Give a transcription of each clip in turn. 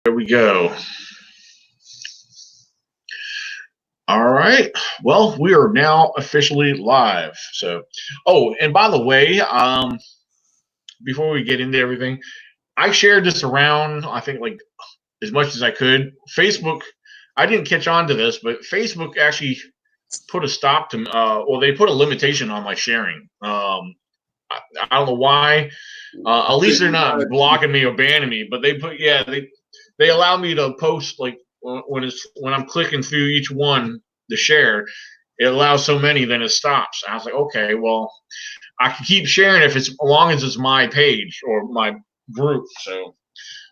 There we go. All right. Well, we are now officially live. So, oh, and by the way, before we get into everything, I shared this around. I think like as much as I could. Facebook. I didn't catch on to this, but Facebook actually put a stop to. Well, they put a limitation on my sharing. I don't know why. At least they're not blocking me or banning me, but they allow me to post like when I'm clicking through each one to share. It allows so many, then it stops. I was like, okay, well, I can keep sharing if it's as long as it's my page or my group.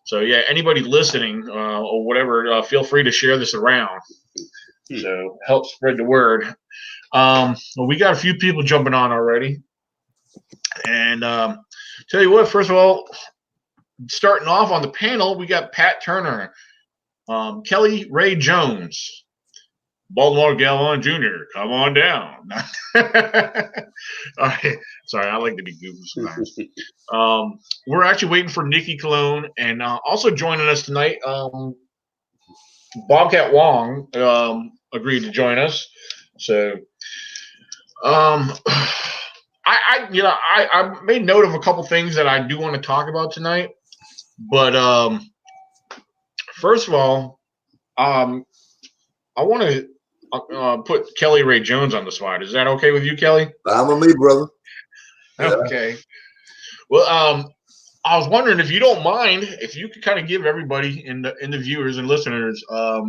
So yeah, anybody listening or whatever, feel free to share this around. So help spread the word. Well, we got a few people jumping on already, and tell you what. First of all, starting off on the panel, we got Pat Turner, Kelly Ray Jones, Baltimore Galvin Jr. Come on down. All right. Sorry, I like to be goofy sometimes. We're actually waiting for Nikki Cologne, and also joining us tonight, Bobcat Wong agreed to join us. So, I made note of a couple things that I do want to talk about tonight. But first of all, I want to put Kelly Ray Jones on the spot. Is that okay with you, Kelly? I'm with me, brother. Okay. Well, I was wondering if you don't mind, if you could kind of give everybody in the viewers and listeners a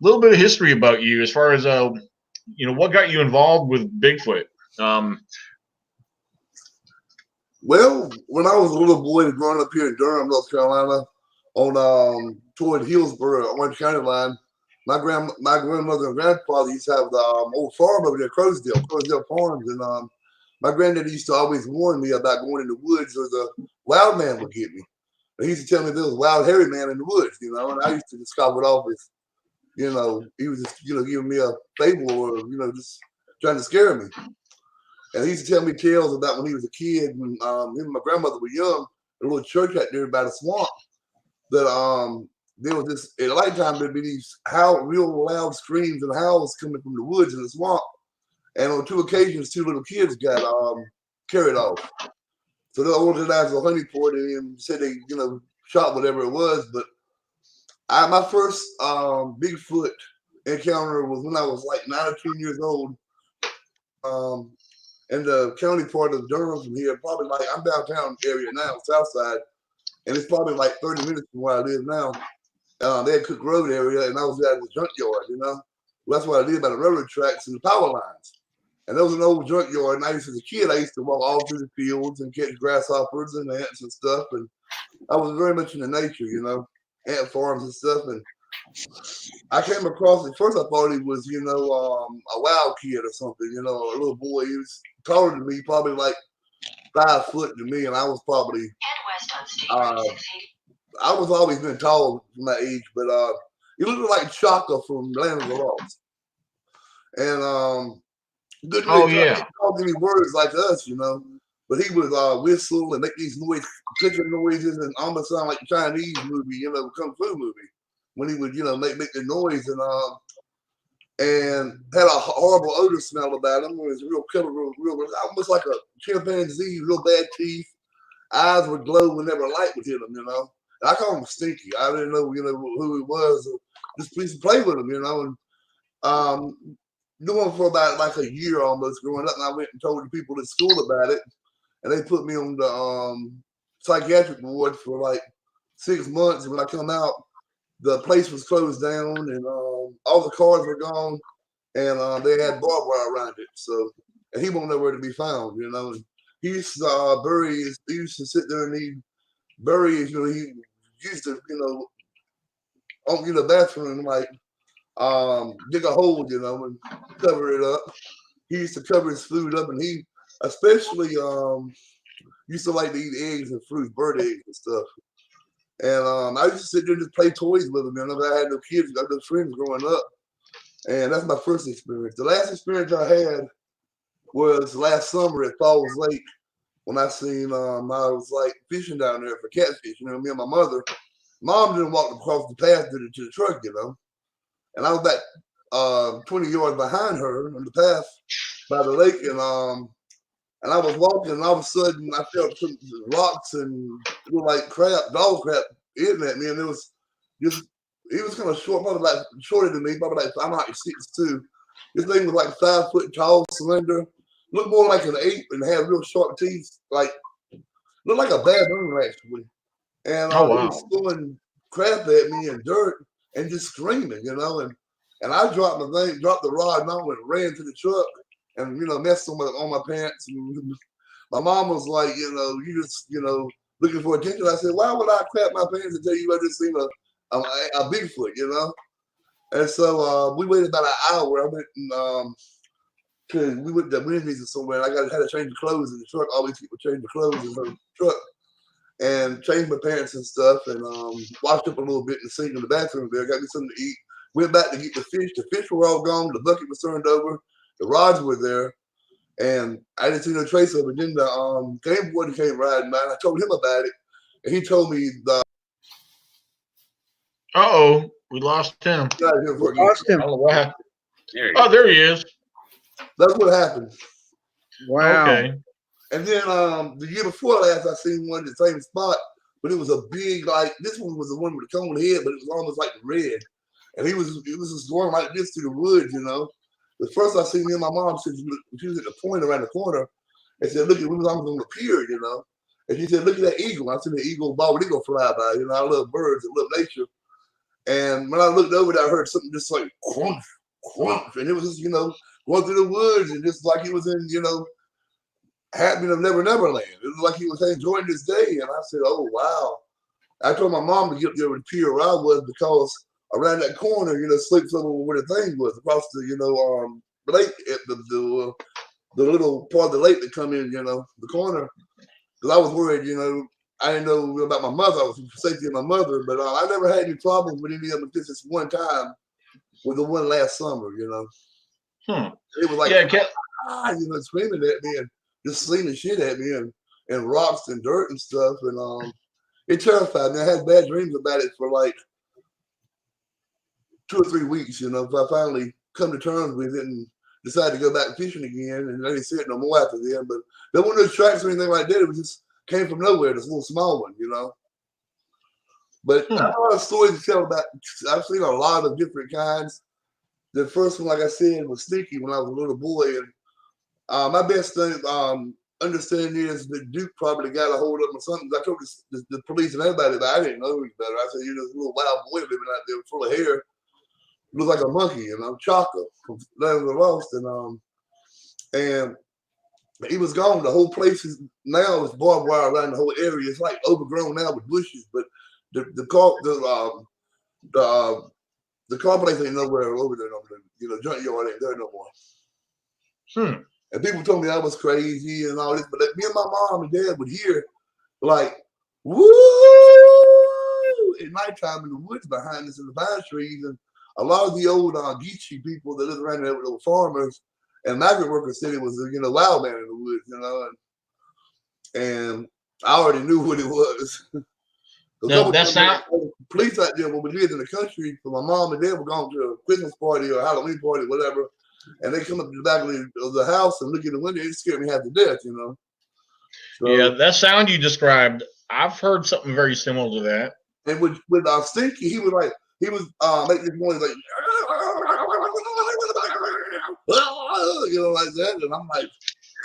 little bit of history about you, as far as what got you involved with Bigfoot. Well, when I was a little boy growing up here in Durham, North Carolina, on toward Hillsborough, Orange County line, my grandmother and grandfather used to have the old farm over there, Crowsdale Farms, and my granddad used to always warn me about going in the woods or the wild man would get me. And he used to tell me there was a wild hairy man in the woods, and I used to just scoff it off as, he was just, giving me a fable or, just trying to scare me. And he used to tell me tales about when he was a kid and him and my grandmother were young, a little church out there by the swamp that there was this, at nighttime, there'd be these real loud screams and howls coming from the woods in the swamp. And on 2 occasions, 2 little kids got carried off. So they ordered it as a honey port and said they, shot whatever it was. But my first Bigfoot encounter was when I was like 9 or 10 years old. In the county part of Durham from here, probably like I'm downtown area now, south side, and it's probably like 30 minutes from where I live now. They had Cook Road area, and I was at the junkyard, Well, that's where I live by the railroad tracks and the power lines. And there was an old junkyard, and as a kid, I used to walk all through the fields and catch grasshoppers and ants and stuff. And I was very much into nature, ant farms and stuff. And I came across it. First, I thought he was, a wild kid or something, a little boy. He was taller than me, probably like 5 foot to me, and I was probably. I was always been tall for my age, but he looked like Chaka from Land of the Lost, and didn't really talk any words like us, But he would whistle and make these clicking noises, and almost sound like a Chinese movie, kung fu movie. When he would, make the noise and had a horrible odor smell about him. It was real killer, real, almost like a chimpanzee, real bad teeth. Eyes would glow whenever light would hit him, And I called him Stinky. I didn't know, who he was. Just please play with him, And doing for about like a year almost growing up, and I went and told the people at school about it, and they put me on the psychiatric ward for like 6 months. And when I come out, the place was closed down, and all the cars were gone, and they had barbed wire around it. So, and he won't know where to be found, And he used to he used to sit there and he'd bury his, he used to, open the bathroom, like dig a hole, and cover it up. He used to cover his food up, and he especially used to like to eat eggs and fruit, bird eggs and stuff. And I used to sit there and just play toys with him. I had no kids, I had no friends growing up. And that's my first experience. The last experience I had was last summer at Falls Lake when I seen, I was like fishing down there for catfish, me and my mother. Mom didn't walk across the path to the truck, you know. And I was about 20 yards behind her on the path by the lake, and I was walking, and all of a sudden I felt some rocks and it looked like crap, dog crap, hitting at me, and it was just he was kind of short, probably like shorter than me, probably like I'm like 6'2". This thing was like 5 foot tall, slender, looked more like an ape and had real sharp teeth, like looked like a baboon actually. And Oh it was wow. throwing crap at me and dirt and just screaming, you know. And I dropped my thing, dropped the rod, and I went ran to the truck and messed on my pants. And my mom was like, you just looking for attention. I said, why would I crap my pants and tell you I just seen a Bigfoot, you know? And so we waited about an hour. I went and cause we went to Wendy's or somewhere. And I had to change the clothes in the truck. All these people change the clothes in her truck. And changed my pants and stuff, and washed up a little bit in the sink in the bathroom there. Got me something to eat. Went back to get the fish. The fish were all gone. The bucket was turned over. The rods were there, and I didn't see no trace of it. Then the game warden came riding by, and I told him about it, and he told me Uh-oh, we lost him. We lost I him. don't know what happened. There Oh, there he is. that's what happened. Wow. Okay. And then the year before last, I seen one in the same spot, but it was a big, like, this one was the one with the cone head, but it was almost like red. And it was just going like this through the woods, you know. The first I seen him, my mom said she was at the point around the corner and said, look, we was almost on the pier, you know. And she said, look at that eagle. I seen the eagle, bald eagle fly by, you know. I love birds, I love nature. And when I looked over there, I heard something just like crunch, crunch. And it was just, going through the woods and just like he was in, happening of Never Neverland. It was like he was enjoying this day. And I said, oh, wow. I told my mom to get there with the pier where I was because around that corner, sleep somewhere where the thing was across the, lake, at the little part of the lake that come in, the corner. Because I was worried, I didn't know about my mother. I was for safety of my mother, but I never had any problems with any of them. This one time with the one last summer, It was like, screaming at me and just slinging shit at me and rocks and dirt and stuff. And it terrified me. I had bad dreams about it for like 2 or 3 weeks, So I finally come to terms with it and decided to go back fishing again. And I didn't see it no more after then. But there weren't no tracks or anything like that. It was just came from nowhere, this little small one, But I have a lot of stories to tell about. I've seen a lot of different kinds. The first one, like I said, was sneaky when I was a little boy. And my best thing, understanding is that Duke probably got a hold of him or something. I told the police and everybody that I didn't know any better. I said, this little wild boy living out there full of hair. Looked like a monkey, Chaka from Land of the Lost. And he was gone. The whole place is now is barbed wire around the whole area. It's like overgrown now with bushes, but the car place ain't nowhere over there no more. Junkyard ain't there no more. And people told me I was crazy and all this, but me and my mom and dad would hear like woo at nighttime in the woods behind us in the pine trees. And a lot of the old Geechee people that lived around there were farmers and migrant workers said it was wild man in the woods, and I already knew what it was. No, that's not police out there when we lived in the country. So my mom and dad were going to a Christmas party or Halloween party, whatever, and they come up to the back of the house and look in the window. It scared me half to death, So, yeah, that sound you described, I've heard something very similar to that. And with Stinky, he was making this noise like like that, and I'm like,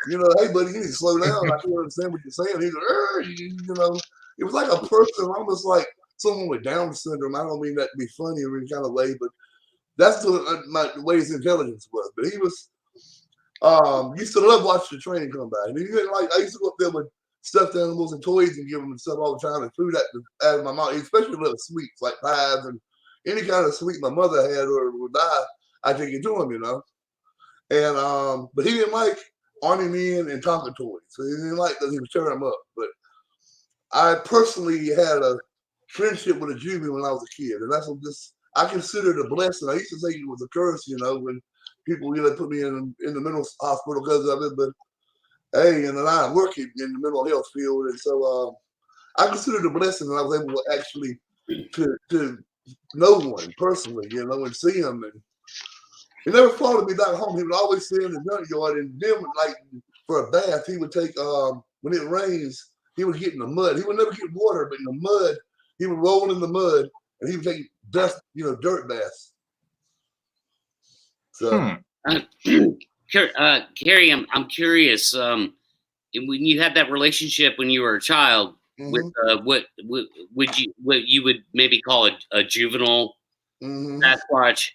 hey buddy, you need to slow down. I can't understand what you're saying. He's like, it was like a person, almost like someone with Down syndrome. I don't mean that to be funny or any kind of way, but that's the way his intelligence was. But he was used to love watching the train come by. And I used to go up there with stuffed animals and toys and give them stuff all the time and food out of my mouth. He especially loved sweets like pies and any kind of sweet my mother had or would buy. I take it to him, And but he didn't like Army men and Tonka toys. So he didn't like that he would tear them up. But I personally had a friendship with a Juvie when I was a kid, and that's what I consider it a blessing. I used to say it was a curse, when people put me in the mental hospital because of it. But hey, I'm working in the mental health field, and so I consider it a blessing that I was able to actually to no one personally, you know, and see him. And he never followed me back home. He would always stay in the junkyard, and then like for a bath, he would take when it rains, he would get in the mud. He would never get water, but in the mud, he would roll in the mud, and he would take dust, dirt baths. So, Carrie, I'm curious. When you had that relationship when you were a child with what you would maybe call a juvenile Sasquatch,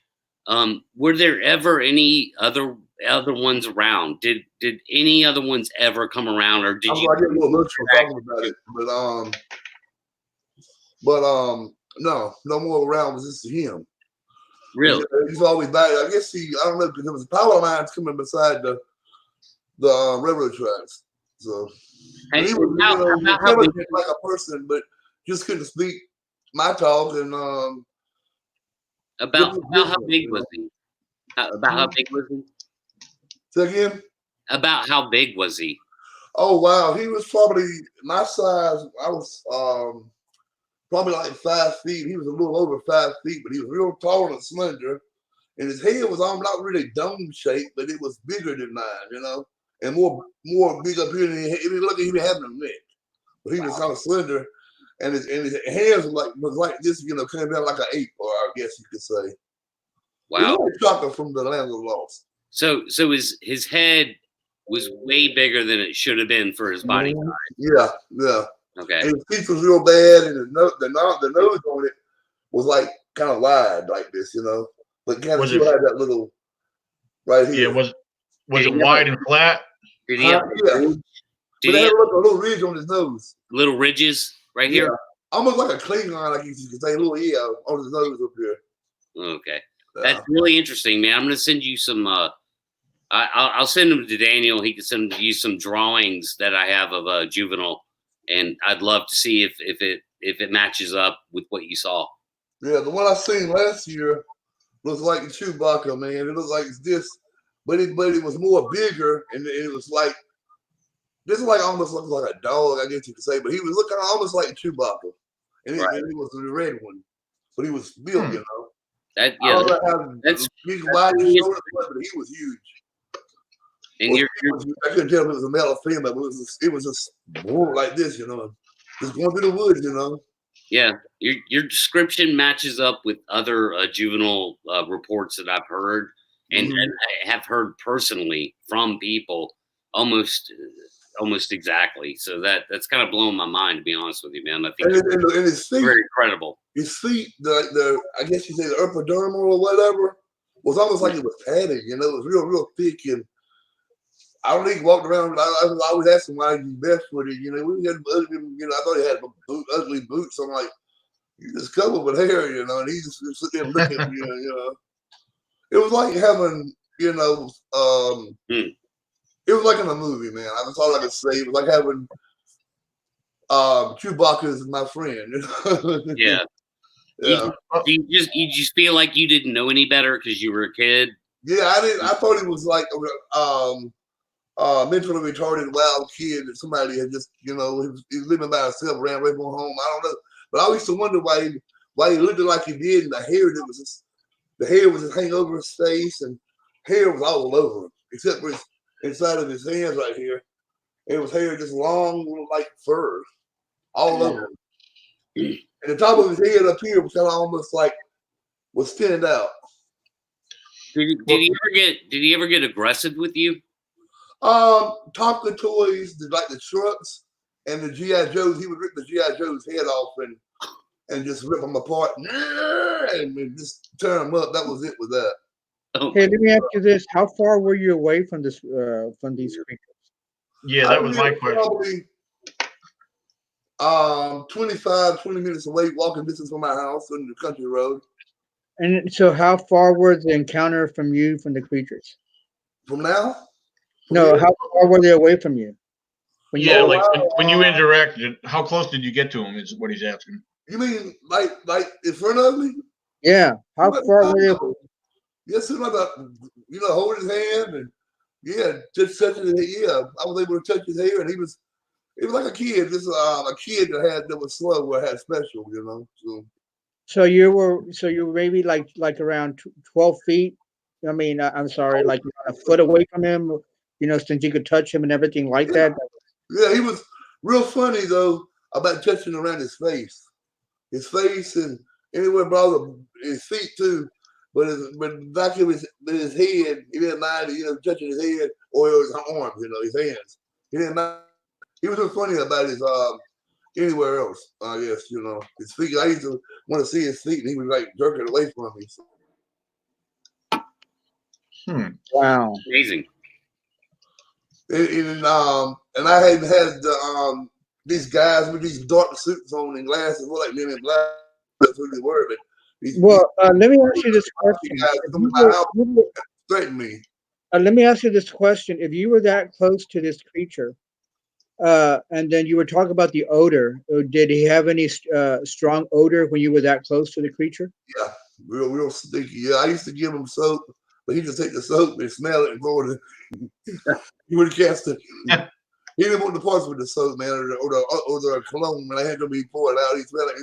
were there ever any other ones around? Did any other ones ever come around, or did I you? get a little emotional talking about it, but no more around. Was just him. Really? He's always back. I guess I don't know, because there was power lines coming beside the railroad tracks. So Hey, he was, how intelligent like a person, but just couldn't speak my talk. And about how big was he? About how big was he? Say again? About how big was he? Oh wow, he was probably my size. I was probably like 5 feet. He was a little over 5 feet, but he was real tall and slender. And his head was not really dome shaped, but it was bigger than mine, and more big up here than he looked like he was having a neck. But he was kind of slender, and his hands was like this, came down like an ape, or I guess you could say. Wow. He was chocolate from the land of the lost. So his head was way bigger than it should have been for his body size. Yeah. Okay. And his teeth was real bad, and the nose on it was like kind of wide like this, but kind of still had that little right here. Yeah, was it wide and flat? Did he have but it had a little ridge on his nose. Little ridges right here? Almost like a Klingon, like you could say, little on his nose up here. Okay. That's really interesting, man. I'm going to send you some I'll send them to Daniel. He can send you some drawings that I have of a juvenile, and I'd love to see if it matches up with what you saw. Yeah, the one I seen last year looks like Chewbacca, man. It looked like this, but it was more bigger, and it was like this is like almost looks like a dog, I guess you could say, but he was looking almost like Chewbacca, and it was the red one, but he was built, That's big, wide shoulders, but he was huge. And I couldn't tell if it was a male or female, but it was just more like this, just going through the woods, Yeah, your description matches up with other juvenile reports that I've heard, and I have heard personally from people almost exactly. So that's kind of blowing my mind, to be honest with you, man. I think and his feet, very credible. His feet, the I guess you say the epidermal or whatever, was almost like it was padding. It was real thick, and I don't think he walked around. I was always asking why he barefooted. We had ugly, I thought he had ugly boots. I'm like, you just covered with hair, and he just sitting there looking at me, It was like having, it was like in a movie, man. That's all I could say. It was like having Chewbacca as my friend. Yeah. Yeah. You just feel like you didn't know any better because you were a kid? Yeah, I didn't. I thought he was like mentally retarded wild kid that somebody had just, he was living by himself, ran away from home. I don't know. But I used to wonder why he looked like he did, and the hair was just hanging over his face, and hair was all over him, except for inside of his hands right here. It was hair just long, like fur, all over him. And the top of his head up here was kind of almost like was thinned out. Did he ever get aggressive with you? Tonka toys, like the trucks and the GI Joes. He would rip the GI Joe's head off and just rip them apart and just tear them up. That was it with that. Okay, let me ask you this: how far were you away from these creatures? Yeah, that was my question. Probably 20 minutes away, walking distance from my house on the country road. And so, how far was the encounter from the creatures? From now? No, how far were they away from you? When you interacted, how close did you get to him? Is what he's asking. You mean like in front of me? Yeah. How far were they? Yes, holding his hand and just touching his hair. Yeah, I was able to touch his hair, and it was like a kid, just a kid that was slow or had special, So So you were maybe like around 12 feet. I mean, I'm sorry, like a foot away from him. Since you could touch him and everything like Yeah, that. yeah, he was real funny though about touching around his face, and anywhere but his feet too. But back of his head, he didn't mind touching his head or his arms, his hands. He didn't mind. He was real funny about his anywhere else. I guess his feet. I used to want to see his feet, and he was like jerking away from me. So, Wow. Amazing. and I had these guys with these dark suits on and glasses, well, like Men in Black. That's who they were. But Well, let me ask you this question. guys If come you in my were, house you were- threatened me. let me ask you this question. If you were that close to this creature, and then you were talking about the odor, did he have any strong odor when you were that close to the creature? Yeah, real stinky. Yeah, I used to give him soap, but he just take the soap and smell it and throw it. He would cast it. He didn't want the parts with the soap, man, or the cologne. When I had to be poured out, he smelled it.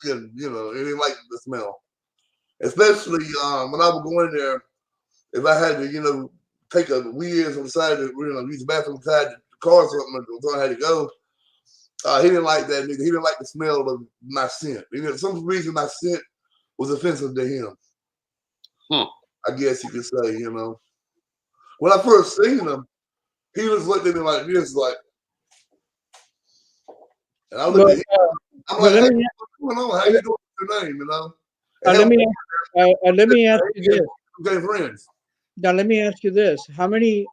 He didn't like the smell. Especially when I would go in there, if I had to, take a wheeze on the side of use the bathroom side of the car or something, so I had to go. He didn't like that nigga. He didn't like the smell of my scent. For some reason, my scent was offensive to him. Huh. I guess you could say, When I first seen him, he was looking at me like this, like, and I looked Well, at him. I'm well, like, let hey, me what's going on? How you doing with your name, And let me let me ask you this. became friends. Now, let me ask you this: how many?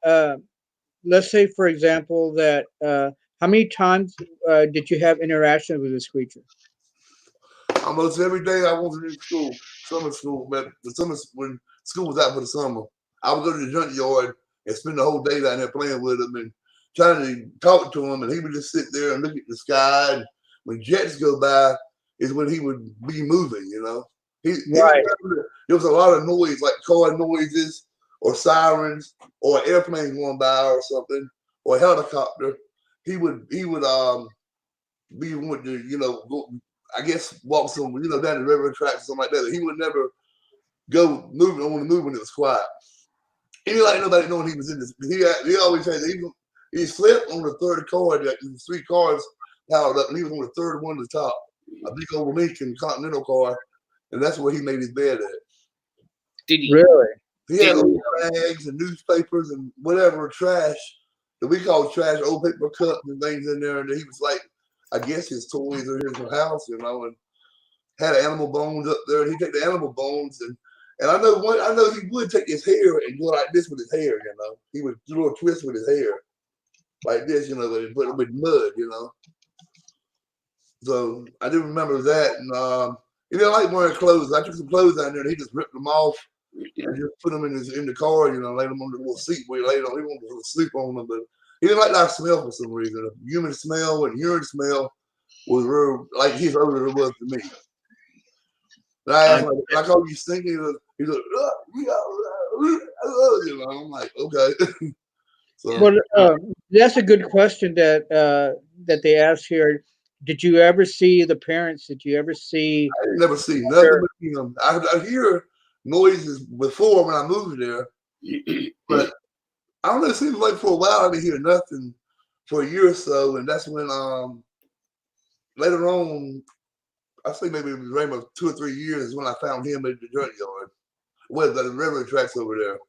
Let's say, for example, that how many times did you have interaction with this creature? Almost every day I wasn't in school, summer school, but when school was out for the summer, I would go to the junkyard and spend the whole day down there playing with him and trying to talk to him, and he would just sit there and look at the sky. And when jets go by, is when he would be moving. Right. There was a lot of noise, like car noises or sirens or an airplane going by or something or a helicopter. He would be with go, I guess walk some down the railroad tracks or something like that. He would never go moving on the move when it was quiet. He didn't like nobody knowing he was in this. He always said he slept on the third car. Like, 3 cars piled up, and he was on the third one to the top. A big old Lincoln Continental car, and that's where he made his bed at. Did he? Really? He had old bags and newspapers and whatever trash that we call trash, old paper cups and things in there. And he was like, I guess his toys are in his house, and had animal bones up there. And he'd take the animal bones and I know he would take his hair and go like this with his hair. He would do a little twist with his hair like this, and put it with mud. So I do remember that, and he didn't like wearing clothes. I took some clothes down there, and he just ripped them off and just put them in the car, laid them on the little seat where he laid on. He wanted to sleep on them, but he didn't like that smell for some reason. The human smell and urine smell was real, like his odor it was to me. And I asked him, like, "Oh, you stinking?" He's like, I'm like, okay. So, Well, that's a good question that they asked here. Did you ever see the parents? Did you ever see? I never see nothing but him. I hear noises before when I moved there, but I don't know. It seems like for a while I didn't hear nothing for a year or so, and that's when later on, I think maybe it was around about 2 or 3 years when I found him at the junkyard, with the railroad tracks over there.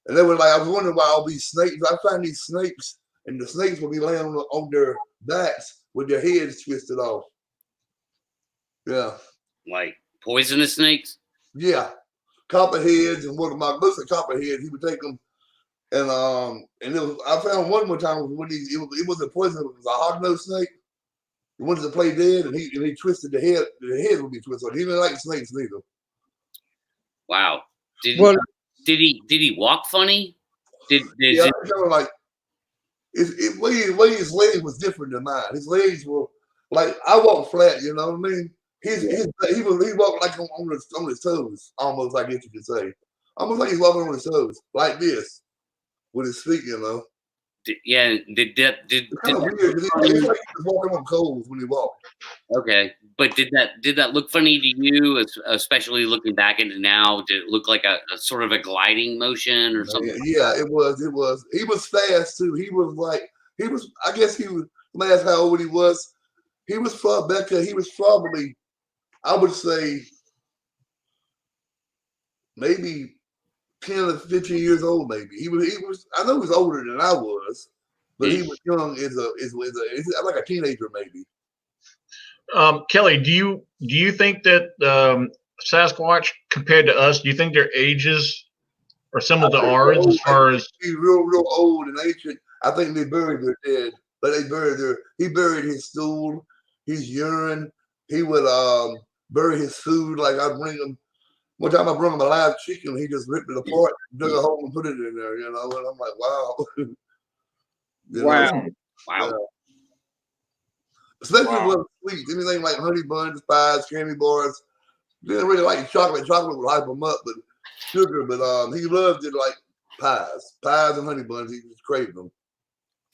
And they were like, I was wondering why all these snakes. I find these snakes, and the snakes will be laying on their backs with their heads twisted off. Yeah. Like poisonous snakes? Yeah. Copperheads and mostly copperheads. He would take them, and I found one more time when it was a poison. It was a hog-nosed snake. He wanted to play dead, and he twisted the head. The head would be twisted. He didn't like snakes neither. Wow. Did he walk funny? Yeah, kind of like the way his legs was different than mine. His legs were like I walk flat. You know what I mean? He walked like on his toes, almost like you could say, almost like he's walking on his toes, like this with his feet. Yeah, did It's kind of weird. It's like he was walking on coals when he walked. okay, but did that look funny to you, especially looking back into now? Did it look like a sort of a gliding motion or something? Yeah, it was. It was. He was fast too. He was like he was. I guess he was. Let me ask how old he was. He was from Becca. He was probably, I would say, maybe 10 or 15 years old. Maybe he was. He was. I know he was older than I was, but he was young. Is like a teenager maybe. Kelly, do you think that Sasquatch compared to us, do you think their ages are similar to ours as far as he's real old and ancient? I think they buried their dead, but they buried their. He buried his stool, his urine. He would bury his food. Like I'd bring him. One time I brought him a live chicken. He just ripped it apart, dug a hole, and put it in there. You know, and I'm like, wow. Wow. Yeah. Especially with sweets, anything like honey buns, pies, candy bars. Didn't really like chocolate. Chocolate would hype him up, but sugar. But he loved it like pies and honey buns. He just craved them.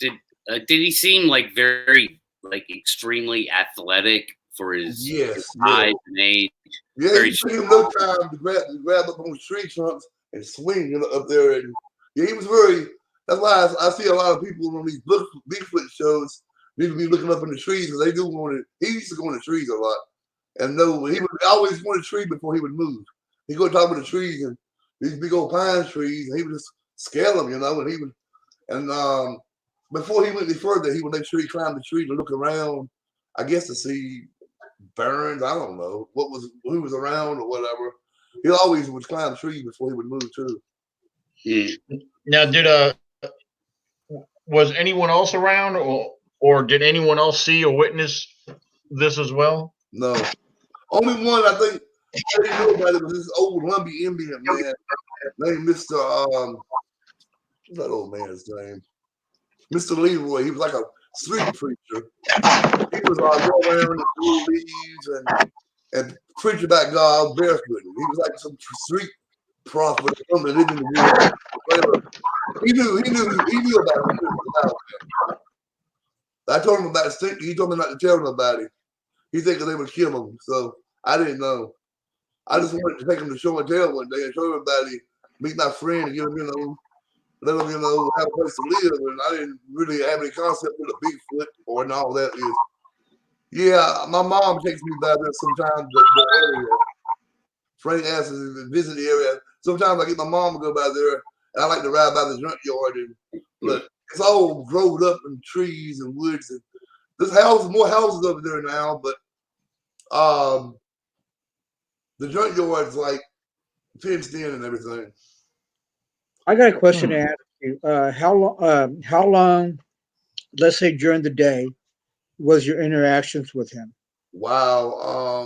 Did he seem like very like extremely athletic for his size and age? Yeah, he took him no time to grab up on tree trunks and swing up there. And yeah, he was very. That's why I see a lot of people on these Bigfoot shows need to be looking up in the trees because they do want to. He used to go in the trees a lot, and no, he would always want a tree before he would move. He'd go top of the trees and these big old pine trees, and he would just scale them, you know. And he would, and before he went any further, he would make sure he climbed the tree to look around. I guess to see burns. I don't know who was around or whatever. He always would climb trees before he would move too. Now, was anyone else around, or did anyone else see or witness this as well? No, only one I think I didn't know about it was this old lumpy Indian man named Mr. What's that old man's name? Mr. Leroy. He was like a street preacher. He was going around and blue leaves and preaching about God barefooted. He was like some street prophet or something living in the woods. He knew about it. I told him about Stinky. He told me not to tell him about it. He thinking they would kill him, so I didn't know. I just wanted to take him to show and tell one day and show everybody, meet my friend, and give him, let him, have a place to live. And I didn't really have any concept of the Bigfoot or and all that is. Yeah, my mom takes me by there sometimes. The area. Frank asks us to visit the area. Sometimes I get my mom to go by there, and I like to ride by the junkyard. And look, it's all grown up in trees and woods. And there's more houses over there now, but the junkyard's like fenced in and everything. I got a question to ask you. How long, let's say during the day, was your interactions with him? Wow.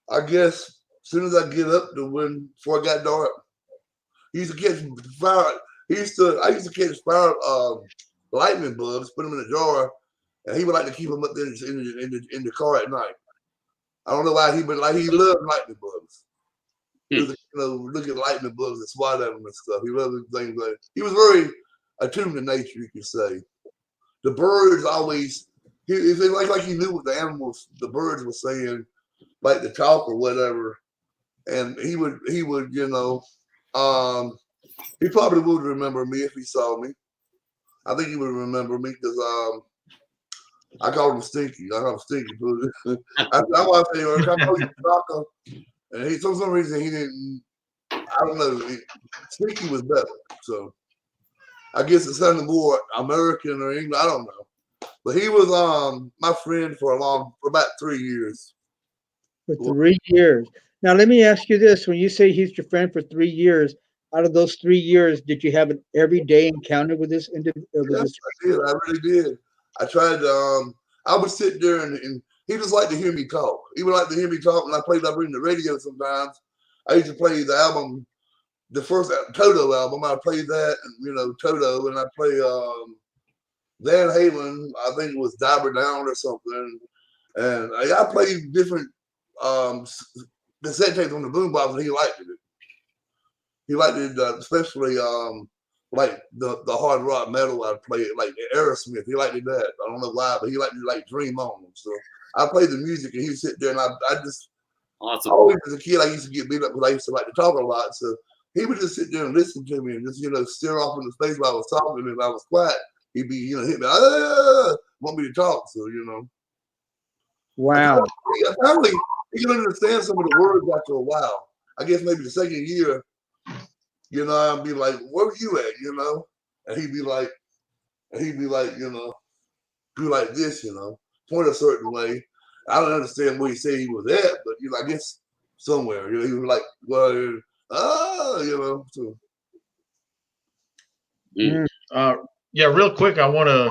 I guess as soon as I get up before it got dark, he used to catch fire. I used to catch fire lightning bugs, put them in a jar, and he would like to keep them up there in the car at night. I don't know why he loved lightning bugs. He was, look at lightning bugs and swat at them and stuff. He loved things like he was very attuned to nature, you could say. The birds always it's like he knew what the birds were saying, like the talk or whatever. And he would he probably would remember me if he saw me. I think he would remember me because I called him Stinky. I called him Stinky. I want to say, I called him Taco, and for some reason he didn't. I don't know. Stinky was better, so I guess it sounded more American or English. I don't know, but he was my friend for about 3 years. For 3 years. Now let me ask you this: when you say he's your friend for 3 years, out of those 3 years, did you have an everyday encounter with this individual? Yes, I did. I really did. I tried to. I would sit there and he just liked to hear me talk. He would like to hear me talk, and I bring the radio sometimes. I used to play the album, the first Toto album. I played that, Toto, and I play Van Halen. I think it was Diver Down or something. And I played different cassette tapes on the boombox, and he liked it. He liked it, especially like the hard rock metal I played, like Aerosmith. He liked that. I don't know why, but he liked to like Dream On. So I played the music and he'd sit there and I just Awesome. always as a kid I used to get beat up because I used to like to talk a lot. So he would just sit there and listen to me and just, stare off into space while I was talking. And if I was quiet, he'd be, hit me, want me to talk. So, Wow. Apparently, he can understand some of the words after a while. I guess maybe the second year, I'd be like, where were you at, And he'd be like, do like this, point a certain way. I don't understand where he said he was at, but, I guess somewhere, he was like, well, so. Yeah, real quick, I want to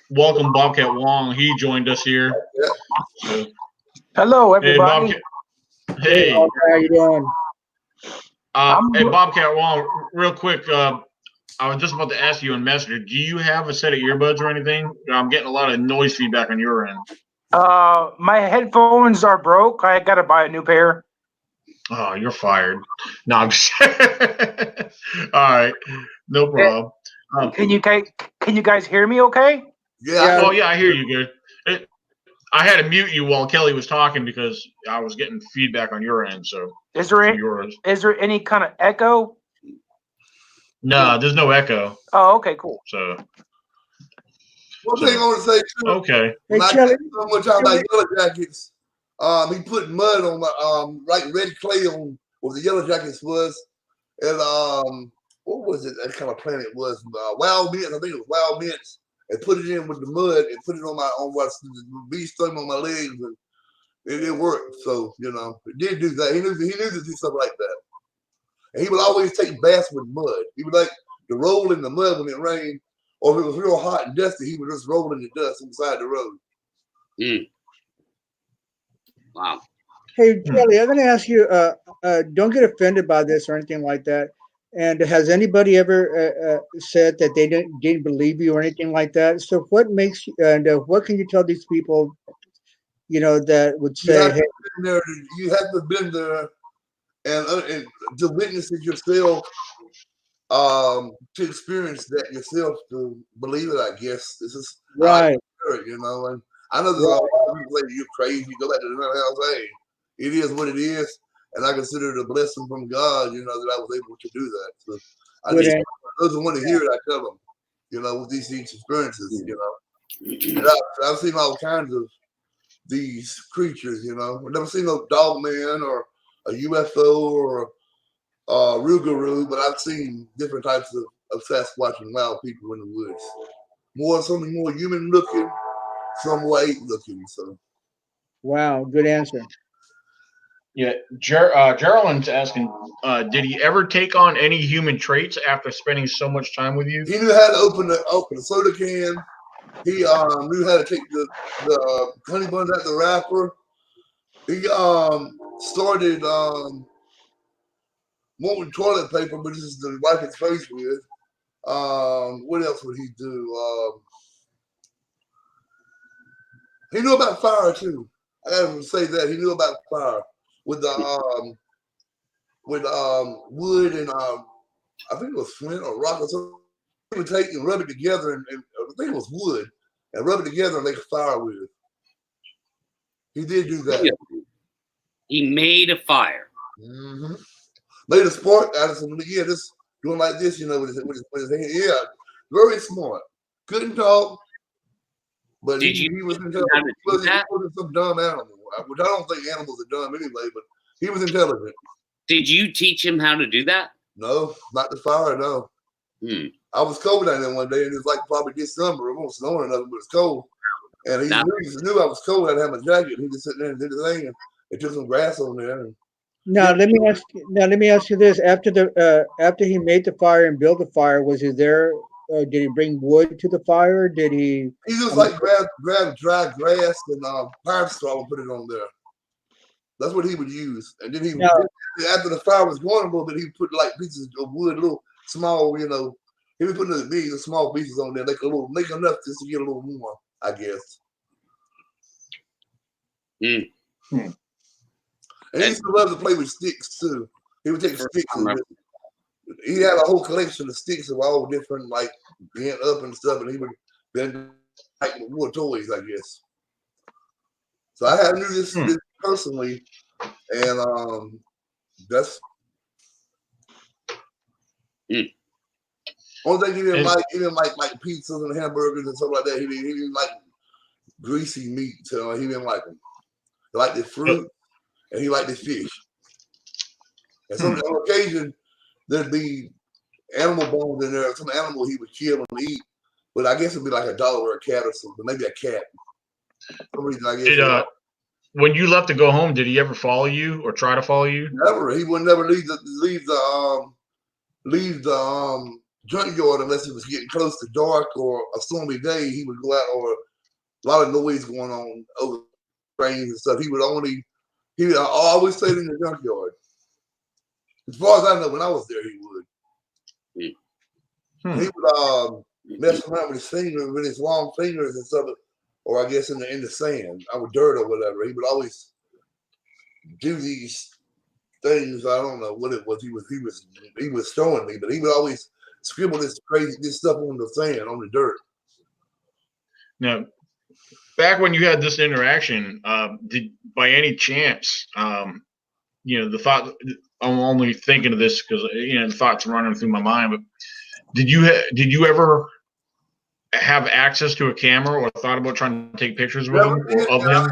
welcome Bobcat Wong. He joined us here. Yeah. Hello, everybody. Hey, Bobcat. Hey. How you doing? Hey, Bobcat Wong, real quick, I was just about to ask you on Messenger, do you have a set of earbuds or anything? I'm getting a lot of noise feedback on your end. My headphones are broke. I got to buy a new pair. Oh, you're fired. No, I'm just all right. No problem. Can you guys hear me okay? Yeah. Oh, yeah, I hear you good. I had to mute you while Kelly was talking because I was getting feedback on your end. So is there any kind of echo? No, there's no echo. Oh, okay, cool. So one thing I want to say too. Okay. When I talk about Yellow Jackets, he put mud on my like red clay on what the Yellow Jackets was, and what was it? That kind of plant it was wild mints. I think it was wild mints. And put it in with the mud and put it on the bee stung on my legs, and it worked. So it did do that. He knew to do stuff like that. And he would always take baths with mud. He would like to roll in the mud when it rained, or if it was real hot and dusty, he would just roll in the dust on the side of the road. Wow. Hey, Kelly, I'm going to ask you, don't get offended by this or anything like that. And has anybody ever said that they didn't believe you or anything like that? So what makes you, and what can you tell these people, that would say, hey, you have to have been there and to witness it yourself, to experience that yourself, to believe it, I guess. This is right. And I know there's a lot of people say you're crazy, you go back to the house, hey, it is what it is. And I consider it a blessing from God, that I was able to do that. So those who want to hear it, I tell them, with these experiences, And I've seen all kinds of these creatures, I've never seen no dog man or a UFO or Rougarou, but I've seen different types of Sasquatch and wild people in the woods. Something more human looking, some more ape looking. So. Wow, good answer. Yeah, Geraldine's asking, did he ever take on any human traits after spending so much time with you? He knew how to open a soda can. He knew how to take the honey buns out the wrapper. He started wanting toilet paper, but this is to wipe his face with. What else would he do? He knew about fire too. I gotta say that he knew about fire with the wood and I think it was flint or rock or something. He would take and rub it together, and I think it was wood, and rub it together and make a fire with it. He did do that. He made a fire. Mm-hmm. Made a spark out of some. Yeah, just doing like this, with his hand. Yeah, very smart. Couldn't talk, but he was intelligent. He wasn't some dumb animal, which I don't think animals are dumb anyway. But he was intelligent. Did you teach him how to do that? No, not the fire. No. I was cold down there one day, and it was like probably December. It wasn't snowing or nothing, but it's cold. And he knew I was cold. I'd have my jacket. He just sat there and did the thing, and took some grass on there. Now let me ask you this: after he made the fire and built the fire, was he there? Did he bring wood to the fire? Did he? He just grab dry grass and pipe straw and put it on there. That's what he would use. And then after the fire was going a little bit, he put like pieces of wood, little small, he would put the big and small pieces on there, make enough just to get a little more, I guess. And he used to love to play with sticks too. He would take sticks and he had a whole collection of sticks of all different, like being up and stuff, and he would then like wood toys, I guess. So I knew this personally, and that's only thing he didn't like. He didn't like pizzas and hamburgers and stuff like that. He didn't like greasy meat, so he didn't like them. He liked the fruit and he liked the fish. And some on occasion there'd be animal bones in there, some animal he would kill and eat. But I guess it'd be like a dog or a cat or something, maybe a cat. For some reason, I guess. When you left to go home, did he ever follow you or try to follow you? Never. He would never leave the junkyard unless it was getting close to dark or a stormy day. He would go out, or a lot of noise going on over trains and stuff. He would always stayed in the junkyard. As far as I know, when I was there, he would. He would mess around with his fingers, with his long fingers and stuff, or I guess in the sand, or dirt or whatever. He would always do these things. I don't know what it was. He was showing me, but he would always scribble this stuff on the sand, on the dirt. Now, back when you had this interaction, did by any chance, the thought, I'm only thinking of this because the thoughts running through my mind, but did you ever have access to a camera or thought about trying to take pictures with him of him?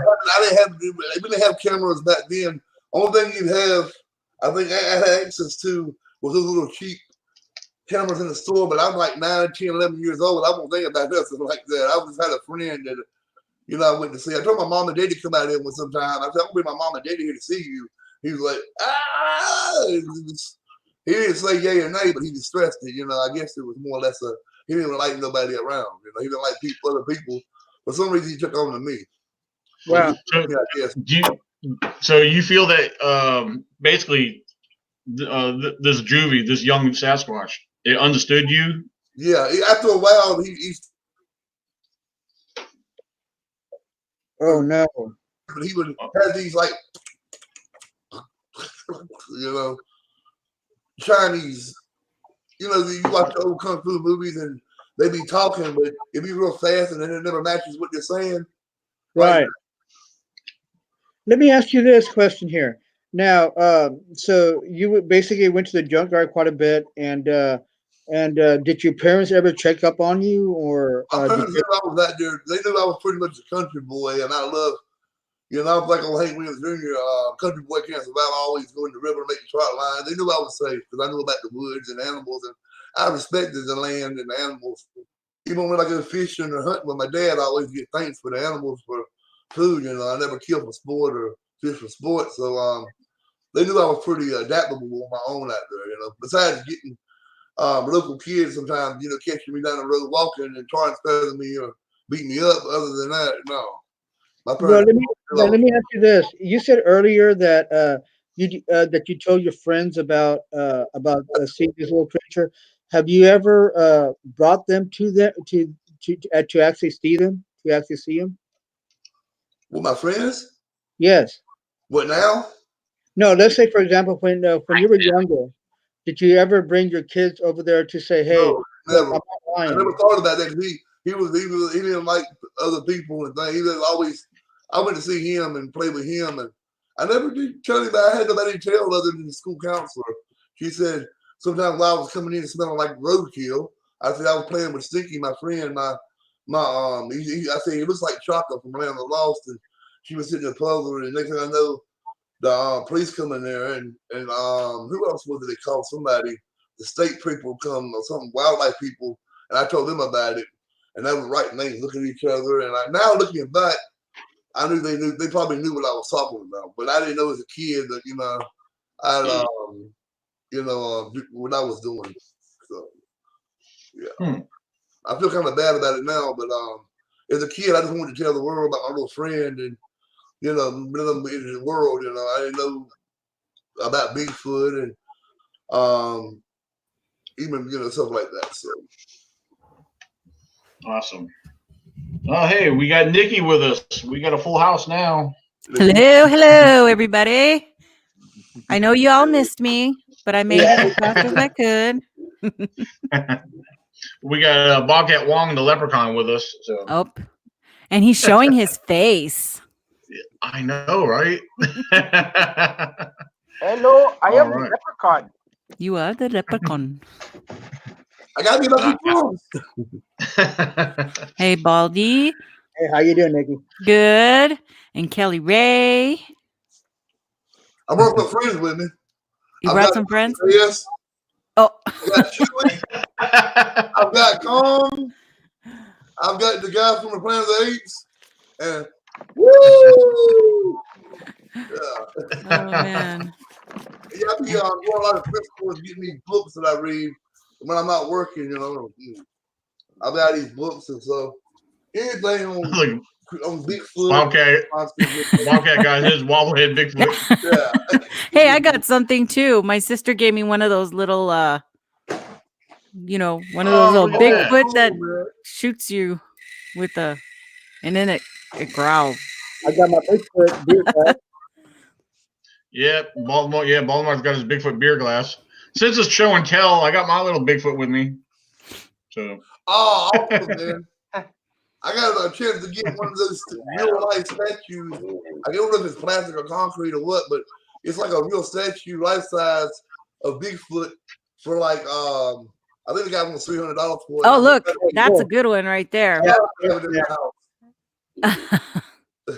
We didn't have cameras back then. Only thing you'd have, I think I had access to, was those little cheap cameras in the store, but I'm like 9, 10, 11 years old. I won't think about nothing like that. I just had a friend that, I went to see. I told my mom and daddy to come out here one sometime. I said, I'm going to bring my mom and daddy here to see you. He was like, he didn't say yay or nay, but he just stressed it. I guess it was more or less he didn't like nobody around. He didn't like other people. For some reason, he took on to me. Wow. So you feel that basically this juvie, this young Sasquatch, it understood you? Yeah. After a while, he oh no. He would have these like Chinese. You watch the old kung fu movies and they be talking, but it be real fast and then it never matches what they're saying. Right. Let me ask you this question here. Now, so you basically went to the junkyard quite a bit, and did your parents ever check up on you, or? My parents knew I was out there. They knew I was pretty much a country boy, and I loved. I was like on Hank Williams Jr. Country boy can't survive. I always go in the river and make the trout line. They knew I was safe because I knew about the woods and animals, and I respected the land and the animals. Even when I go fishing or hunting with my dad, I always get thanks for the animals for food. I never kill for sport or fish for sport. So they knew I was pretty adaptable on my own out there. Besides getting local kids sometimes, catching me down the road walking and trying to feather me or beat me up. Other than that, no. Well, let me ask you this. You said earlier that you told your friends about seeing this little creature. Have you ever brought them to actually see them? To actually see them? With my friends? Yes. What now? No. Let's say, for example, when you were younger, did you ever bring your kids over there to say, "Hey"? No, never. I never thought about that. He didn't like other people and things. He was always. I went to see him and play with him, and I never did tell anybody. I had nobody to tell other than the school counselor. She said sometimes while I was coming in smelling like roadkill, I said I was playing with Stinky, my friend. I said it looks like chocolate from Land of the Lost, and she was sitting there puzzled. And next thing I know, the police come in there, and who else was it? They called somebody. The state people come or some wildlife people, and I told them about it, and they were right names, looking at each other. And now looking back, I knew they probably knew what I was talking about, but I didn't know as a kid that what I was doing. So yeah, I feel kind of bad about it now, but as a kid, I just wanted to tell the world about my little friend and in the world. I didn't know about Bigfoot and even stuff like that. So awesome. Oh, hey, we got Nikki with us. We got a full house now. Hello, everybody. I know you all missed me. but I made it as fast as I could. We got Bobcat Wong, the leprechaun, with us. So. Oh, and he's showing his face. I know, right? Hello, I All am right. the leprechaun. You are the leprechaun. I gotta be lucky first. Hey, Baldy. Hey, how you doing, Nikki? Good. And Kelly Ray. I brought some friends with me. You brought some friends? Yes. Oh. I got Chewy. I've got Kong. I've got the guy from the Planet of the Apes. And woo! Yeah. Oh, man. Yeah, I be going a lot of thrift stores getting these books that I read when I'm not working, you know. I've got these books and so anything on Bigfoot. Bobcat got his wobblehead Bigfoot. Yeah. Hey, I got something too. My sister gave me one of those little one of those little Bigfoot that shoots you with and then it growls. I got my Bigfoot beer glass. Yep, Baltimore. Yeah, Baltimore's got his Bigfoot beer glass. Since it's show and tell, I got my little Bigfoot with me. So. Oh, awesome, man. I got a chance to get one of those real life statues. I don't know if it's plastic or concrete or what, but it's like a real statue, life size of Bigfoot for like I think the guy wants $300 for it. Oh, look, that's a good one right there.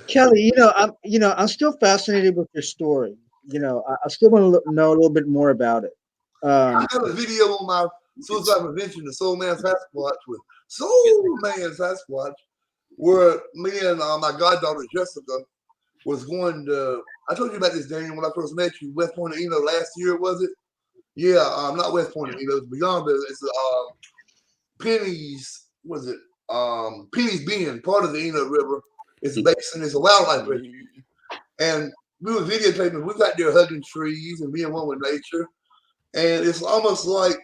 Kelly, I'm still fascinated with your story. I still want to know a little bit more about it. I got a video on my Suicide Prevention, the Soul Man Sasquatch with Soul Man Sasquatch, where me and my goddaughter Jessica was going to. I told you about this, Daniel, when I first met you. West Point of Eno last year, was it? Yeah, not West Point of Eno. It's beyond it. It's Penny's. Was it? Penny's Bend, part of the Eno River. It's a basin. It's a wildlife refuge, and we were videotaping. We got there hugging trees and being one with nature, and it's almost like.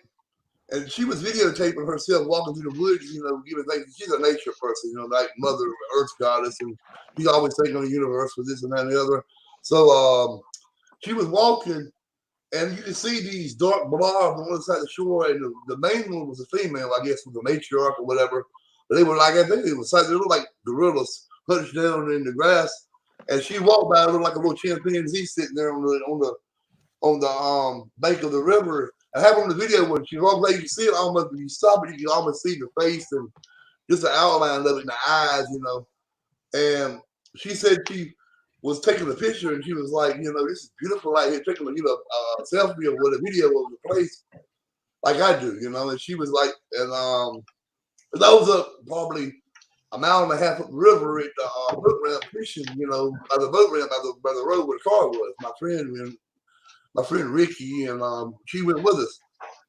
And she was videotaping herself walking through the woods, giving thanks. She's a nature person, like Mother Earth goddess, and she's always thinking on the universe for this and that and the other. So she was walking, and you could see these dark blobs on one side of the shore, and the main one was a female, I guess, was a matriarch or whatever. But they were like, I think they looked like gorillas hunched down in the grass, and she walked by, it looked like a little chimpanzee sitting there on the bank of the river. I have on the video when she walks like you can see it almost when you stop it, you can almost see the face and just the outline of it and the eyes, And she said she was taking a picture and she was like, this is beautiful right here, taking a selfie or what a video of the place like I do, and she was like, and I was up probably a mile and a half up the river at the boat ramp fishing, by the boat ramp by the road where the car was. My friend Ricky, and she went with us.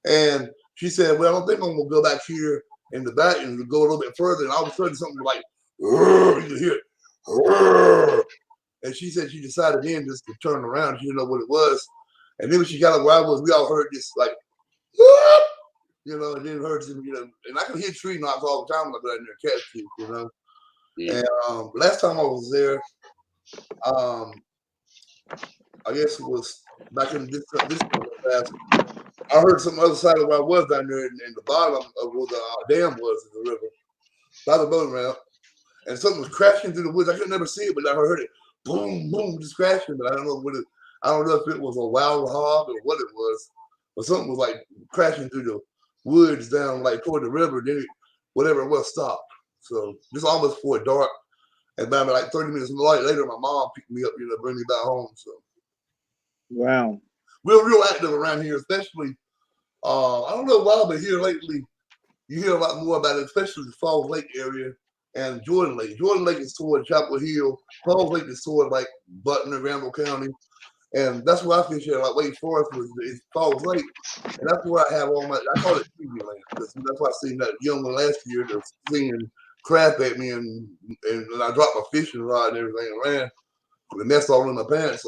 And she said, well, I don't think I'm going to go back here in the back and go a little bit further. And all of a sudden, something like, you could hear it. And she said she decided then just to turn around. She didn't know what it was. And then when she got up where I was, we all heard this like, and then heard some, and I could hear tree knocks all the time when I go out in there catch people, Yeah. And last time I was there, I guess it was back in this past. I heard some other side of where I was down there in the bottom of where the dam was in the river, by the boat ramp, and something was crashing through the woods. I could never see it, but I heard it, boom, boom, just crashing. But I don't know what it. I don't know if it was a wild hog or what it was, but something was like crashing through the woods down like toward the river. Then whatever it was stopped. So just almost before dark, and about like 30 minutes later, my mom picked me up, bring me back home. So. Wow. We're real active around here, especially, I don't know why, but here lately, you hear a lot more about it, especially the Falls Lake area and Jordan Lake. Jordan Lake is toward Chapel Hill. Falls Lake is toward like Button and Randall County. And that's where I fish at, like Wake Forest is Falls Lake. And that's where I have all my, I call it TV land. That's why I seen that young one last year that's singing crap at me and I dropped my fishing rod and everything and ran. The mess all in my pants.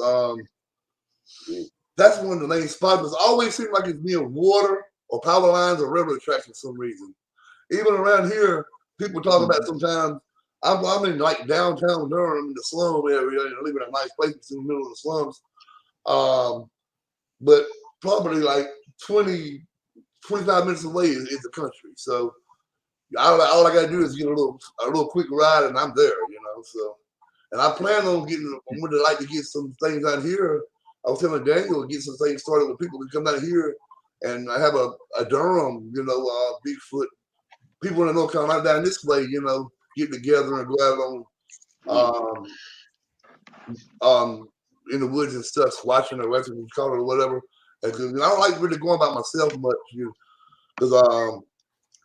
That's one of the main spots. It always seems like it's near water or power lines or river tracks for some reason. Even around here, people talk about sometimes. I'm in like downtown Durham, in the slum area. I live in a nice place in the middle of the slums. But probably like 20, 25 minutes away is the country. So all I gotta do is get a little quick ride, and I'm there. So, and I plan on getting. I would like to get some things out here. I was telling Daniel to get some things started with people who come out here, and I have a Durham, Bigfoot. People in North Carolina down this way, get together and go out on in the woods and stuff, watching or whatever you call it or whatever. And I don't like really going by myself much, because I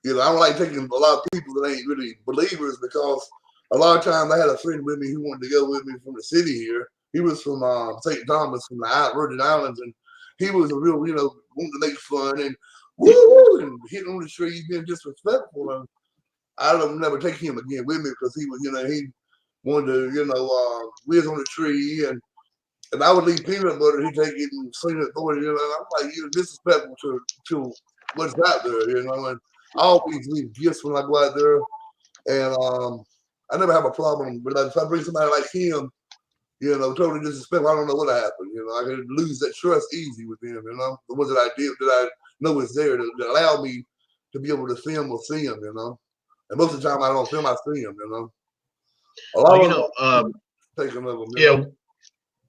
don't like taking a lot of people that ain't really believers, because a lot of times I had a friend with me who wanted to go with me from the city here. He was from St. Thomas, from the Virgin Islands, and he was a real, wanting to make fun and woo and hitting on the tree, being disrespectful. And I don't never take him again with me, because he was, he wanted to, whiz on the tree, and I would leave peanut butter, he'd take it and sling it for it, and I'm like, you're disrespectful to what's out there, and I always leave gifts when I go out there, and I never have a problem. But if I bring somebody like him, totally disrespectful, I don't know what happened. I could lose that trust easy with him. The ones that I know is there that allow me to be able to film or see him. And most of the time I don't film, I see him. A lot of taking of them. Yeah.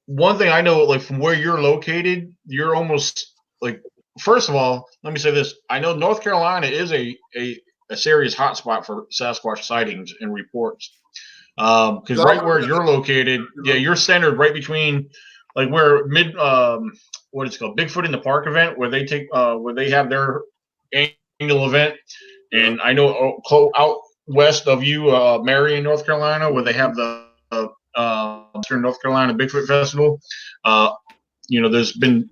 One thing I know, like from where you're located, you're almost like. First of all, let me say this: I know North Carolina is a serious hotspot for Sasquatch sightings and reports. Because right where you're located, you're centered right between, like where what it's called, Bigfoot in the Park event, where they have their annual event, and I know out west of you, Marion, North Carolina, where they have the Western North Carolina Bigfoot Festival. There's been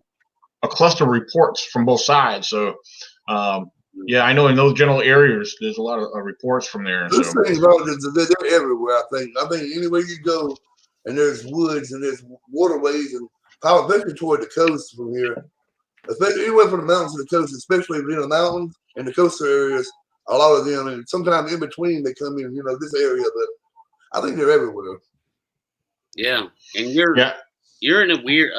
a cluster of reports from both sides, so. I know in those general areas, there's a lot of reports from there. Those things, they're everywhere. I think anywhere you go, and there's woods and there's waterways, and especially toward the coast from here, especially anywhere from the mountains to the coast, especially in the mountains and the coastal areas. A lot of them, and sometimes in between, they come in, this area. But I think they're everywhere. Yeah, and you're in a weird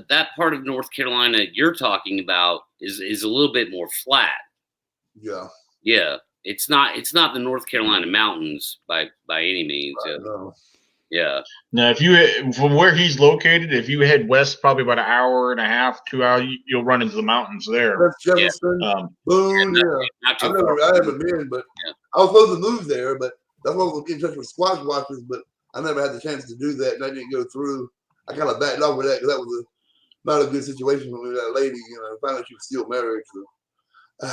that part of North Carolina you're talking about is a little bit more flat. Yeah. Yeah. It's not the North Carolina mountains by any means. No. Yeah. Now, from where he's located, if you head west, probably about an hour and a half, 2 hours, you'll run into the mountains there. That's Jefferson, Boone. Yeah. I haven't been, but I was supposed to move there, but that's why I was getting in touch with Squatch Watchers, but I never had the chance to do that, and I didn't go through. I kind of backed off with that because that was not a good situation for me. That lady, I found out she was still married, so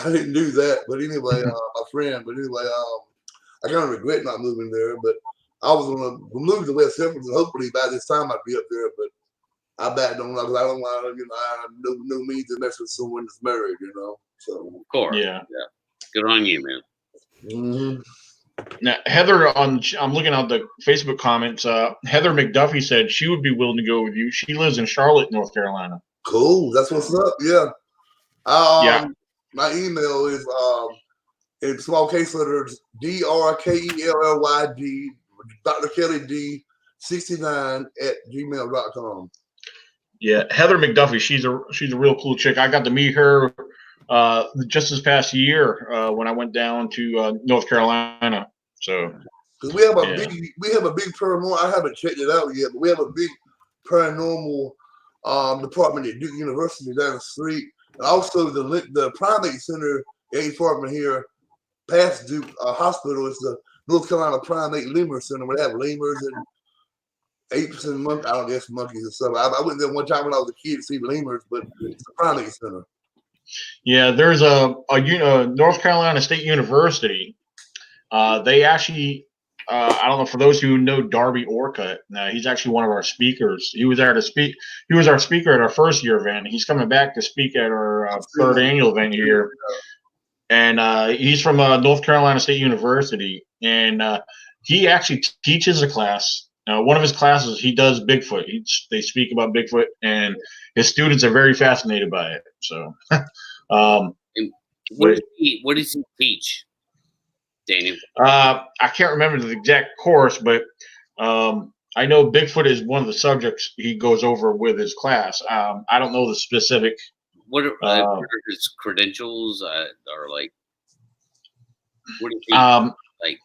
I didn't do that. But anyway, my friend. But anyway, I kind of regret not moving there. But I was going to move to West Memphis, and hopefully by this time I'd be up there. But I backed on because I don't want to, I have no means to mess with someone that's married, So of course, yeah. Good on you, man. Mm-hmm. Now, Heather, I'm looking at the Facebook comments. Heather McDuffie said she would be willing to go with you. She lives in Charlotte, North Carolina. Cool. That's what's up. Yeah. My email is in small case letters DRKELLYD Dr. Kelly D 69 at gmail.com. Yeah, Heather McDuffie. She's a real cool chick. I got to meet her just this past year when I went down to North Carolina. So because we have a big paranormal. I haven't checked it out yet, but we have a big paranormal department at Duke University down the street, and also the primate center department here past Duke Hospital is the North Carolina Primate Lemur Center, where they have lemurs and apes and monkeys. I don't guess monkeys and stuff. I went there one time when I was a kid to see lemurs, but it's a primate center. Yeah, there's a North Carolina State University. They actually, I don't know, for those who know Darby Orcutt, he's actually one of our speakers. He was there to speak. He was our speaker at our first year event. He's coming back to speak at our third annual event here. And he's from North Carolina State University. And he actually teaches a class. One of his classes, he does Bigfoot. They speak about Bigfoot, and his students are very fascinated by it. So, what does he teach, Daniel? I can't remember the exact course, but I know Bigfoot is one of the subjects he goes over with his class. I don't know the specific what are his credentials? Or like, what is he like?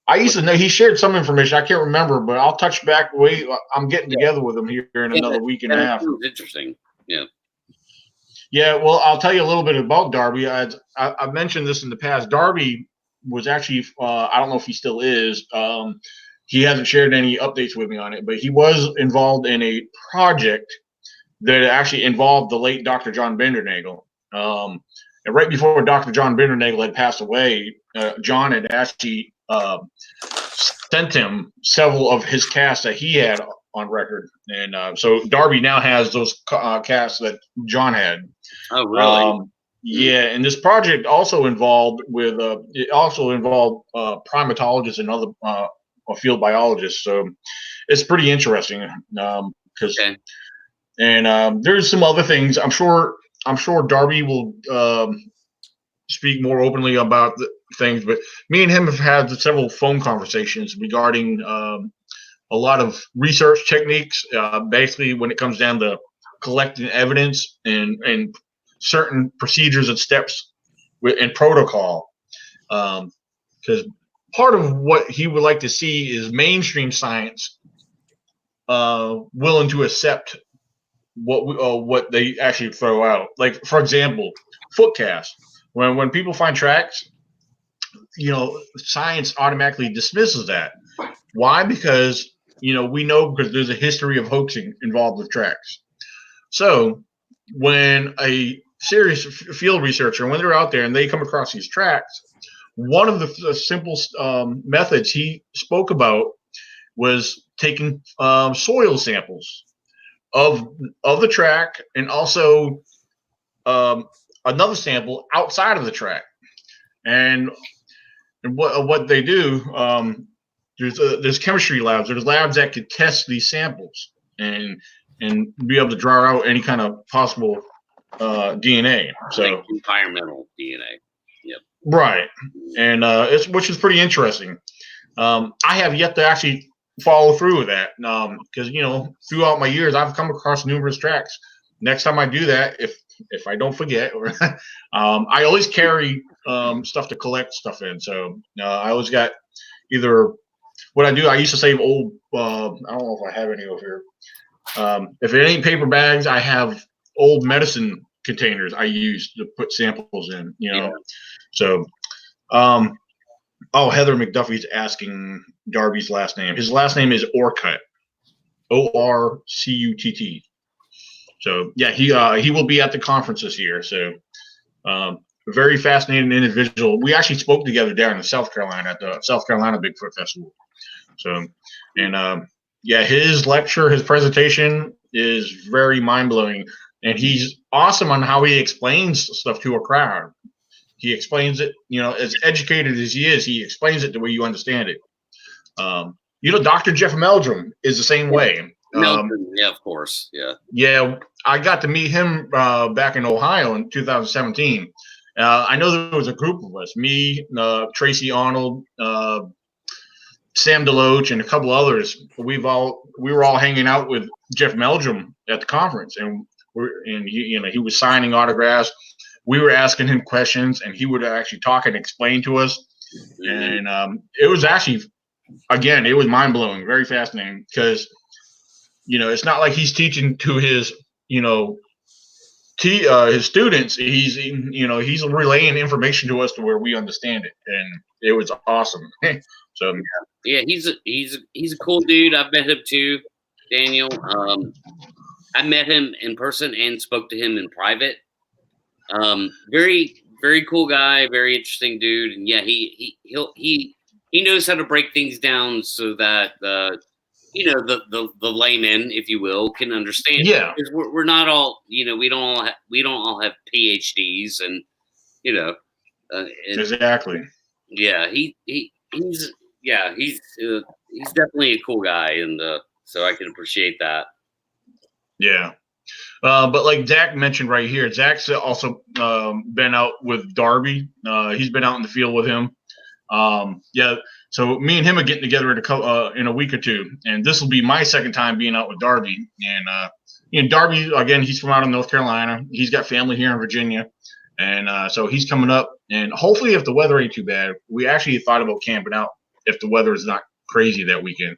I used to know he shared some information. I can't remember, but I'll touch back. I'm getting together with him here in another week and a half. Interesting. Yeah. Yeah. Well, I'll tell you a little bit about Darby. I've mentioned this in the past. Darby was actually, I don't know if he still is. He hasn't shared any updates with me on it, but he was involved in a project that actually involved the late Dr. John Bindernagel. And right before Dr. John Bindernagel had passed away, John had actually sent him several of his casts that he had on record. And so Darby now has those casts that John had. Oh, really? Yeah, and this project also involved primatologists and other field biologists. So it's pretty interesting because. Okay. And there's some other things. I'm sure Darby will speak more openly about the things. But me and him have had several phone conversations regarding a lot of research techniques. Basically, when it comes down to collecting evidence and certain procedures and steps and protocol. Because part of what he would like to see is mainstream science willing to accept what they actually throw out. Like, for example, foot casts. When people find tracks, science automatically dismisses that. Why? Because we know because there's a history of hoaxing involved with tracks. So when a serious field researcher, when they're out there and they come across these tracks, one of the simple methods he spoke about was taking soil samples of the track, and also another sample outside of the track. And what they do, there's chemistry labs. There's labs that could test these samples and be able to draw out any kind of possible DNA. So like environmental DNA. Yep. Right, and which is pretty interesting. I have yet to actually follow through with that because throughout my years I've come across numerous tracks. Next time I do that, if I don't forget, or I always carry stuff to collect stuff in. So I always got either what I do. I used to save old. I don't know if I have any over here. If it ain't paper bags, I have old medicine containers I use to put samples in. Yeah. So. Oh, Heather McDuffie's asking Darby's last name. His last name is Orcutt, Orcutt. So yeah, he will be at the conference this year. So very fascinating individual. We actually spoke together down in South Carolina at the South Carolina Bigfoot Festival. So and yeah, his presentation is very mind blowing, and he's awesome on how he explains stuff to a crowd. He explains it, as educated as he is, he explains it the way you understand it. Dr. Jeff Meldrum is the same way. Meldrum, yeah, of course. Yeah. Yeah, I got to meet him back in Ohio in 2017. I know there was a group of us, me, Tracy Arnold, Sam Deloach, and a couple others. We were all hanging out with Jeff Meldrum at the conference, and he was signing autographs. We were asking him questions, and he would actually talk and explain to us. And it was actually, again, it was mind blowing, very fascinating, because it's not like he's teaching to his his students. He's he's relaying information to us to where we understand it, and it was awesome. So yeah, he's a cool dude. I've met him too, Daniel. I met him in person and spoke to him in private. Very, very cool guy, very interesting dude, and yeah, he knows how to break things down so that the layman, if you will, can understand. Yeah, because we're not all we don't all have PhDs, and exactly. Yeah, he's definitely a cool guy, and so I can appreciate that. Yeah. But like Zach mentioned right here, Zach's also been out with Darby. He's been out in the field with him. Yeah, so me and him are getting together in a week or two, and this will be my second time being out with Darby. And Darby, again, he's from out of North Carolina. He's got family here in Virginia. And so he's coming up. And hopefully, if the weather ain't too bad, we actually thought about camping out if the weather is not crazy that weekend.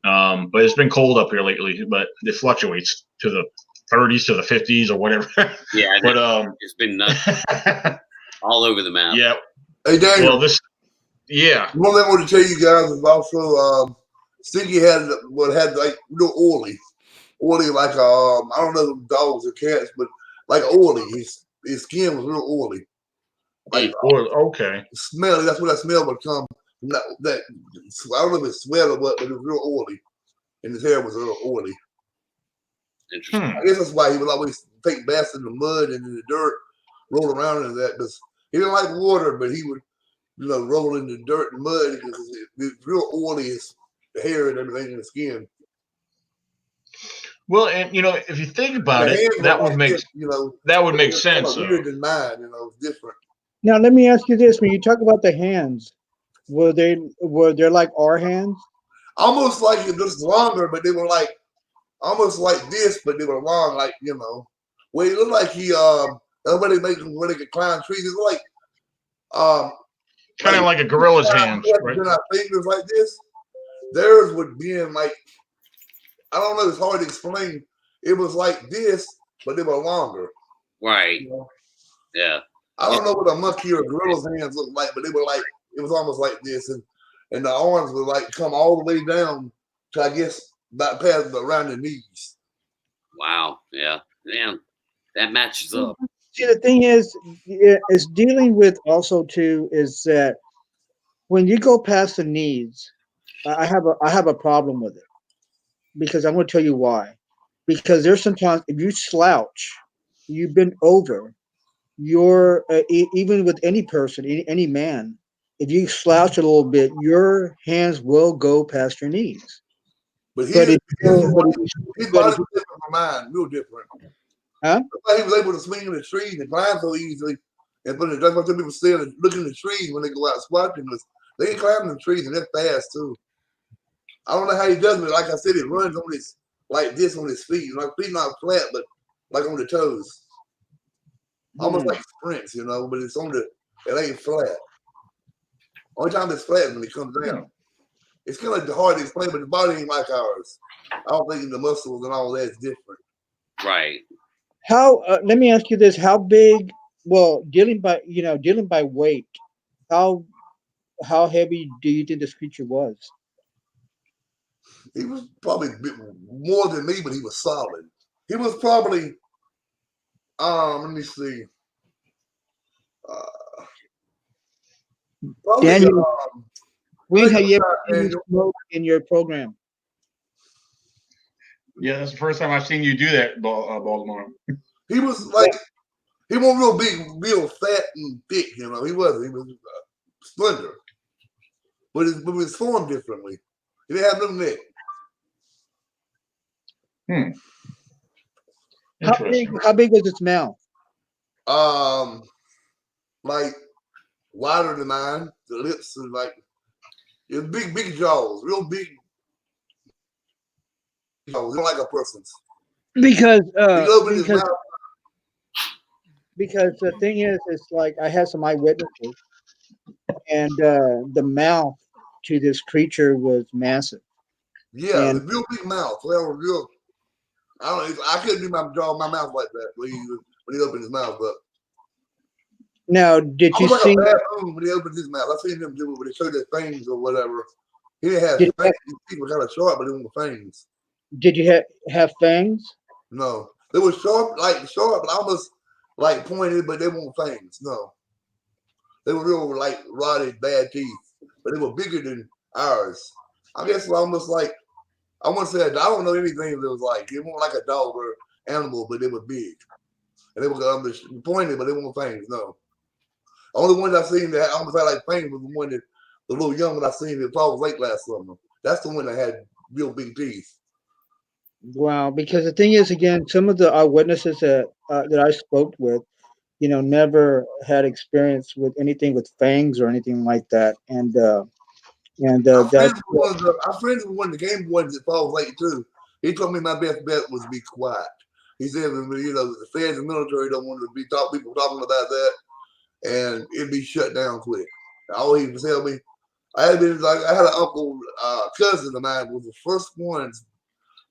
But it's been cold up here lately, but it fluctuates to the 30s to the 50s or whatever. Yeah, but it's been nuts all over the map. Yeah. Hey, Daniel. Well, yeah. One thing I want to tell you guys is also Stinky had like real oily like I don't know if dogs or cats, but like oily. His skin was real oily. Like okay. Smelly. That's where that smell would come from. That I don't know if it's sweat or what, but it was real oily, and his hair was real oily. Interesting. I guess that's why he would always take baths in the mud and in the dirt, roll around in that, because he didn't like water, but he would, roll in the dirt and mud because it's real oily, his hair and everything in the skin. Well, and if you think about it, that would make sense. Weird than mine, it's different. Now let me ask you this: when you talk about the hands, were they like our hands? Almost like just longer, but they were like almost like this, but they were long, like where it looked like he everybody when they could climb trees. It looked like kind of like a gorilla's hands, right? Then our fingers like this. Theirs would be in like, I don't know, it's hard to explain. It was like this, but they were longer. Right. Yeah. I don't know what a monkey or a gorilla's hands look like, but they were like, it was almost like this. And the arms would like come all the way down to, I guess, about past around the knees. Wow. Yeah. Damn. That matches up. See, the thing is dealing with also too is that when you go past the knees, I have a problem with it, because I'm going to tell you why. Because there's sometimes if you slouch, you bend over, you're even with any person, any man, if you slouch a little bit, your hands will go past your knees. But his body was different from mine, real different. Huh? He was able to swing in the trees and climb so easily. And that's why some people stay and look in the trees when they go out squatching. They can climb the trees and they're fast too. I don't know how he does it. Like I said, it runs on his like this on his feet. Like feet not flat, but like on the toes. Almost like sprints, but it's it ain't flat. Only time it's flat is when it comes down. It's kind of hard to explain, but the body ain't like ours. I don't think the muscles and all that is different. Right. How? Let me ask you this: how big? Well, dealing by weight, how heavy do you think this creature was? He was probably a bit more than me, but he was solid. He was probably, let me see. Probably, Daniel, when have you ever seen smoke in your program? Yeah, that's the first time I've seen you do that, Baltimore. He was like, he wasn't real big, real fat and thick, He wasn't. He was slender. But it was formed differently. He didn't have no neck. How big was its mouth? Like wider than mine. The lips are like, it was big jaws, real big jaws, like a person's. Because the thing is, it's like I had some eyewitnesses, and the mouth to this creature was massive. Yeah, the real big mouth. Well, real. I couldn't do my mouth like that when he opened his mouth up. Now, did you see when he opened his mouth? I seen him do it when he showed their fangs or whatever. He didn't have fangs. His teeth were kind of sharp, but they weren't fangs. Did you have fangs? No, they were sharp, but almost like pointed, but they weren't fangs. No, they were real like rotted, bad teeth, but they were bigger than ours. I guess almost like, I want to say, I don't know anything that was like, it wasn't like a dog or animal, but they were big. And they were pointed, but they weren't fangs, no. The only ones I seen that almost had like fangs was the one that, the little young one I seen at Falls Lake last summer. That's the one that had real big teeth. Wow, because the thing is, again, some of the eyewitnesses that I spoke with, never had experience with anything with fangs or anything like that, and our friends were one of the game boys at Falls Lake too. He told me my best bet was to be quiet. He said, the feds and military don't want to be people talking about that, and it'd be shut down quick. All he would tell me, I had an uncle, cousin of mine was the first one.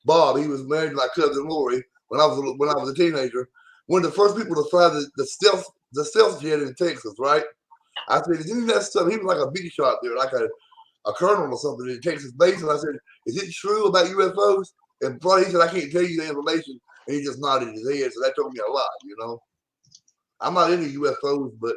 Bob, he was married to my cousin Lori when I was a teenager. One of the first people to fly the stealth jet in Texas, right? I said, is any of that stuff? He was like a big shot there, like a colonel or something in Texas base. And I said, is it true about UFOs? And probably he said, I can't tell you the information. And he just nodded his head. So that told me a lot, I'm not into UFOs, but,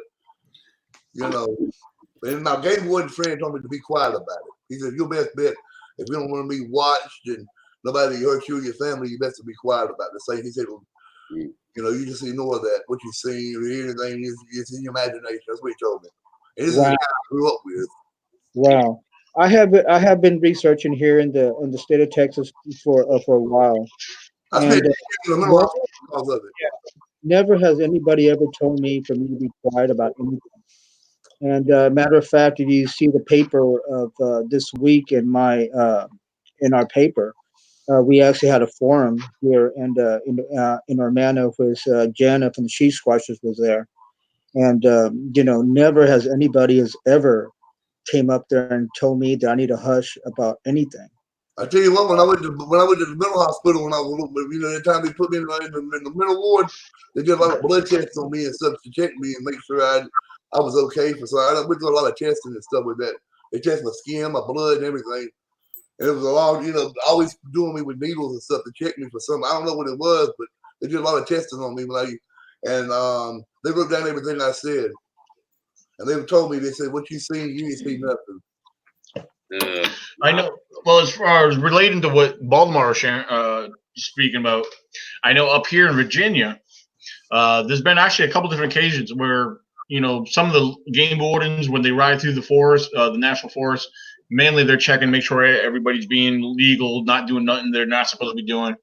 and my game warden friend told me to be quiet about it. He said, your best bet, if you don't want to be watched and nobody hurt you or your family, you best to be quiet about it. So he said, well, you just ignore that. What you see or hear anything is in your imagination. That's what he told me. And this is the guy I grew up with. Wow. I have been researching here in the state of Texas for a while. I spent years in the mental hospital because of it. Never has anybody ever told me for me to be quiet about anything. And matter of fact, if you see the paper of this week in in our paper, we actually had a forum here, and in Orlando, was Jana from the She Squashers was there, and never has anybody has ever came up there and told me that I need to hush about anything. I tell you what, when I went to the mental hospital when I was a little bit, the time they put me in the mental ward, they did a lot of blood tests on me and stuff to check me and make sure I was okay. So I went through a lot of testing and stuff with that. They test my skin, my blood, and everything. And it was a lot, always doing me with needles and stuff to check me for something. I don't know what it was, but they did a lot of testing on me. And they wrote down everything I said. And they told me, they said, what you seen, you ain't seen nothing. I know. Well, as far as relating to what Baltimore is speaking about, I know up here in Virginia, there's been actually a couple different occasions where, some of the game wardens, when they ride through the forest, the national forest, mainly they're checking, make sure everybody's being legal, not doing nothing they're not supposed to be doing.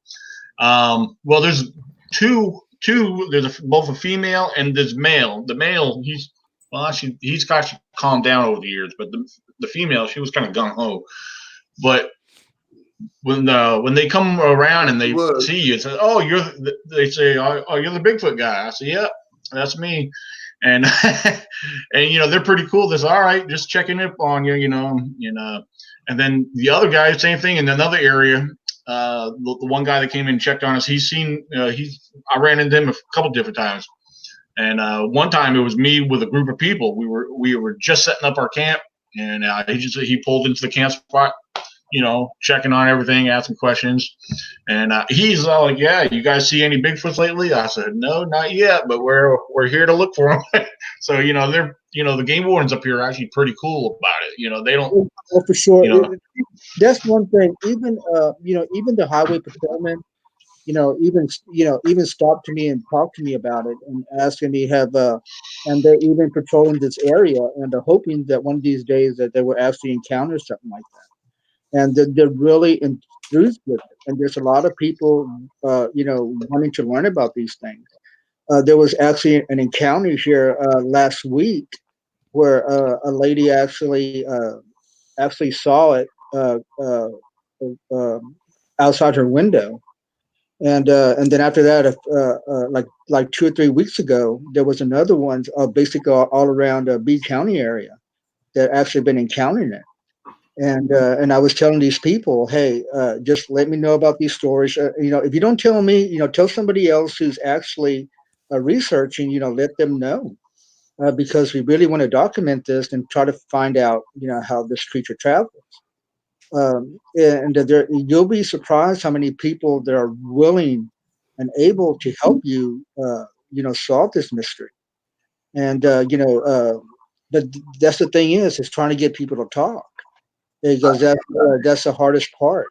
Well, there's two. There's both a female and there's male. The male, he's actually calmed down over the years, but the female, she was kind of gung ho. But when they come around and they see you, it's they say, oh, you're the Bigfoot guy. I say, yeah, that's me. And and they're pretty cool. They're all right, just checking up on you, and then the other guy, same thing in another area. The one guy that came in and checked on us, I ran into him a couple different times. And one time it was me with a group of people. We were just setting up our camp, and he pulled into the camp spot, checking on everything, asking questions. And he's all like, "Yeah, you guys see any Bigfoots lately?" I said, "No, not yet, but we're here to look for them." So they're the game wardens up here are actually pretty cool about it. They don't. Oh, for sure. That's one thing. Even even the highway patrolmen, even stopped to me and talked to me about it and asking me and they're even patrolling this area and they're hoping that one of these days that they will actually encounter something like that. And they're really enthused with it. And there's a lot of people, wanting to learn about these things. There was actually an encounter here last week where a lady actually saw it outside her window. And then after that, like 2 or 3 weeks ago, there was another one, basically all around B County area, that actually been encountering it. And I was telling these people, hey, just let me know about these stories. If you don't tell me, tell somebody else who's actually researching. Let them know, because we really want to document this and try to find out, how this creature travels. And you'll be surprised how many people that are willing and able to help you, solve this mystery. And but that's the thing is trying to get people to talk, because that's the hardest part.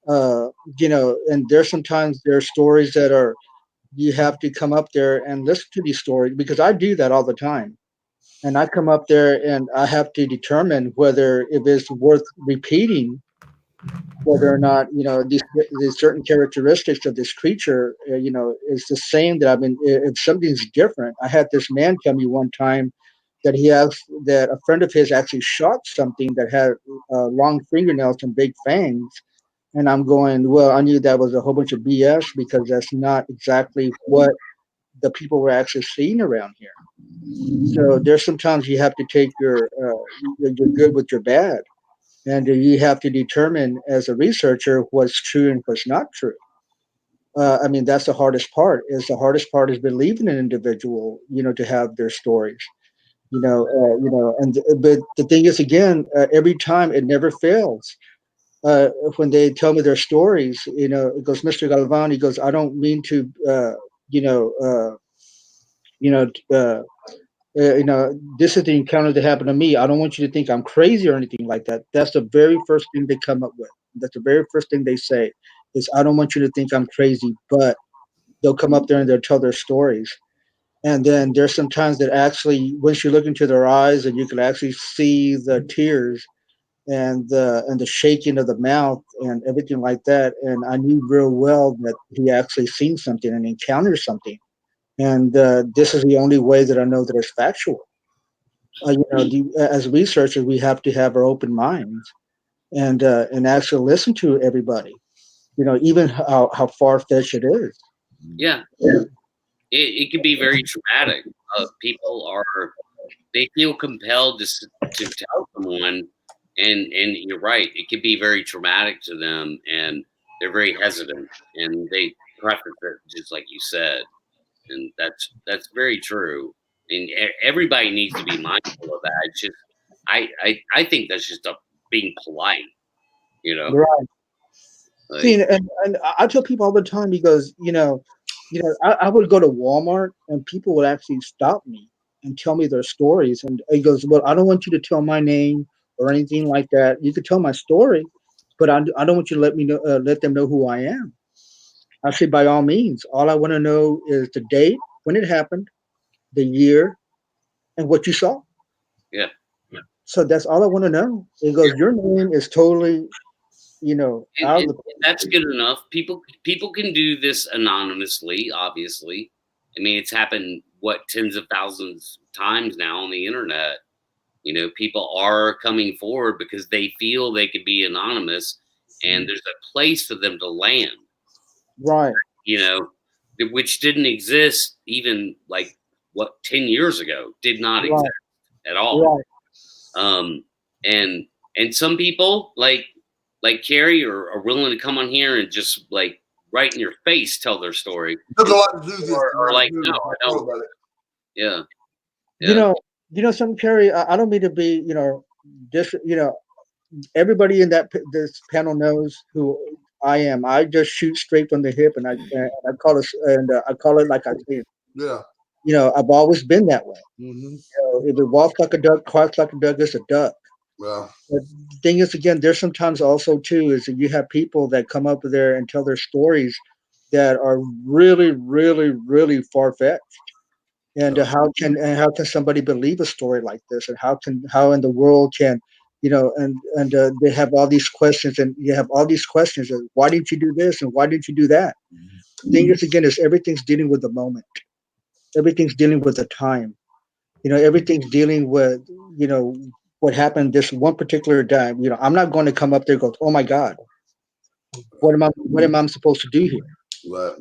And sometimes there are stories that are you have to come up there and listen to these stories, because I do that all the time. And I come up there and I have to determine whether if it's worth repeating, whether or not these certain characteristics of this creature is the same that I've been. If something's different, I had this man tell me one time that that a friend of his actually shot something that had long fingernails and big fangs, And I'm going, well, I knew that was a whole bunch of BS because that's not exactly what the people were actually seeing around here. So there's sometimes you have to take your good with your bad, and you have to determine as a researcher what's true and what's not true. I mean, that's the hardest part. Is the hardest part is believing an individual, to have their stories, and but the thing is, again, every time it never fails. When they tell me their stories, it goes, Mr. Galvan, he goes, I don't mean to, you know, uh, you know, uh, this is the encounter that happened to me. I don't want you to think I'm crazy or anything like that. That's the very first thing they come up with. That's the very first thing they say is, I don't want you to think I'm crazy, but they'll come up there and they'll tell their stories. And then there's some times that actually, once you look into their eyes and you can actually see the tears and the shaking of the mouth and everything like that. And I knew real well that he actually seen something and encountered something. And this is the only way that I know that it's factual. As researchers, we have to have our open minds and actually listen to everybody. Even how far fetched it is. Yeah, it can be very traumatic. People they feel compelled to tell someone, and you're right, it can be very traumatic to them, and they're very hesitant, and they preface it just like you said, and that's very true. And everybody needs to be mindful of that. It's just I think that's just being polite, you know. Right. See, Like, and I tell people all the time because I would go to Walmart and people would actually stop me and tell me their stories. And he goes, "Well, I don't want you to tell my name or anything like that. You could tell my story, but I don't want you to let them know who I am." I say, by all means. All I want to know is the date, when it happened, the year, and what you saw. yeah, So that's all I want to know. He yeah. goes, your name is totally, out of And the. that's good enough. People can do this anonymously, obviously. I mean, it's happened tens of thousands of times now on the internet. People are coming forward because they feel they could be anonymous, and there's a place for them to land. Right. Which didn't exist even 10 years ago. Did not Right. exist at all. Right. And some people like Carrie are willing to come on here and just right in your face tell their story. There's a lot of enthusiasts Or like, too. no, I don't. About it. Yeah. You Yeah. know, some Carrie. I don't mean to be, just everybody in this panel knows who I am. I just shoot straight from the hip, and I call it like I see it. Yeah. I've always been that way. Mm-hmm. If it walks like a duck, quacks like a duck, it's a duck. Well, But the thing is, again, there's sometimes also too is that you have people that come up there and tell their stories that are really, really, really far fetched. And how can somebody believe a story like this? And how in the world can they have all these questions, and you have all these questions of why didn't you do this and why didn't you do that? The thing is, again, is everything's dealing with the moment. Everything's dealing with the time. Everything's dealing with what happened this one particular time. I'm not going to come up there and go, oh my God, what am I supposed to do here? right.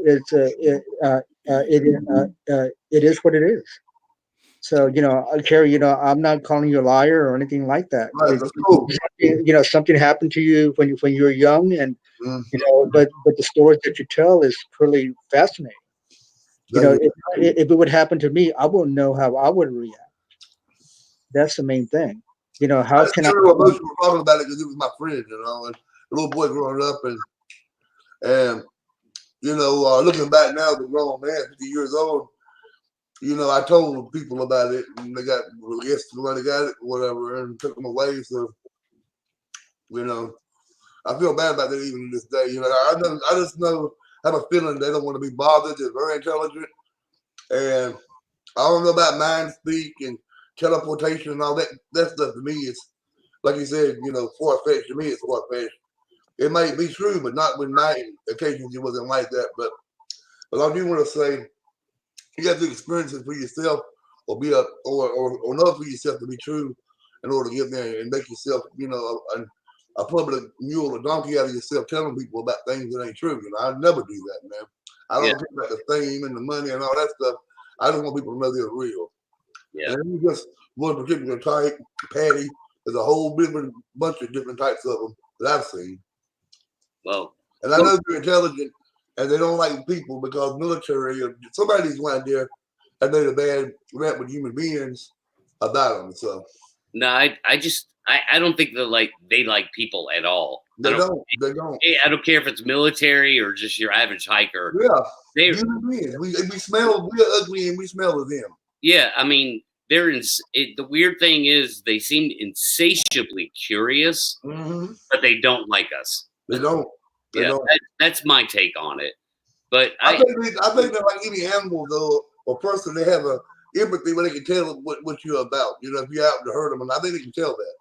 It's it is what it is. So Carrie, I'm not calling you a liar or anything like that. Right. That's cool. Something happened to you when you were young, and Mm. but the stories that you tell is pretty fascinating. If it would happen to me, I wouldn't know how I would react. That's the main thing. How can I? Emotional talking about it because it was my friend, and a little boy growing up, and looking back now, the grown man, 50 years old. I told people about it, and they got, I guess, somebody got it, whatever, and took them away. So, I feel bad about that even to this day. I just have a feeling they don't want to be bothered. They're very intelligent, and I don't know about mind speak and teleportation and all that. That stuff to me is, like you said, far fetched. To me, it's far fetched. It might be true, but not with my occasions. It wasn't like that. But I do want to say, you have to experience it for yourself, or or know for yourself to be true, in order to get there and make yourself, a a public mule or donkey out of yourself telling people about things that ain't true. I'd never do that, man. I don't care about the fame and the money and all that stuff. I just want people to know they're real. Yeah. And it's just one particular type, Patty. There's a whole different bunch of different types of them that I've seen. Well, and I know they're intelligent and they don't like people because military or somebody's out there that made a bad rap with human beings about them. So no, I don't think they like people at all. They don't. I don't care if it's military or just your average hiker. Yeah, human beings. We smell. We're ugly and we smell of them. Yeah, I mean, the weird thing is they seem insatiably curious, but they don't like us. They don't. They don't. That's my take on it. But I think they're like any animal though, or person. They have a empathy where they can tell what you're about. If you're out to hurt them, and I think they can tell that.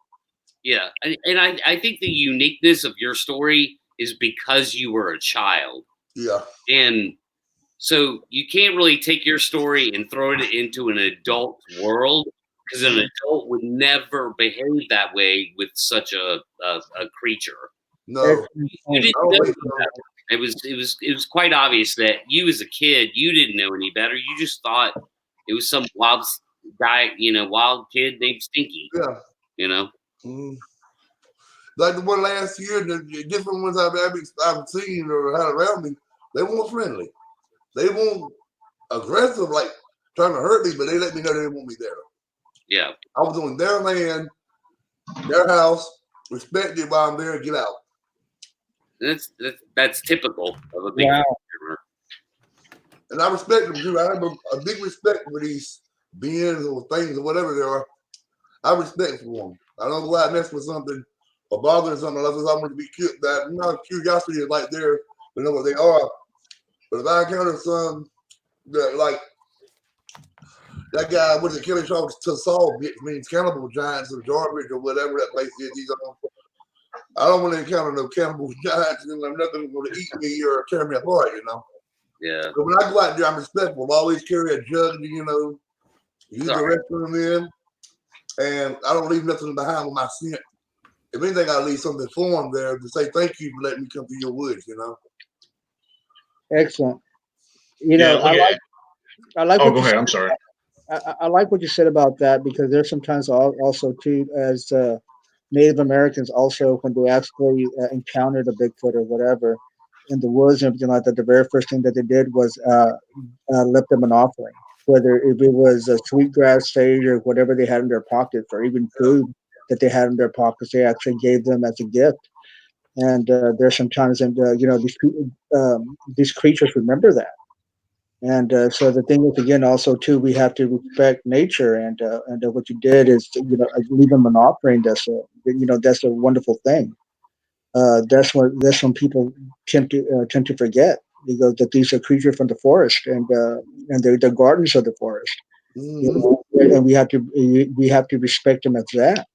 Yeah, and I think the uniqueness of your story is because you were a child. Yeah. And so you can't really take your story and throw it into an adult world because an adult would never behave that way with such a creature. No. You didn't know that. It was quite obvious that you as a kid, you didn't know any better. You just thought it was some wild guy, wild kid named Stinky. Yeah. Like the one last year, the different ones I've seen or had around me, they weren't friendly. They weren't aggressive, like trying to hurt me, but they let me know they didn't want me there. Yeah. I was on their land, their house, respected while I'm there, get out. That's typical of a big consumer. And I respect them too. I have a big respect for these beings or things or whatever they are. I respect for them. I don't go out and mess with something or bother something unless I want to be cute. Curiosity is like there to know what they are. But if I encounter some that like that guy with the killing talks to Saul means cannibal giants or garbage or whatever that place is, I don't want to encounter no cannibal giants and nothing going to eat me or tear me apart, Yeah. But when I go out there, I'm respectful. I always carry a jug to, use the restroom in. And I don't leave nothing behind with my scent. If anything, I leave something for them there to say thank you for letting me come through your woods, Excellent. I like. Oh, go ahead. I'm sorry. I like what you said about that because there's sometimes also too as Native Americans also when they actually encountered a Bigfoot or whatever in the woods and everything like that, the very first thing that they did was left them an offering. Whether if it was a sweetgrass, sage, or whatever they had in their pockets, or even food that they had in their pockets, they actually gave them as a gift. And there's sometimes, these creatures remember that. And so the thing is, again, also too, we have to respect nature. And what you did is, leave them an offering. That's a wonderful thing. That's when people tend to forget. Because that these are creatures from the forest and they're the gardens of the forest, and we have to respect them as that.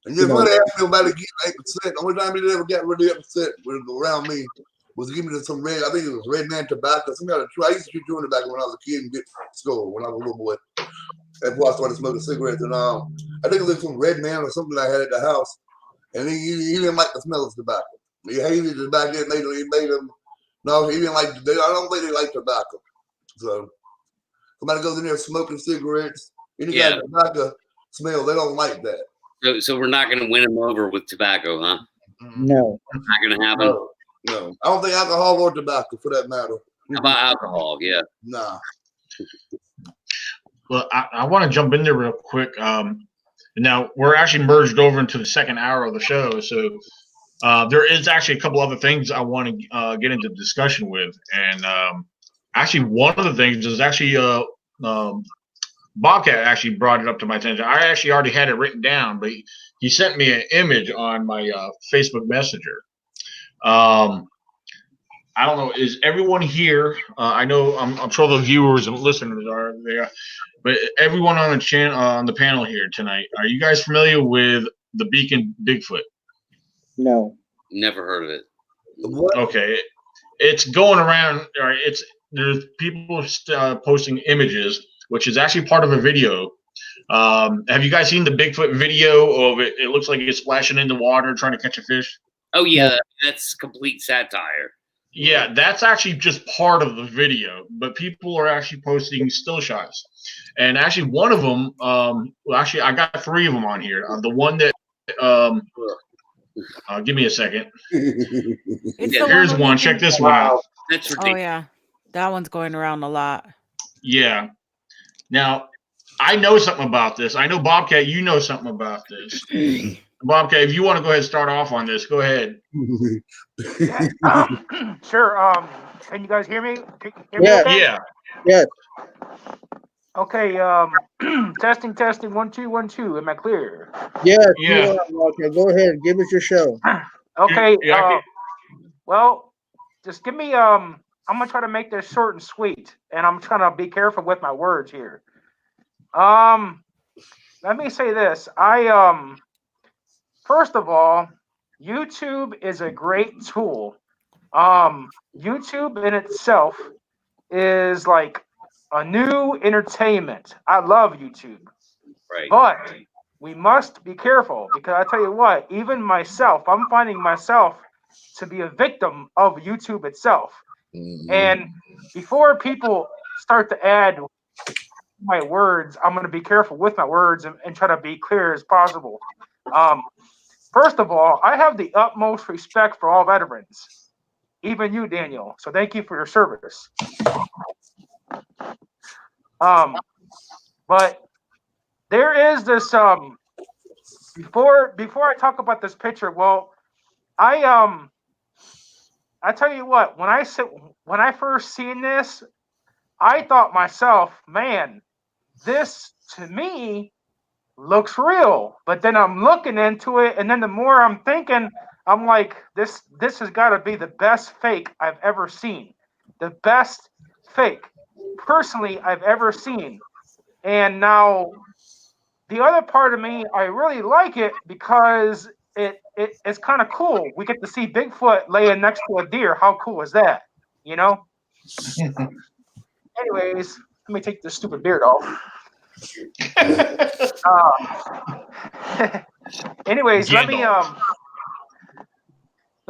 And you're funny ask me about it getting 8%. The only time they ever got rid of 8% around me was giving me some red. I think it was Red Man tobacco. I used to chew chewing tobacco when I was a kid and get school when I was a little boy. Before I started smoking cigarettes, and I think it was some Red Man or something I had at the house, and he didn't like the smell of tobacco. He hated the tobacco. It made him. No, he didn't like. I don't think they like tobacco. So somebody goes in there smoking cigarettes, any kind of tobacco smell, they don't like that. So we're not going to win them over with tobacco, huh? No, not going to happen. No, I don't think alcohol or tobacco, for that matter. How about alcohol? Yeah. Nah. Well, I want to jump in there real quick. Now we're actually merged over into the second hour of the show, so. There is actually a couple other things I want to get into discussion with, and actually one of the things is actually Bobcat actually brought it up to my attention. I actually already had it written down, but he sent me an image on my Facebook Messenger. I don't know, is everyone here? I know I'm sure the viewers and listeners are there, but everyone on the channel on the panel here tonight, are you guys familiar with the Beacon Bigfoot? No. Never heard of it. What? Okay. It's going around. There's people posting images, which is actually part of a video Have you guys seen the Bigfoot video of it? It looks like it's splashing in the water trying to catch a fish. Oh yeah, that's complete satire. Yeah, that's actually just part of the video, but people are actually posting still shots. And actually, one of them, well, actually, I got 3 of them on here. The one that, give me a second. Here's one. Check this one out. That's ridiculous. Oh yeah, that one's going around a lot. Yeah. Now, I know something about this. I know, Bobcat, you know something about this. Bobcat, if you want to go ahead and start off on this, go ahead. Sure. Can you guys hear me? Yeah. Okay? Yeah. Yes. Okay. Testing. 1 2 1 2. Am I clear? Yes. Yeah. Okay. Go ahead. Give us your show. Okay. Yeah, Well, just give me. I'm gonna try to make this short and sweet, and I'm trying to be careful with my words here. Let me say this. First of all, YouTube is a great tool. YouTube in itself is like a new entertainment. I love YouTube. Right. But we must be careful because I tell you what, even myself, I'm finding myself to be a victim of YouTube itself. And before people start to add my words, I'm going to be careful with my words and try to be clear as possible. First of all, I have the utmost respect for all veterans, even you, Daniel. So thank you for your service. But there is this before I talk about this picture, well, I tell you what, when I first seen this, I thought myself, man, this to me looks real. But then I'm looking into it, and then the more I'm thinking, I'm like, this has got to be the best fake I've ever seen. The best fake, personally, I've ever seen. And now, the other part of me, I really like it because it's kind of cool. We get to see Bigfoot laying next to a deer. How cool is that? You know? Anyways, let me take this stupid beard off. Anyways, let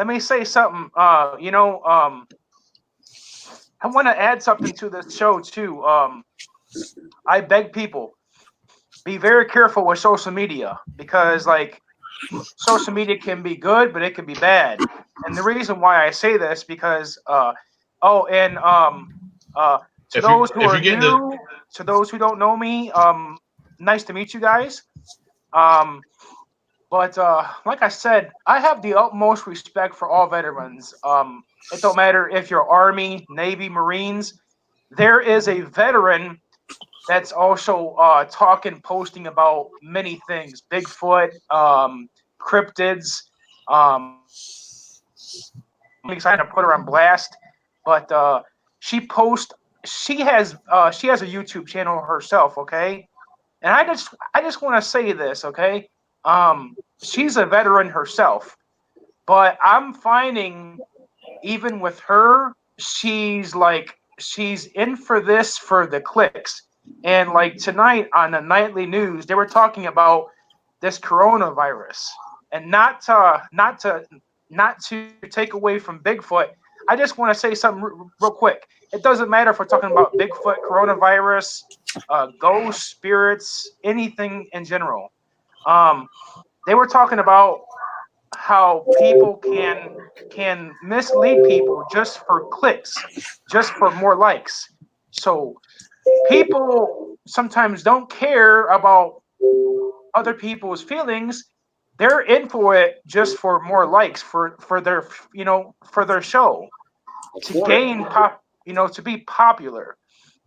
me say something. I want to add something to this show too. I beg people, be very careful with social media because, like, social media can be good, but it can be bad. And the reason why I say this because, to those who are new, to those who don't know me, nice to meet you guys. But like I said, I have the utmost respect for all veterans. It don't matter if you're Army, Navy, Marines. There is a veteran that's also talking, posting about many things. Bigfoot, cryptids. I'm excited to put her on blast. But she has a YouTube channel herself, okay? And I just want to say this, okay? She's a veteran herself, but I'm finding even with her, she's in for this for the clicks. And like tonight on the nightly news, they were talking about this coronavirus, and not to take away from Bigfoot. I just want to say something real quick. It doesn't matter if we're talking about Bigfoot, coronavirus, ghosts, spirits, anything in general. They were talking about how people can mislead people just for clicks, just for more likes. So people sometimes don't care about other people's feelings. They're in for it just for more likes for their for their show to gain to be popular.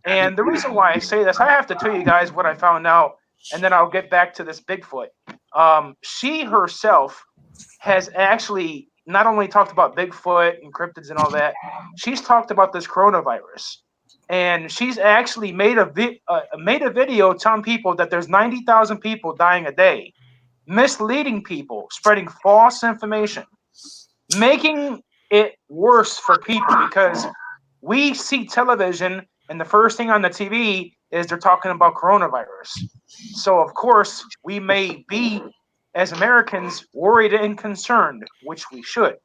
And the reason why I say this, I have to tell you guys what I found out, and then I'll get back to this Bigfoot. She herself has actually not only talked about Bigfoot and cryptids and all that, she's talked about this coronavirus. And she's actually made a video telling people that there's 90,000 people dying a day, misleading people, spreading false information, making it worse for people because we see television and the first thing on the TV is they're talking about coronavirus. So of course we may be, as Americans, worried and concerned, which we should.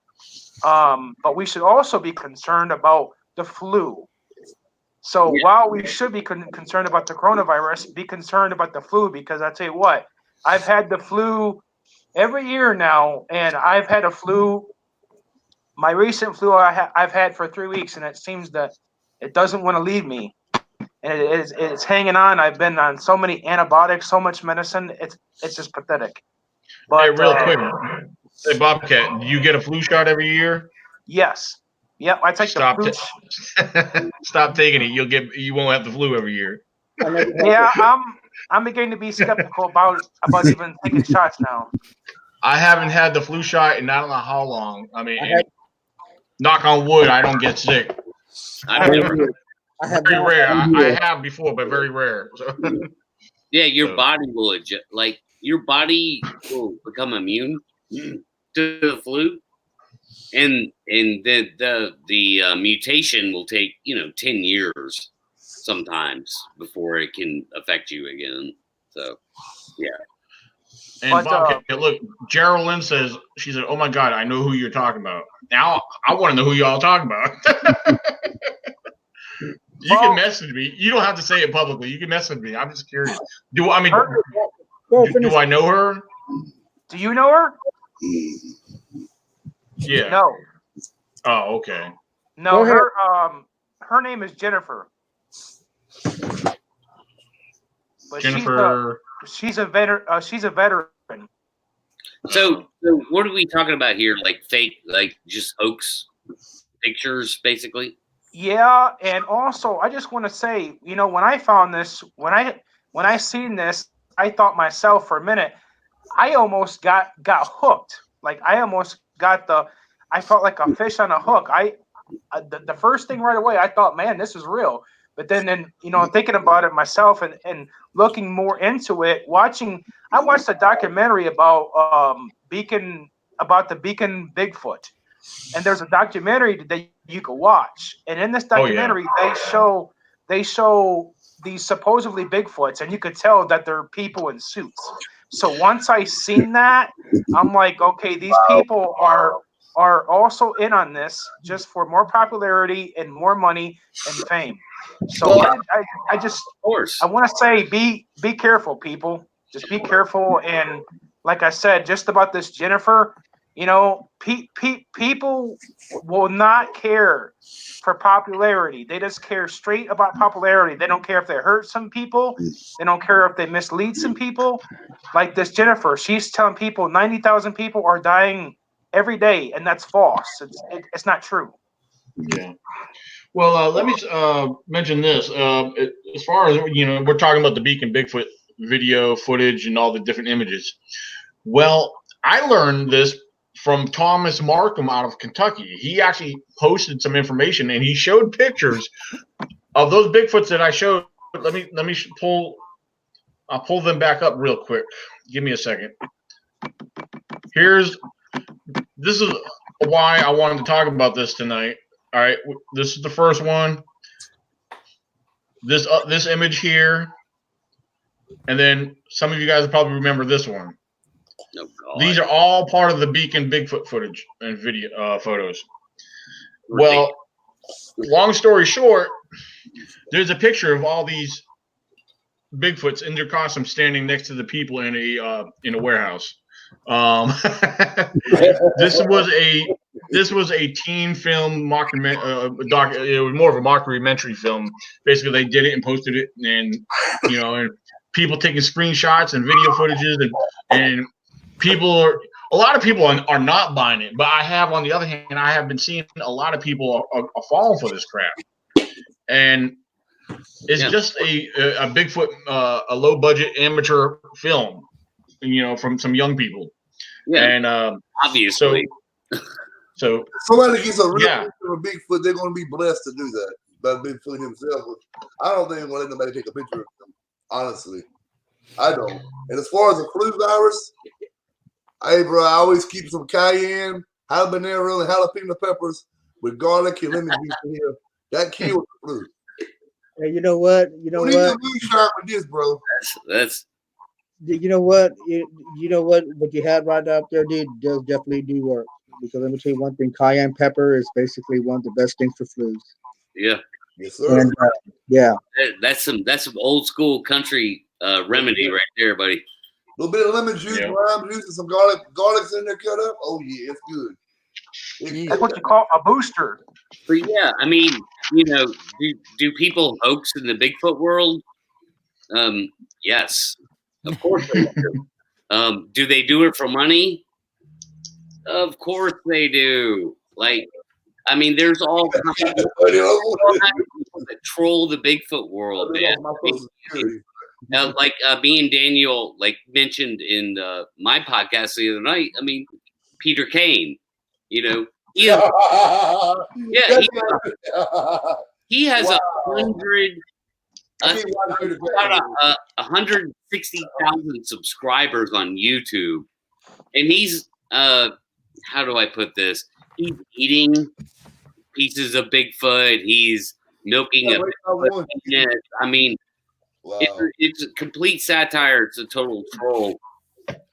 But we should also be concerned about the flu. So while we should be concerned about the coronavirus, be concerned about the flu, because I tell you what, I've had the flu every year now, and I've had a flu. My recent flu I've had for 3 weeks, and it seems that it doesn't want to leave me, and it's hanging on. I've been on so many antibiotics, so much medicine. It's just pathetic. But hey, real quick, hey Bobcat, do you get a flu shot every year? Yes. Yep, I take Stop the flu. Stop taking it. You won't have the flu every year. Yeah, I'm beginning to be skeptical about even taking shots now. I haven't had the flu shot in I don't know how long. I mean, knock on wood, I don't get sick. I've never. Very rare. I have before, but very rare. So. Yeah, your body will adjust. Like your body will become immune to the flu, and the mutation will take 10 years sometimes before it can affect you again. So yeah. And look, Geraldine says, she said, "Oh my God, I know who you're talking about. Now I want to know who y'all talking about." You can message me. You don't have to say it publicly. You can message me. I'm just curious. Do I know her? Do you know her? Yeah. No. Oh, okay. No, her name is Jennifer. But Jennifer. She's a veteran. So what are we talking about here? Like fake, like just hoax pictures, basically? Yeah, and also I just want to say, when I found this, when I seen this, I thought myself for a minute, I almost got hooked. Like I almost got I felt like a fish on a hook. The first thing right away, I thought, man, this is real. But then thinking about it myself and looking more into it, I watched a documentary about the Beacon Bigfoot. And there's a documentary that you can watch. And in this documentary, they show these supposedly Bigfoots, and you could tell that they're people in suits. So once I seen that, I'm like, okay, these people are also in on this just for more popularity and more money and fame. So I just, of course, I want to say, be careful, people. Just be careful. And like I said, just about this Jennifer, people will not care for popularity. They just care straight about popularity. They don't care if they hurt some people. They don't care if they mislead some people. Like this Jennifer, she's telling people 90,000 people are dying every day, and that's false. It's not true. Yeah. Well, let me mention this. As far as we're talking about the Beacon Bigfoot video footage and all the different images. Well, I learned this from Thomas Markham out of Kentucky. He actually posted some information, and he showed pictures of those Bigfoots that I showed. Let me I'll pull them back up real quick. Give me a second. This is why I wanted to talk about this tonight. All right, this is the first one. This image here, and then some of you guys probably remember this one. Oh, God. These are all part of the Beacon Bigfoot footage and video photos. Well, long story short, there's a picture of all these Bigfoots in their costume standing next to the people in a warehouse. This was a teen film it was more of a mockumentary film. Basically, they did it and posted it, and and people taking screenshots and video footages, and a lot of people are not buying it. But I have, on the other hand, I have been seeing a lot of people are falling for this crap, and it's just a Bigfoot, a low budget amateur film, from some young people. Yeah, and obviously. So somebody gets a real picture of Bigfoot, they're going to be blessed to do that by Bigfoot himself. I don't think I'm going to let nobody take a picture of him. Honestly, I don't. And as far as the flu virus, hey bro, I always keep some cayenne, habanero, and jalapeno peppers with garlic and lemon juice in here. That kills the flu. Hey, you know what? You know We need what? to moonshine with this, bro. That's You know what? You know what? What you had right up there, dude, does definitely do work. Because let me tell you one thing: cayenne pepper is basically one of the best things for flus. yeah. Yes, sir. And yeah, That's some old school country remedy right there, buddy. A little bit of lemon juice, lime juice, and some garlic's in there cut up. Oh yeah, it's good. That's what you call a booster. But yeah, I mean, you know, do people hoax in the Bigfoot world? Yes, of course they do. Do they do it for money? Of course they do. Like, I mean, there's all kinds of people that troll the Bigfoot world, man. Like me and Daniel like mentioned in my podcast the other night. I mean, Peter Kane, you know, he has, he has 160,000 subscribers on YouTube, and he's how do I put this? He's eating pieces of Bigfoot. He's milking a Bigfoot penis. I mean, wow. it's a complete satire. It's a total troll.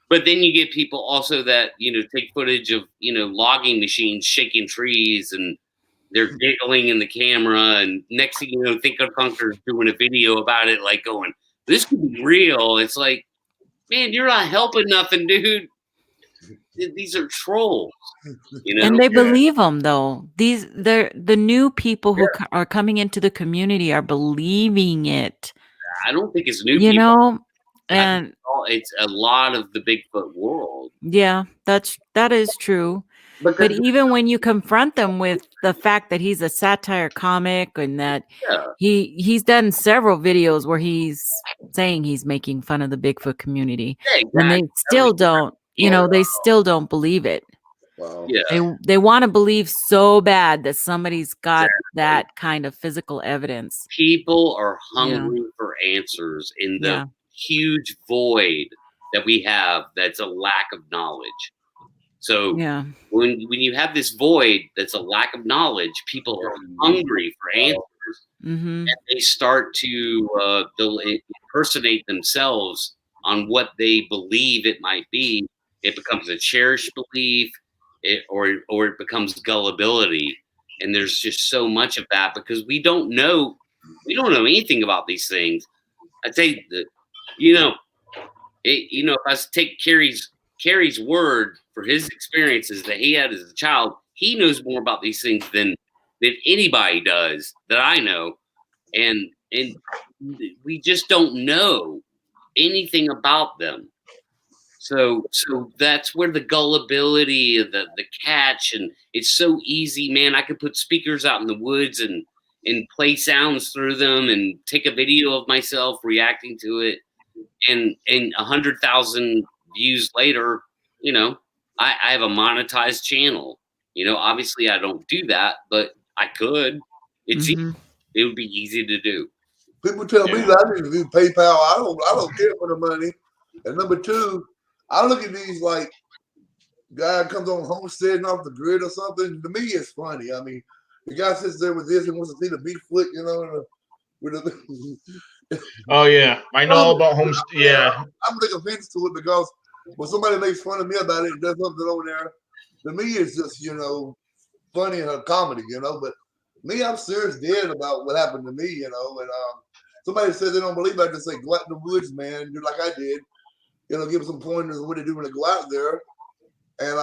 But then you get people also that, you know, take footage of, you know, logging machines shaking trees, and they're giggling in the camera. And next thing you know, Thinker Thunker's doing a video about it, like going, this could be real. It's like, man, you're not helping nothing, dude. These are trolls, you know? And they believe them, though. They're the new people who are coming into the community are believing it. I don't think it's new You people. know, and it's a lot of the Bigfoot world. yeah, that is true. But even when you confront them with the fact that he's a satire comic and that he's done several videos where he's saying he's making fun of the Bigfoot community, and they still don't, you know, they still don't believe it. Wow. Yeah. They want to believe so bad that somebody's got that kind of physical evidence. People are hungry for answers in the huge void that we have. That's a lack of knowledge. So when you have this void that's a lack of knowledge, people are hungry for answers, and they start to they'll impersonate themselves on what they believe it might be. It becomes a cherished belief, or it becomes gullibility, and there's just so much of that because we don't know anything about these things. I'd say that, you know, if I take Carrie's word for his experiences that he had as a child, he knows more about these things than anybody does that I know, and we just don't know anything about them. So that's where the gullibility, the catch, and it's so easy, man. I could put speakers out in the woods and play sounds through them and take a video of myself reacting to it, and 100,000 views later, you know, I have a monetized channel. You know, obviously I don't do that, but I could. It's easy. It would be easy to do. People tell me that I need to do PayPal. I don't care for the money. And number two, I look at these like guy comes on homesteading off the grid or something. To me, it's funny. I mean, the guy sits there with this and wants to see the BIGFOOT, you know, with the oh yeah, I know all about homestead. Yeah, I'm taking offense to it because when somebody makes fun of me about it and does something over there, to me it's just, you know, funny and a comedy, you know. But me, I'm serious dead about what happened to me, you know. And somebody says they don't believe it, I just say go out in the woods, man, do like I did. You know, give them some pointers on what to do when they go out there, and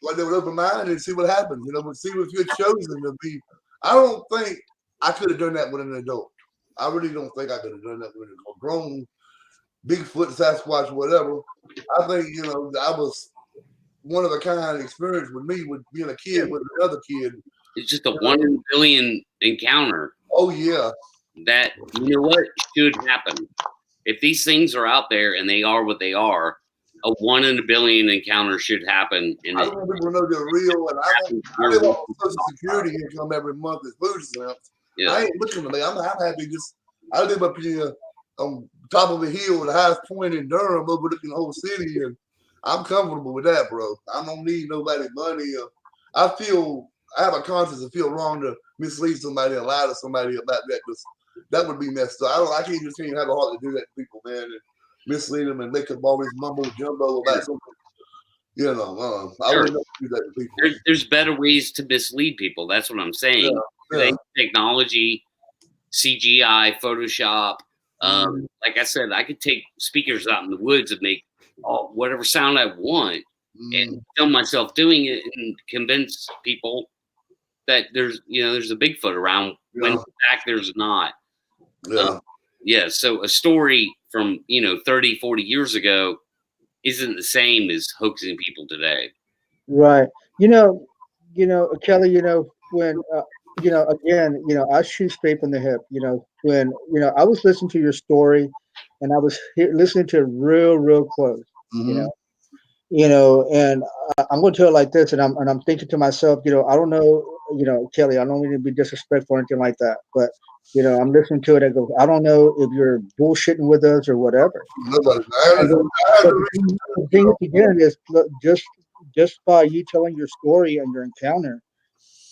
like they would open mind and see what happens. You know, but see if you're chosen to be. I don't think I could have done that with an adult. I really don't think I could have done that with a grown Bigfoot, Sasquatch, whatever. I think, you know, I was one of a kind experience with me with being a kid with another kid. It's just a 1 in a billion encounter. Oh yeah. That, you know what, should happen. If these things are out there and they are what they are, a 1 in a billion encounter should happen. And I don't want people to know they're real, and I live off Social Security income every month as food stamps. Yeah. I ain't looking to me. I'm happy. I live up here on top of a hill, the highest point in Durham, overlooking the whole city, and I'm comfortable with that, bro. I don't need nobody's money. I have a conscience and feel wrong to mislead somebody and lie to somebody about that because that would be messed up. I can't just have a heart to do that to people, man, and mislead them and make them always mumbo jumbo about something. You know, I Sure. wouldn't do that to people. There's better ways to mislead people. That's what I'm saying. Yeah. Technology, CGI, Photoshop. Like I said, I could take speakers out in the woods and make whatever sound I want and film myself doing it and convince people that there's a Bigfoot around when in fact there's not. So a story from 30, 40 years ago isn't the same as hoaxing people today. Right. Kelly, when again, I shoot straight from the hip. When I was listening to your story and I was listening to it real close, and I'm going to tell it like this, and I'm thinking to myself, I don't know, Kelly, I don't mean to be disrespectful or anything like that, but I'm listening to it. I go, I don't know if you're bullshitting with us or whatever. Nobody. The thing again is just by you telling your story and your encounter,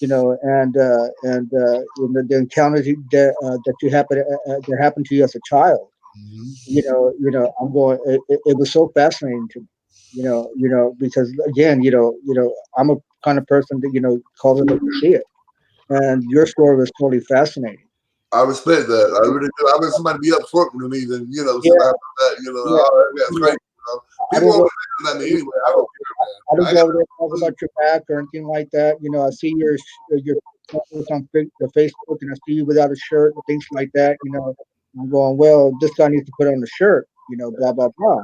and the encounters that you that happened to you as a child, I'm going. It was so fascinating to me, because again, I'm a kind of person that calls it like you see it, and your story was totally fascinating. I respect that. I really do. I wish somebody be upfront with me than Yeah. That's great. People always say that to me anyway. I don't care, I don't go over there talk about your back or anything like that. I see your posts on the Facebook, and I see you without a shirt and things like that. I'm going, well, this guy needs to put on a shirt. Blah blah blah.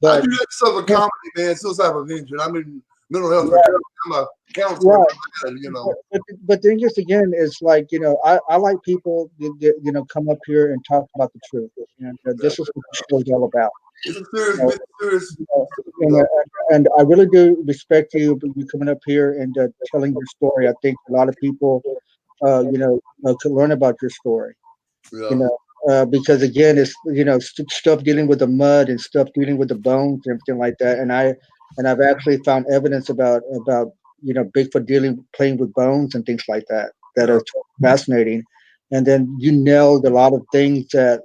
But I do that stuff with comedy, man. Suicide prevention. I'm in mental health recovery. I'm a counselor. But the thing is, again, is like I like people that come up here and talk about the truth, and this is what the show is all about. It's a serious. And I really do respect you coming up here and telling your story. I think a lot of people, could learn about your story. Because again, it's stuff dealing with the mud and stuff dealing with the bones and everything like that. And I've actually found evidence about Bigfoot playing with bones and things like that are fascinating. And then you nailed a lot of things that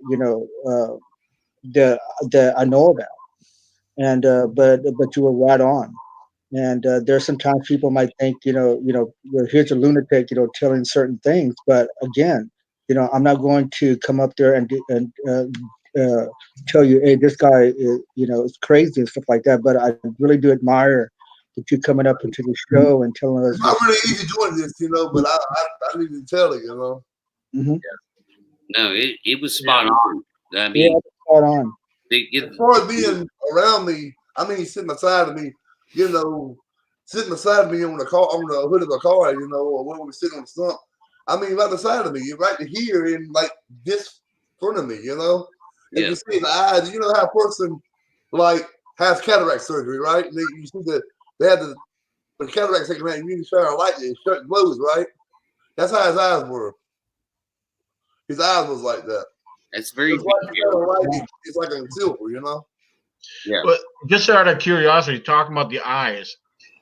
that I know about. And but you were right on. And there's sometimes people might think, well, here's a lunatic, telling certain things. But again, I'm not going to come up there and tell you, hey, this guy is crazy and stuff like that. But I really do admire that you coming up into the show and telling us. It's not really easy doing this, but I need to tell it, Mm-hmm. No, it was spot on. I mean, spot on. As far as being around me, I mean, sitting beside of me, sitting beside of me on the car, on the hood of the car, or when we sitting on the stump. I mean, right beside of me, you're right here in like this front of me, and you see the eyes. You know how a person like has cataract surgery, right? And you see they have the cataract taken out, and you shine a light, and it glows, right? That's how his eyes were. His eyes was like that. It's very it's like a silver, Yeah. But just out of curiosity, talking about the eyes,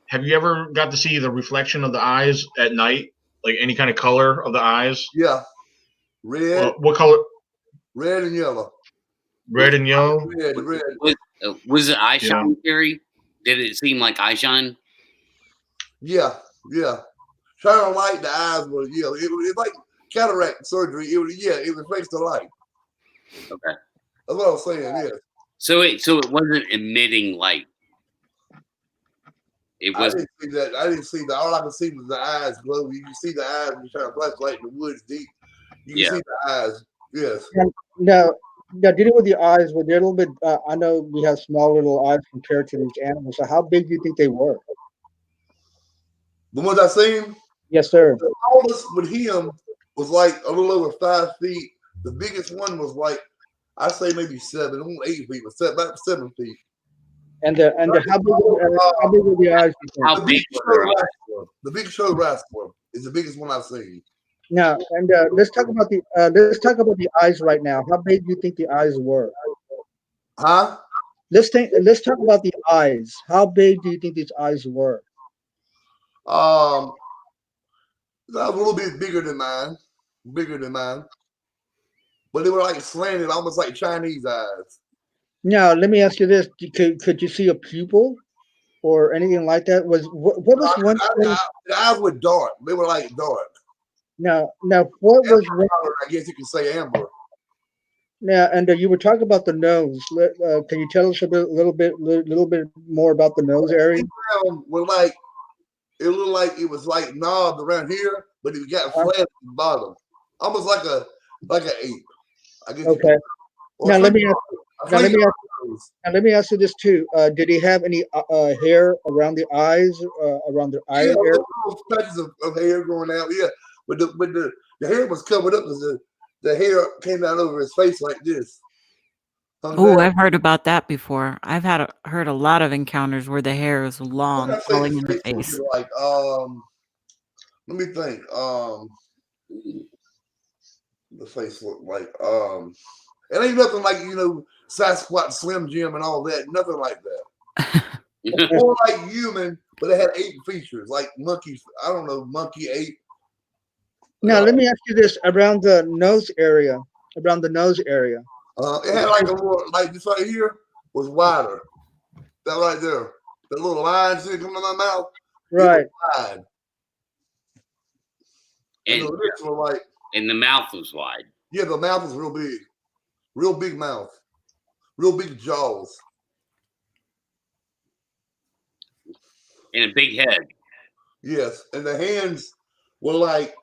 have you ever got to see the reflection of the eyes at night? Like any kind of color of the eyes? Yeah. Red. What color? Red and yellow. Red and yellow? Red. Was it eye shine, Gary? Did it seem like eye shine? Yeah. Shine on light, the eyes were yellow. It's like cataract surgery. It reflects the light. Okay. That's what I was saying, yeah. So it wasn't emitting light. It was. I didn't see that. All I could see was the eyes glow. You can see the eyes when you shine a flashlight in the woods deep. You can see the eyes. Yes. Now, dealing with the eyes, were they a little bit? I know we have small little eyes compared to these animals. So how big do you think they were? The ones I seen? Yes, sir. The smallest with him was like a little over 5 feet. The biggest one was like, I say maybe 7, 8 feet, but about 7 feet. And how big were the eyes? How big were the big show rascal is the biggest one I've seen. Now, and let's talk about the eyes right now. How big do you think the eyes were? Huh? Let's talk about the eyes. How big do you think these eyes were? A little bit bigger than mine. but they were like slanted, almost like Chinese eyes. Now, let me ask you this: could you see a pupil or anything like that? What was one thing? The eyes were dark. They were like dark. Now, what was one? Color, I guess you could say amber. Now, and you were talking about the nose. Can you tell us a little bit more about the nose area? Were like it looked like it was like knobs around here, but it got flat at the bottom, almost like an ape. I guess. Okay. Now let me ask you this too. Did he have any hair around the eyes, around the eye area? Little patches of hair growing out. Yeah, but the hair was covered up because the hair came out over his face like this. Oh, I've heard about that before. I've heard a lot of encounters where the hair is long, falling in the face. Like, let me think. The face looked like, it ain't nothing like, Sasquatch, Slim Jim, and all that. Nothing like that. More like human, but it had ape features, like monkey. I don't know, monkey, ape. Now let me ask you this: around the nose area, it had like a little, like this right here was wider. That right there, the little lines that come in my mouth, right? Wide. And the lips were like, and the mouth was wide. Yeah, the mouth was real big mouth, real big jaws, and a big head. Yes, and the hands were like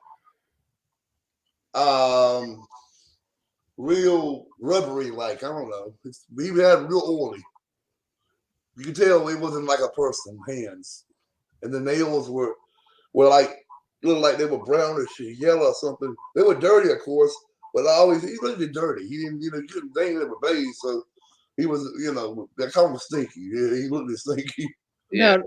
real rubbery, like I don't know. He had real oily. You could tell it wasn't like a person hands, and the nails were like looked like they were brownish, yellow or something. They were dirty, of course, but he looked dirty. He didn't, they never bathed, so he was, they called him stinky. Yeah, he looked stinky. Now,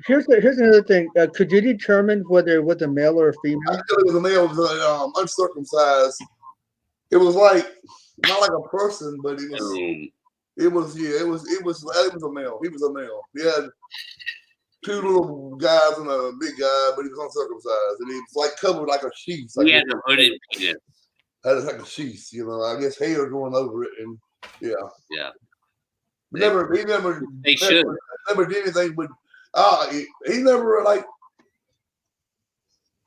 here's another thing. Could you determine whether it was a male or a female? I thought it was a male. It was uncircumcised. It was like not like a person, but it was a male. He was a male. He had two little guys and a big guy, but he was uncircumcised, and he was like covered like a sheath. He had a hooded penis. Had like a sheath, I guess hair going over it, and yeah. They never did anything, but he never like.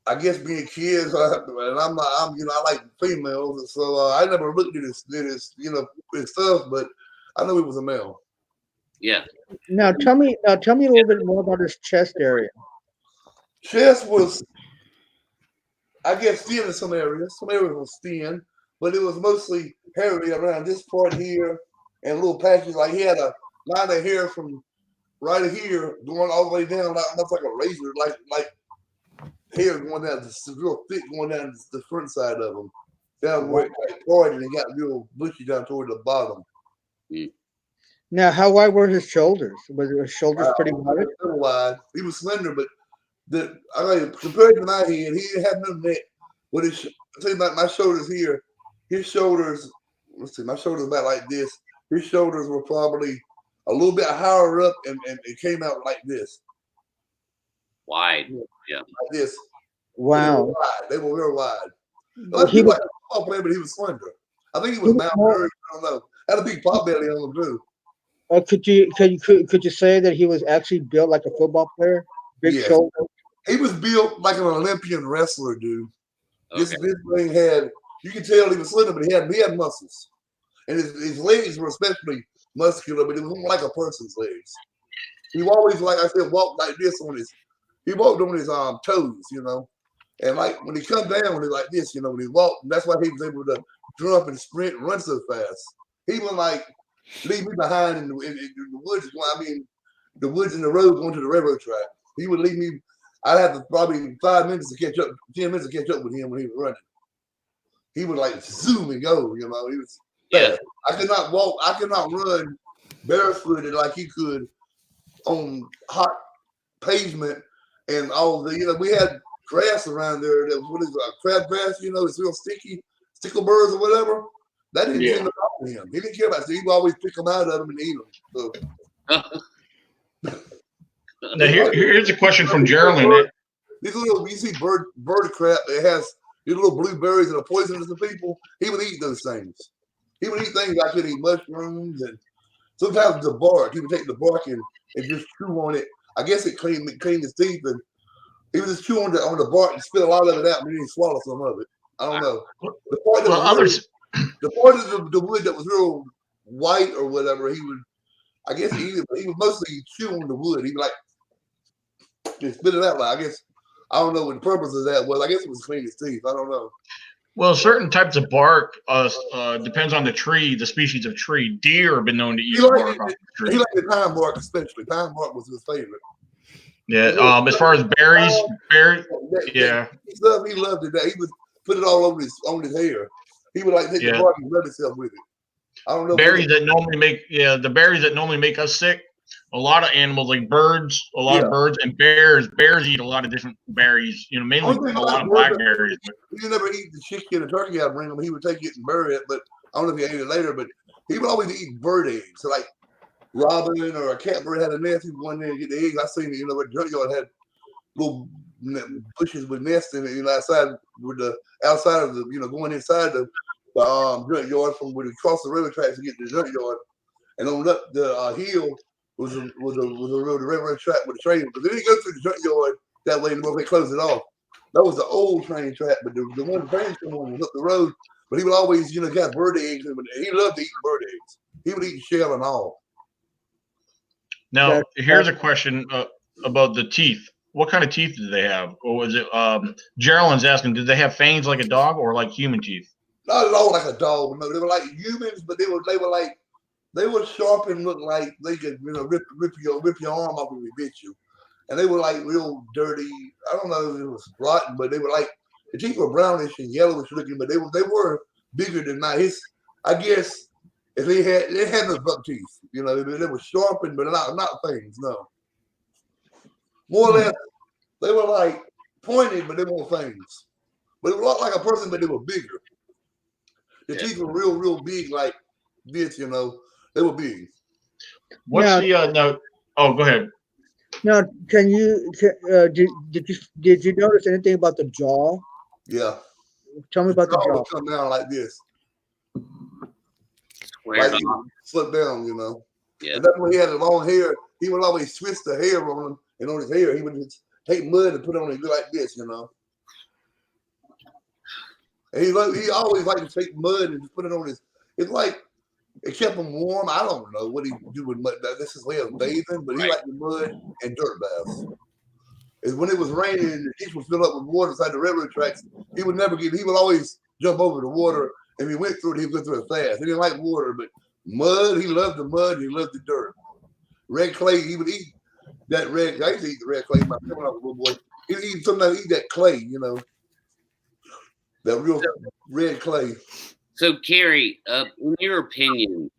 I guess being kids, and I'm I like females, so I never looked at his stuff, but I know he was a male. Yeah. Now tell me a little bit more about his chest area. Chest was, I guess, thin in some areas. Some areas was thin, but it was mostly hairy around this part here and little patches. Like he had a line of hair from right here going all the way down, almost like a razor, like hair going down, real thick going down the front side of them, down where it parted and got real bushy down toward the bottom. Now, how wide were his shoulders? Was his shoulders pretty wide? Wide. He was slender, but compared to my head, he didn't have no neck. But I'll tell you about my shoulders here. His shoulders, let's see, my shoulders about like this. His shoulders were probably a little bit higher up, and it came out like this. Wide. Yeah. Like this. Wow. They were real wide. He was like a football player, but he was slender. I think he was malnourished. I don't know. Had a big pot belly on him too. Could you say that he was actually built like a football player? Big shoulders. He was built like an Olympian wrestler, dude. Okay. This thing had, you can tell he was slender, but he had muscles, and his legs were especially muscular, but it was like a person's legs. He always, like I said, walked like this he walked on his toes, and like when he come down, he like this, when he walked, that's why he was able to jump and sprint and run so fast. He would like leave me behind in the woods. The woods and the road going to the railroad track. He would leave me. I'd have to probably 5 minutes to catch up, 10 minutes to catch up with him when he was running. He would like zoom and go. He was. Yeah. I could not walk. I could not run barefooted like he could on hot pavement and all the. We had grass around there. That was what is crabgrass. It's real sticky, stickleburs or whatever. That didn't seem to bother him. He didn't care about it. So he would always pick them out of them and eat them. So. Now here's a question from Geraldine. These little, you see bird crap. It has these little blueberries that are poisonous to people, he would eat those things. He would eat things like he'd eat mushrooms, and sometimes the bark. He would take the bark and just chew on it. I guess it cleaned his teeth, and he would just chew on the bark and spit a lot of it out, and then he'd swallow some of it. I don't know. The part that the part of the wood that was real white or whatever, he would. I guess he would mostly chew on the wood. He'd be like, just spit it out. Like, I guess I don't know what the purpose of that was. I guess it was clean his teeth. I don't know. Well, certain types of bark depends on the tree, the species of tree. Deer have been known to eat bark off the tree. He liked the pine bark especially. Pine bark was his favorite. Yeah. As far as berries, yeah. He loved it. He would put it all over on his hair. He would like take the bark and rub himself with it. I don't know. Berries that normally make the berries that normally make us sick. A lot of animals like birds, of birds and bears. Bears eat a lot of different berries. Mainly a lot of blackberries. He never eat the chicken and turkey I'd bring him. He would take it and bury it, but I don't know if he ate it later. But he would always eat bird eggs. So like robin or a catbird had a nest, he would go in there and get the eggs. I seen it. Where junkyard had little bushes with nests in it. Outside with the outside of the going inside the junkyard from where you cross the railroad tracks to get to the junkyard, and on up the hill was a railroad track with the train. But they didn't go through the junkyard that way anymore. They closed it off. That was the old train track, but the one train was up the road. But he would always, got bird eggs, and he loved to eat bird eggs. He would eat shell and all. Now, here's a question about the teeth. What kind of teeth did they have? Or was it Geraldine's asking, did they have fangs like a dog or like human teeth? Not at all like a dog. No, they were like humans, but they were sharp and looked like they could, rip your arm off if they bit you. And they were like real dirty. I don't know if it was rotten, but they were like the teeth were brownish and yellowish looking, but they were bigger than mine. I guess if they had no buck teeth, they were sharpened, but not fangs, no. More or less, they were like pointed, but they weren't fangs. But it looked like a person, but they were bigger. The teeth were real big, like this, they were big. What's no? Oh, go ahead. Now, did you notice anything about the jaw? Yeah. Tell me about the jaw. Would come down like this. Like slip down, Yeah. And that's when he had the long hair. He would always twist the hair on him, and on his hair, he would just take mud and put it on it like this, And he always liked to take mud and just put it on his. It's like it kept him warm. I don't know what he do with mud. This is way of bathing, but he liked the mud and dirt baths. And when it was raining and the ditch would fill up with water inside the railroad tracks, he would always jump over the water. And if he went through it, he would go through it fast. He didn't like water, but mud, he loved the mud, he loved the dirt. Red clay, he would eat that red. I used to eat the red clay when I was a little boy. He'd sometimes eat that clay, that real red clay. So, Carrie, in your opinion,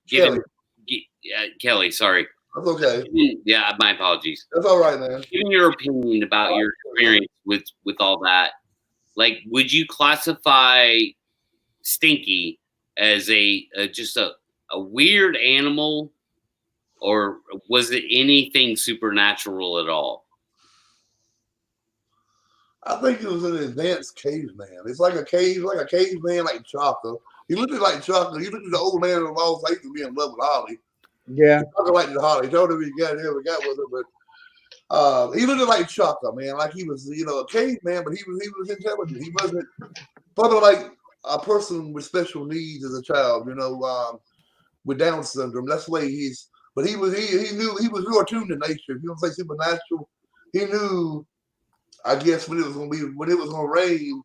Kelly, sorry. That's okay. Yeah, my apologies. That's all right, man. Given your opinion about your experience with all that, like, would you classify Stinky as just a weird animal, or was it anything supernatural at all? I think it was an advanced caveman. It's like a caveman, like Chaka. He looked like Chaka. He looked at the old man of the lost. I used to be in love with Holly. Yeah. Chaka liked the Holly. Told him he got with her, but he looked like Chaka, man. Like he was, a caveman, but he was intelligent. He wasn't probably like a person with special needs as a child, with Down syndrome. That's the way he's. But he knew he was real attuned to nature. If you don't say supernatural, he knew. I guess when it was gonna rain,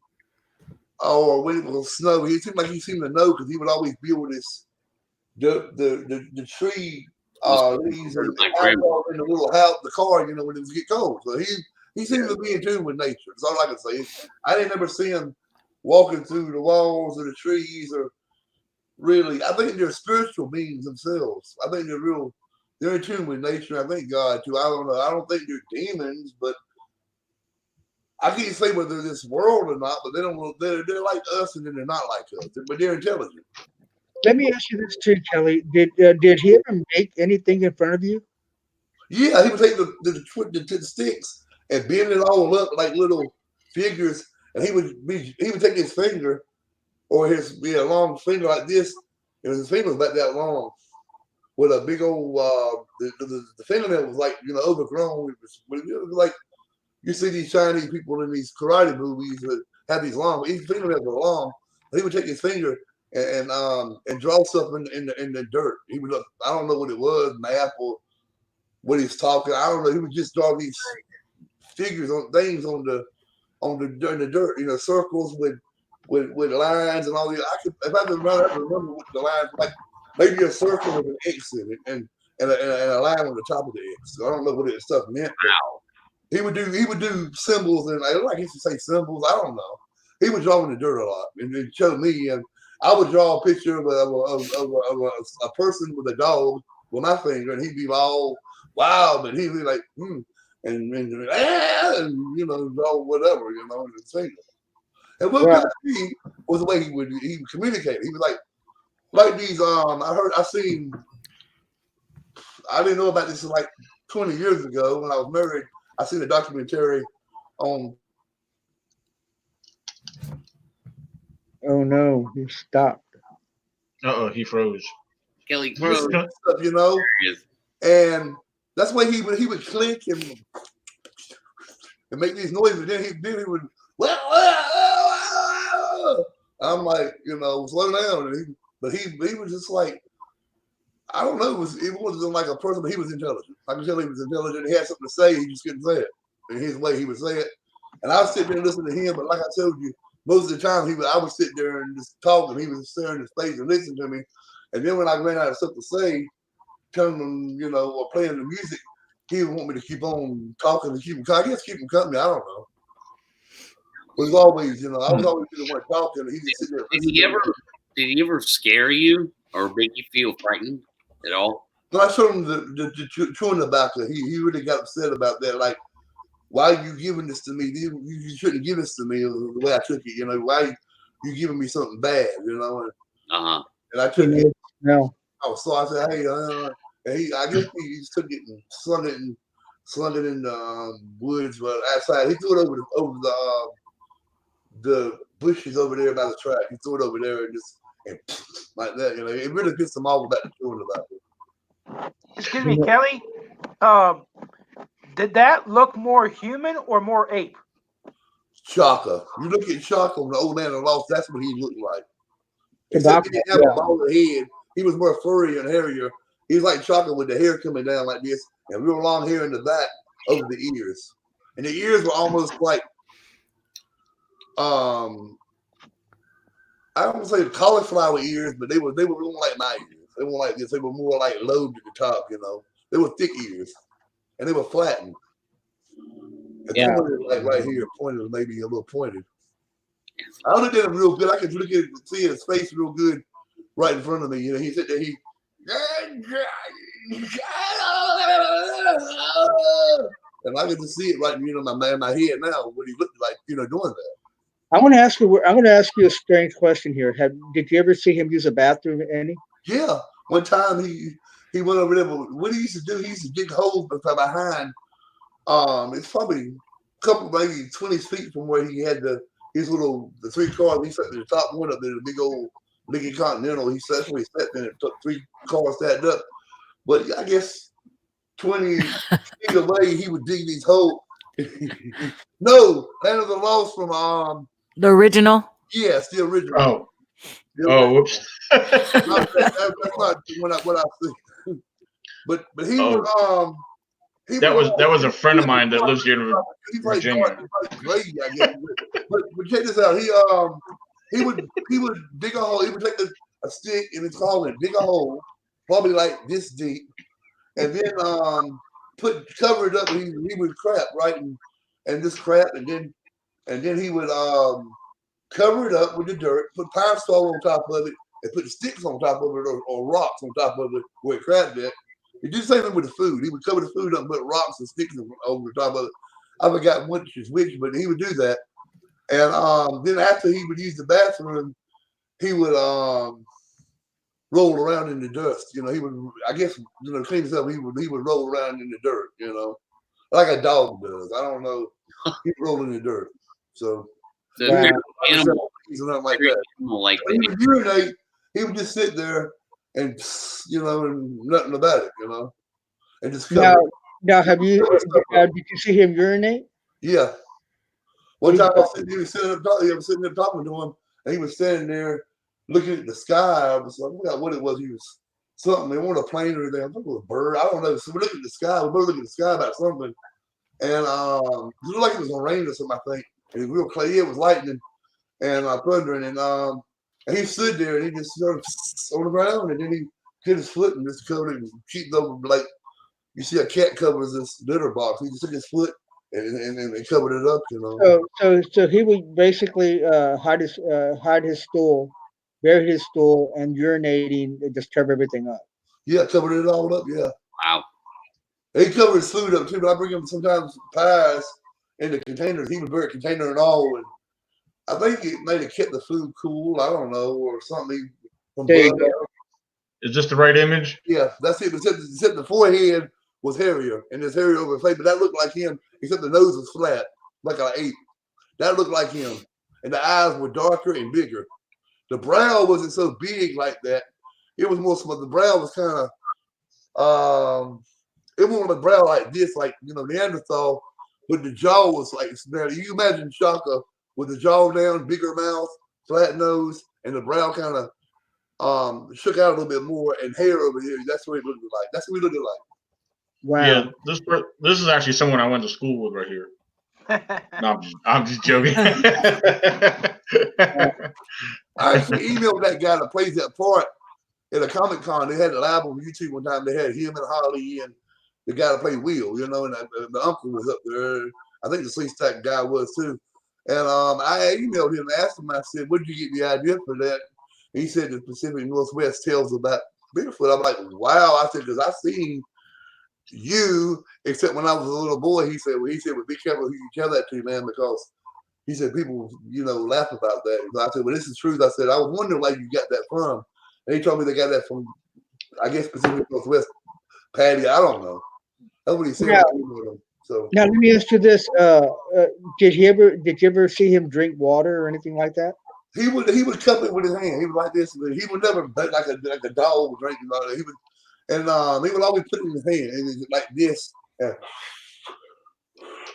or when it was gonna snow, he seemed to know because he would always build the tree leaves in the little house, the car, when it was get cold. So he seemed to be in tune with nature. That's all I can say. I didn't ever see him walking through the walls of the trees or really. I think they're spiritual beings themselves. I think they're in tune with nature. I think God too. I don't know. I don't think they're demons, but I can't say whether they're this world or not. But they're like us, and then they're not like us. But they're intelligent. Let me ask you this too, Kelly. Did he ever make anything in front of you? Yeah, he would take the sticks and bend it all up like little figures, and he would take his finger or his long finger like this, and his finger was about that long, with a big old the fingernail was like overgrown. It was like you see these Chinese people in these karate movies that have these long. His fingernails were long. He would take his finger and draw something in the dirt. He would I don't know what it was, map or what he's talking. I don't know. He would just draw these figures on things in the dirt. Circles with lines and all these. If I could remember what the lines like. Maybe a circle with an X in it and a line on the top of the X. So I don't know what it stuff meant. Wow. He would do symbols and I used to say symbols. I don't know. He would draw in the dirt a lot and then show me, and I would draw a picture of a person with a dog with my finger, and he'd be all wild, and he'd be like, and draw whatever, in his finger. And what got me was the way he would communicate. He was like these. I didn't know about this like 20 years ago when I was married. I seen a documentary on. Oh no, he stopped. He froze. Kelly froze. Stuff, and that's why he would click and make these noises. Then he would. I'm like, slow down. But he was just like, I don't know. It wasn't like a person, but he was intelligent. I can tell he was intelligent. He had something to say. He just couldn't say it. In his way, he would say it. And I was sitting there listening to him. But like I told you, most of the time I would sit there and just talk, and he was staring in his face and listening to me. And then when I ran out of stuff to say, telling him, or playing the music, he would want me to keep on talking and keep him company. I don't know. It was always, I was always the one talking. And he just sitting there. Did he ever scare you or make you feel frightened at all? No, I showed him the chewing tobacco. He really got upset about that. Like, why are you giving this to me? You shouldn't give this to me the way I took it. Why you giving me something bad? And I took it. No. So I said, hey, and I guess he just took it and slung it in the woods, but outside he threw it over the bushes over there by the track. He threw it over there and just like that. It really gets them all about the chewing tobacco. Excuse me, Kelly. Did that look more human or more ape? Chaka. You look at Chaka on the Old Man of Lost, that's what he looked like. Except he didn't have a bald head. He was more furry and hairier. He was like Chaka with the hair coming down like this and real long hair in the back over the ears. And the ears were almost like I don't want to say cauliflower ears, but they were more like my ears. They weren't like this. They were more like lobed at the top, They were thick ears. And they were flattened. And pointed, like right here, pointed maybe a little pointed. I looked at him real good. I could see his face real good right in front of me. He said that and I could just see it right in my head now what he looked like, doing that. I'm going to ask you a strange question here. Did you ever see him use a bathroom, any? Yeah. One time he went over there. What he used to do, he used to dig holes behind. It's probably a couple, maybe 20 feet from where he had the 3 cars. He sat in the top one up there, the big old Lincoln Continental. That's where he sat there and took 3 cars stacked up. But I guess 20 feet away, he would dig these holes. No, Land of the Lost from the original. Yes, the original. Whoops. That's not what I see. But he was that was a friend of mine that lives here in Virginia. I guess. But check this out. He would dig a hole. He would take a stick and it's called it, dig a hole, probably like this deep, and then cover it up. And he would crap right and just crap, and then he would cover it up with the dirt, put pine straw on top of it, and put the sticks on top of it or rocks on top of it where it crapped at. He did the same thing with the food. He would cover the food up and put rocks and sticks over the top of it. I forgot which is which, but he would do that. And then after he would use the bathroom, he would roll around in the dust. He would, I guess, clean himself. He would roll around in the dirt. Like a dog does. I don't know. He'd roll in the dirt. So So Wow. animal, Nothing like that. animal like When he that. would urinate, he would just sit there and and nothing about it, and just cover it. Now, have you did you see him urinate? Yeah. One time he was sitting up talking to him, and he was standing there looking at the sky. I was like, I forgot what it was. He was something. They weren't a plane or anything. I think it was a bird. I don't know. So we're looking at the sky. We're both looking at the sky about something. And it looked like it was gonna rain or something, I think. And it was real clear. It was lightning and thundering. And he stood there and he just started on the ground, and then he hit his foot and just covered it and cheated over like you see a cat covers this litter box. He just took his foot and covered it up, So he would basically hide his stool, bury his stool, and urinating and just cover everything up. Yeah, covered it all up. Yeah. Wow. He covered his food up too, but I bring him sometimes pies in the containers. He would bury a container and all, and I think it made it kept the food cool. I don't know, or something. There you go. Is this the right image? Yeah, that's it. Except the forehead was hairier, and his hair over the face, but that looked like him. Except the nose was flat, like an ape. That looked like him, and the eyes were darker and bigger. The brow wasn't so big like that. It was more small. The brow was kind of it wasn't a brow like this, like Neanderthal, but the jaw was like. Now you imagine Shaka with the jaw down, bigger mouth, flat nose, and the brow kind of shook out a little bit more, and hair over here. That's what it looked like. That's what he looked like. Wow. Yeah, this is actually someone I went to school with right here. No, I'm just joking. I actually emailed that guy that plays that part at a Comic Con. They had a live on YouTube one time. They had him and Holly and the guy that played Will, and the uncle was up there. I think the sleep stack guy was too. And I emailed him and asked him, I said, where did you get the idea for that? And he said the Pacific Northwest tells about Bigfoot. I'm like, wow. I said, because I seen you, except when I was a little boy, he said, well, be careful who you tell that to, man, because he said people, laugh about that. And I said, well, this is truth. I said, I was wondering where you got that from. And he told me they got that from, I guess, Pacific Northwest Patty. I don't know. That's what he said. Yeah. So now let me ask you this: did you ever see him drink water or anything like that? he would cup it with his hand. He was like this. He would never like a dog drinking. He would. And he would always put it in his hand and like this,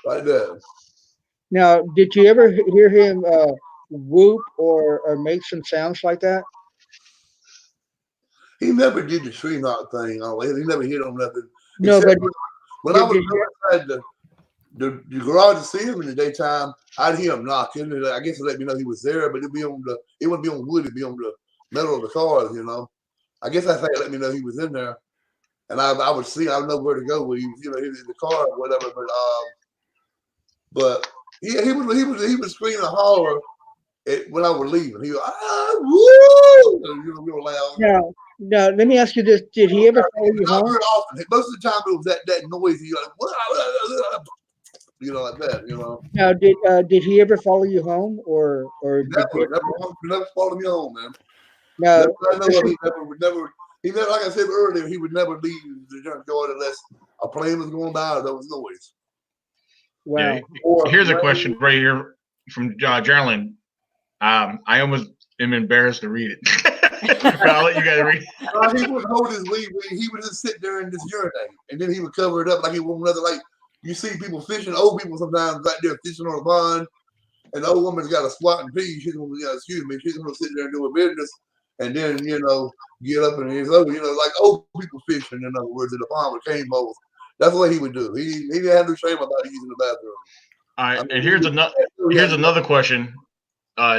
like that. Now, did you ever hear him whoop or make some sounds like that? He never did the tree knot thing. He never hit on nothing. No, but when I was outside the garage to see him in the daytime, I'd hear him knocking. And I guess it let me know he was there, but it wouldn't be on wood. It'd be on the metal of the cars. I guess I think it let me know he was in there. And I would see, I would know where to go when he was, he was in the car or whatever. But yeah, he would scream and holler when I was leaving. He would, woo! Real loud. Now, let me ask you this: did he ever follow you home? Very often. Most of the time, it was that noisy, like that. Now, did he ever follow you home, or never followed me home, man. No, I know he never. He never, like I said earlier, he would never leave the junkyard unless a plane was going by or there was noise. Wow. Yeah. Here's a question right here from Geraldine. I almost am embarrassed to read it. I'll let you guys read it. He wouldn't hold his weed. He would just sit there and just urinate. And then he would cover it up like he would another, like you see people fishing, old people sometimes out there fishing on a pond, and the old woman's got a squat and pee. She's going to, she's going to sit there and do her business. And then, get up and he's over, like old people fishing, in other words, in the pond with cane bowls. That's what he would do. He didn't have no shame about using the bathroom. All right, and here's another question.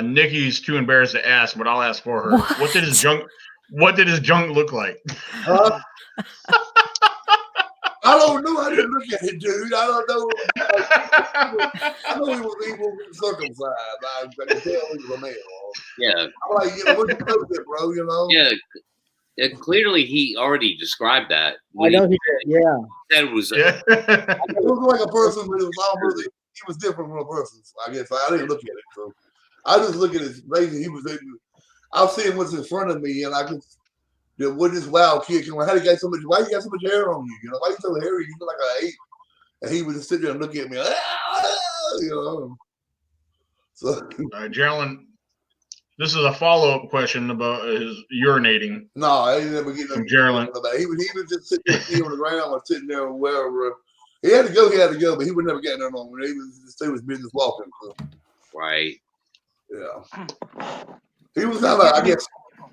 Nikki's too embarrassed to ask, but I'll ask for her. What did his junk look like? I don't know. I didn't look at it, dude. I don't know. I know he was circumcised. I can tell he was a male. Yeah. I'm like, what's the it, bro? Yeah. Clearly, he already described that. I know he did. Yeah. That was. It was like a person, but he was different from a person. I guess I didn't look at it. So I just look at his face. I'm seeing what's in front of me, and I could. What this wild kid can, how you got so much? Why you got so much hair on you? Why you so hairy? You look like an ape. And he would just sit there and look at me, So So, Geraldine, this is a follow-up question about his urinating. no, I ain't never get From Geraldine. He was just sitting there on the ground or sitting there wherever. He had to go, but he would never get there long. He was business walking. So. Right. Yeah. He was kind of, I guess,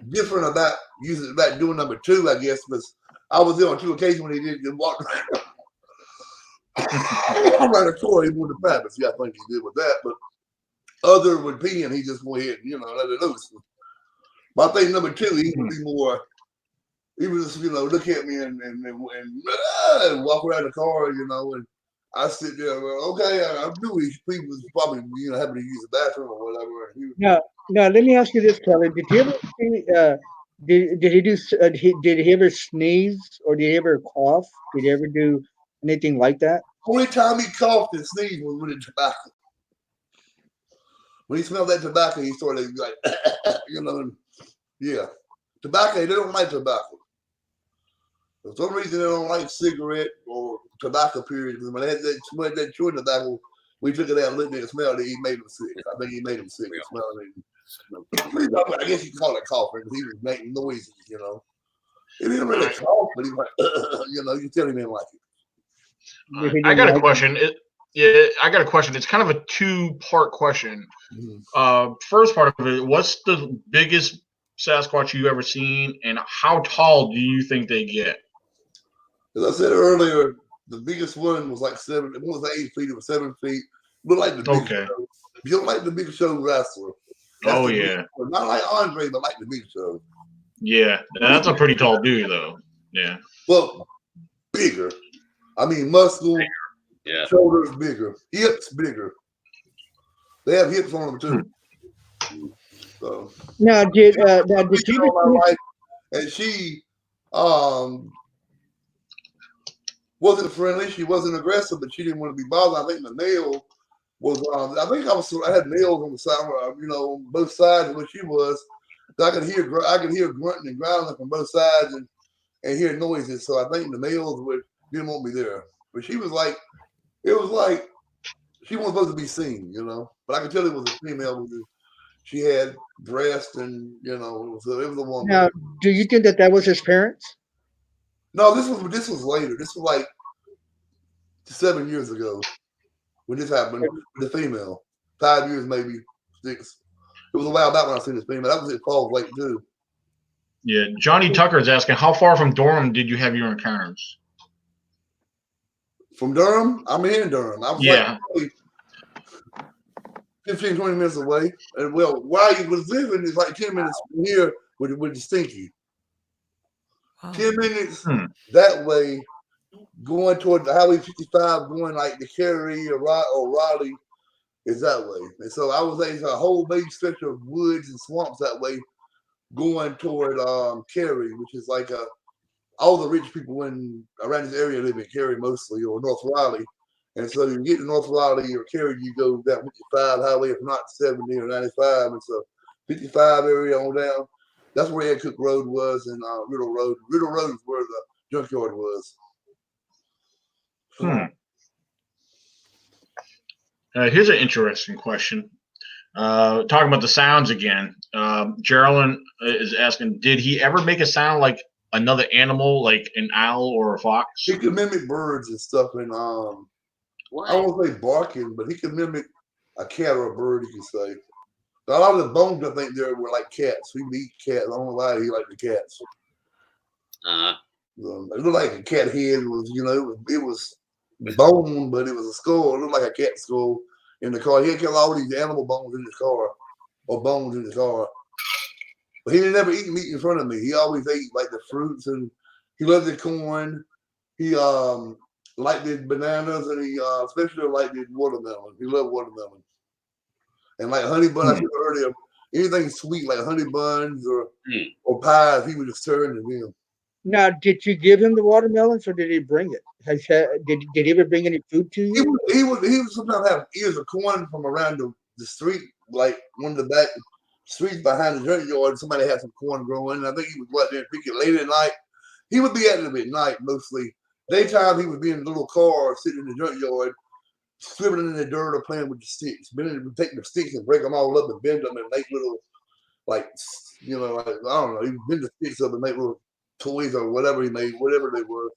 different about doing number 2, I guess, because I was there on 2 occasions when he did walk around. Around the tour, he wanted to practice. Yeah, I think he did with that, but other would pee and he just went ahead and, let it loose. But I think number 2, he would be more, he was just, look at me and walk around the car, and I sit there, okay, I knew he was probably, having to use the bathroom or whatever. Now, let me ask you this, Kelly. Did you ever see, did he ever sneeze or did he ever cough? Did he ever do anything like that? Only time he coughed and sneezed was with the tobacco. When he smelled that tobacco, he started like, yeah. Tobacco, they don't like tobacco. For some reason, they don't like cigarette or tobacco, period. Because when they had that chewing tobacco, we took it out and lit it and smelled it. He made him sick. I think he made him sick. I guess you call it coughing because he was making noises, He didn't really cough, but he was like, you tell him he didn't like it. I got a question. I got a question. It's kind of a 2-part question. Mm-hmm. First part of it, what's the biggest Sasquatch you ever seen, and how tall do you think they get? As I said earlier, the biggest one was like 7. It wasn't 8 feet. It was 7 feet. Looked like the Big Show. You don't like the Big Show wrestler. Yeah. Not like Andre, but like the Big Show. Yeah, that's a pretty tall dude, though. Yeah. Well, bigger. I mean, muscle, yeah. Shoulders bigger, hips bigger. They have hips on them too. So now, did you? My wife, and she wasn't friendly. She wasn't aggressive, but she didn't want to be bothered. I think the nail was. I had nails on the side, on both sides of where she was. So I could hear grunting and growling from both sides and hear noises. So I think the nails didn't want me there. But she was like, it was like she wasn't supposed to be seen, But I could tell it was a female because she had breast and it was a woman. Now, do you think that was his parents? No, this was later. This was like 7 years ago when this happened with the female. 5 years, maybe 6. It was a while back when I seen this female. That was at Falls Lake too. Yeah, Johnny Tucker is asking, how far from Durham did you have your encounters? From Durham? I'm in Durham. I was like 15, 20 minutes away. And where I was living is like 10 minutes from here with the Stinky. 10 minutes that way, going toward the Highway 55, going like to Cary or Raleigh is that way. And so I was like a whole big stretch of woods and swamps that way, going toward Cary, which is like all the rich people around this area live in Cary mostly, or North Raleigh. And so you get to North Raleigh or Cary, you go down 55 highway, if not 70 or 95. And so 55 area on down, that's where Ed Cook Road was and Riddle Road. Riddle Road is where the junkyard was. Here's an interesting question. Talking about the sounds again. Geraldine is asking, did he ever make a sound like another animal, like an owl or a fox? He could mimic birds and stuff, and I won't say barking, but he could mimic a cat or a bird, you could say. But a lot of the bones, I think, there were like cats. He would eat cats. I don't know why he liked the cats. It looked like a cat head. It was bone, but it was a skull. It looked like a cat skull in the car. He had all these animal bones in his car, or bones in his car. But he didn't ever eat meat in front of me. He always ate like the fruits, and he loved the corn. He liked the bananas, and he especially liked the watermelon. He loved watermelon. And like honey bun, I said earlier, anything sweet like honey buns or pies, he would just turn to them. Now, did you give him the watermelons, or did he bring it? Did he ever bring any food to you? He would sometimes have ears of corn from around the street, like one of the back streets behind the junkyard. Somebody had some corn growing, and I think he would go out there and pick it late at night. He would be at them at night mostly. Daytime, he would be in a little car sitting in the junkyard scribbling in the dirt or playing with the sticks. Take the sticks and break them all up and bend them and make little, like, you know, like, I don't know, he bend the sticks up and make little toys or whatever he made, whatever they were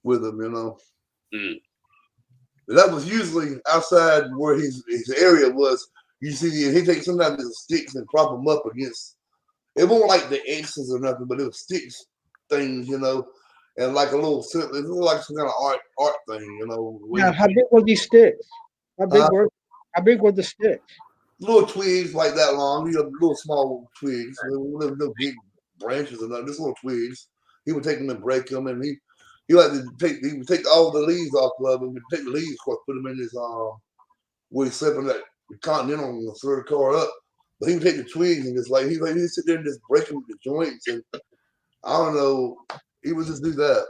with them, you know. Mm. That was usually outside where his area was. You see, he takes sometimes the sticks and prop them up against. It wasn't like the X's or nothing, but it was sticks things, you know, and like a little, it looked like some kind of art thing, you know. Now, how big were these sticks? How big were the sticks? Little twigs like that long, you know, little small twigs, no big branches or nothing, just little twigs. He would take them and break them, and he would take all the leaves off of them and take the leaves, of course, put them in his where he's slept in that Continental and throw the car up. But he would take the twigs and just he'd sit there and just break them with the joints, and I don't know, he would just do that.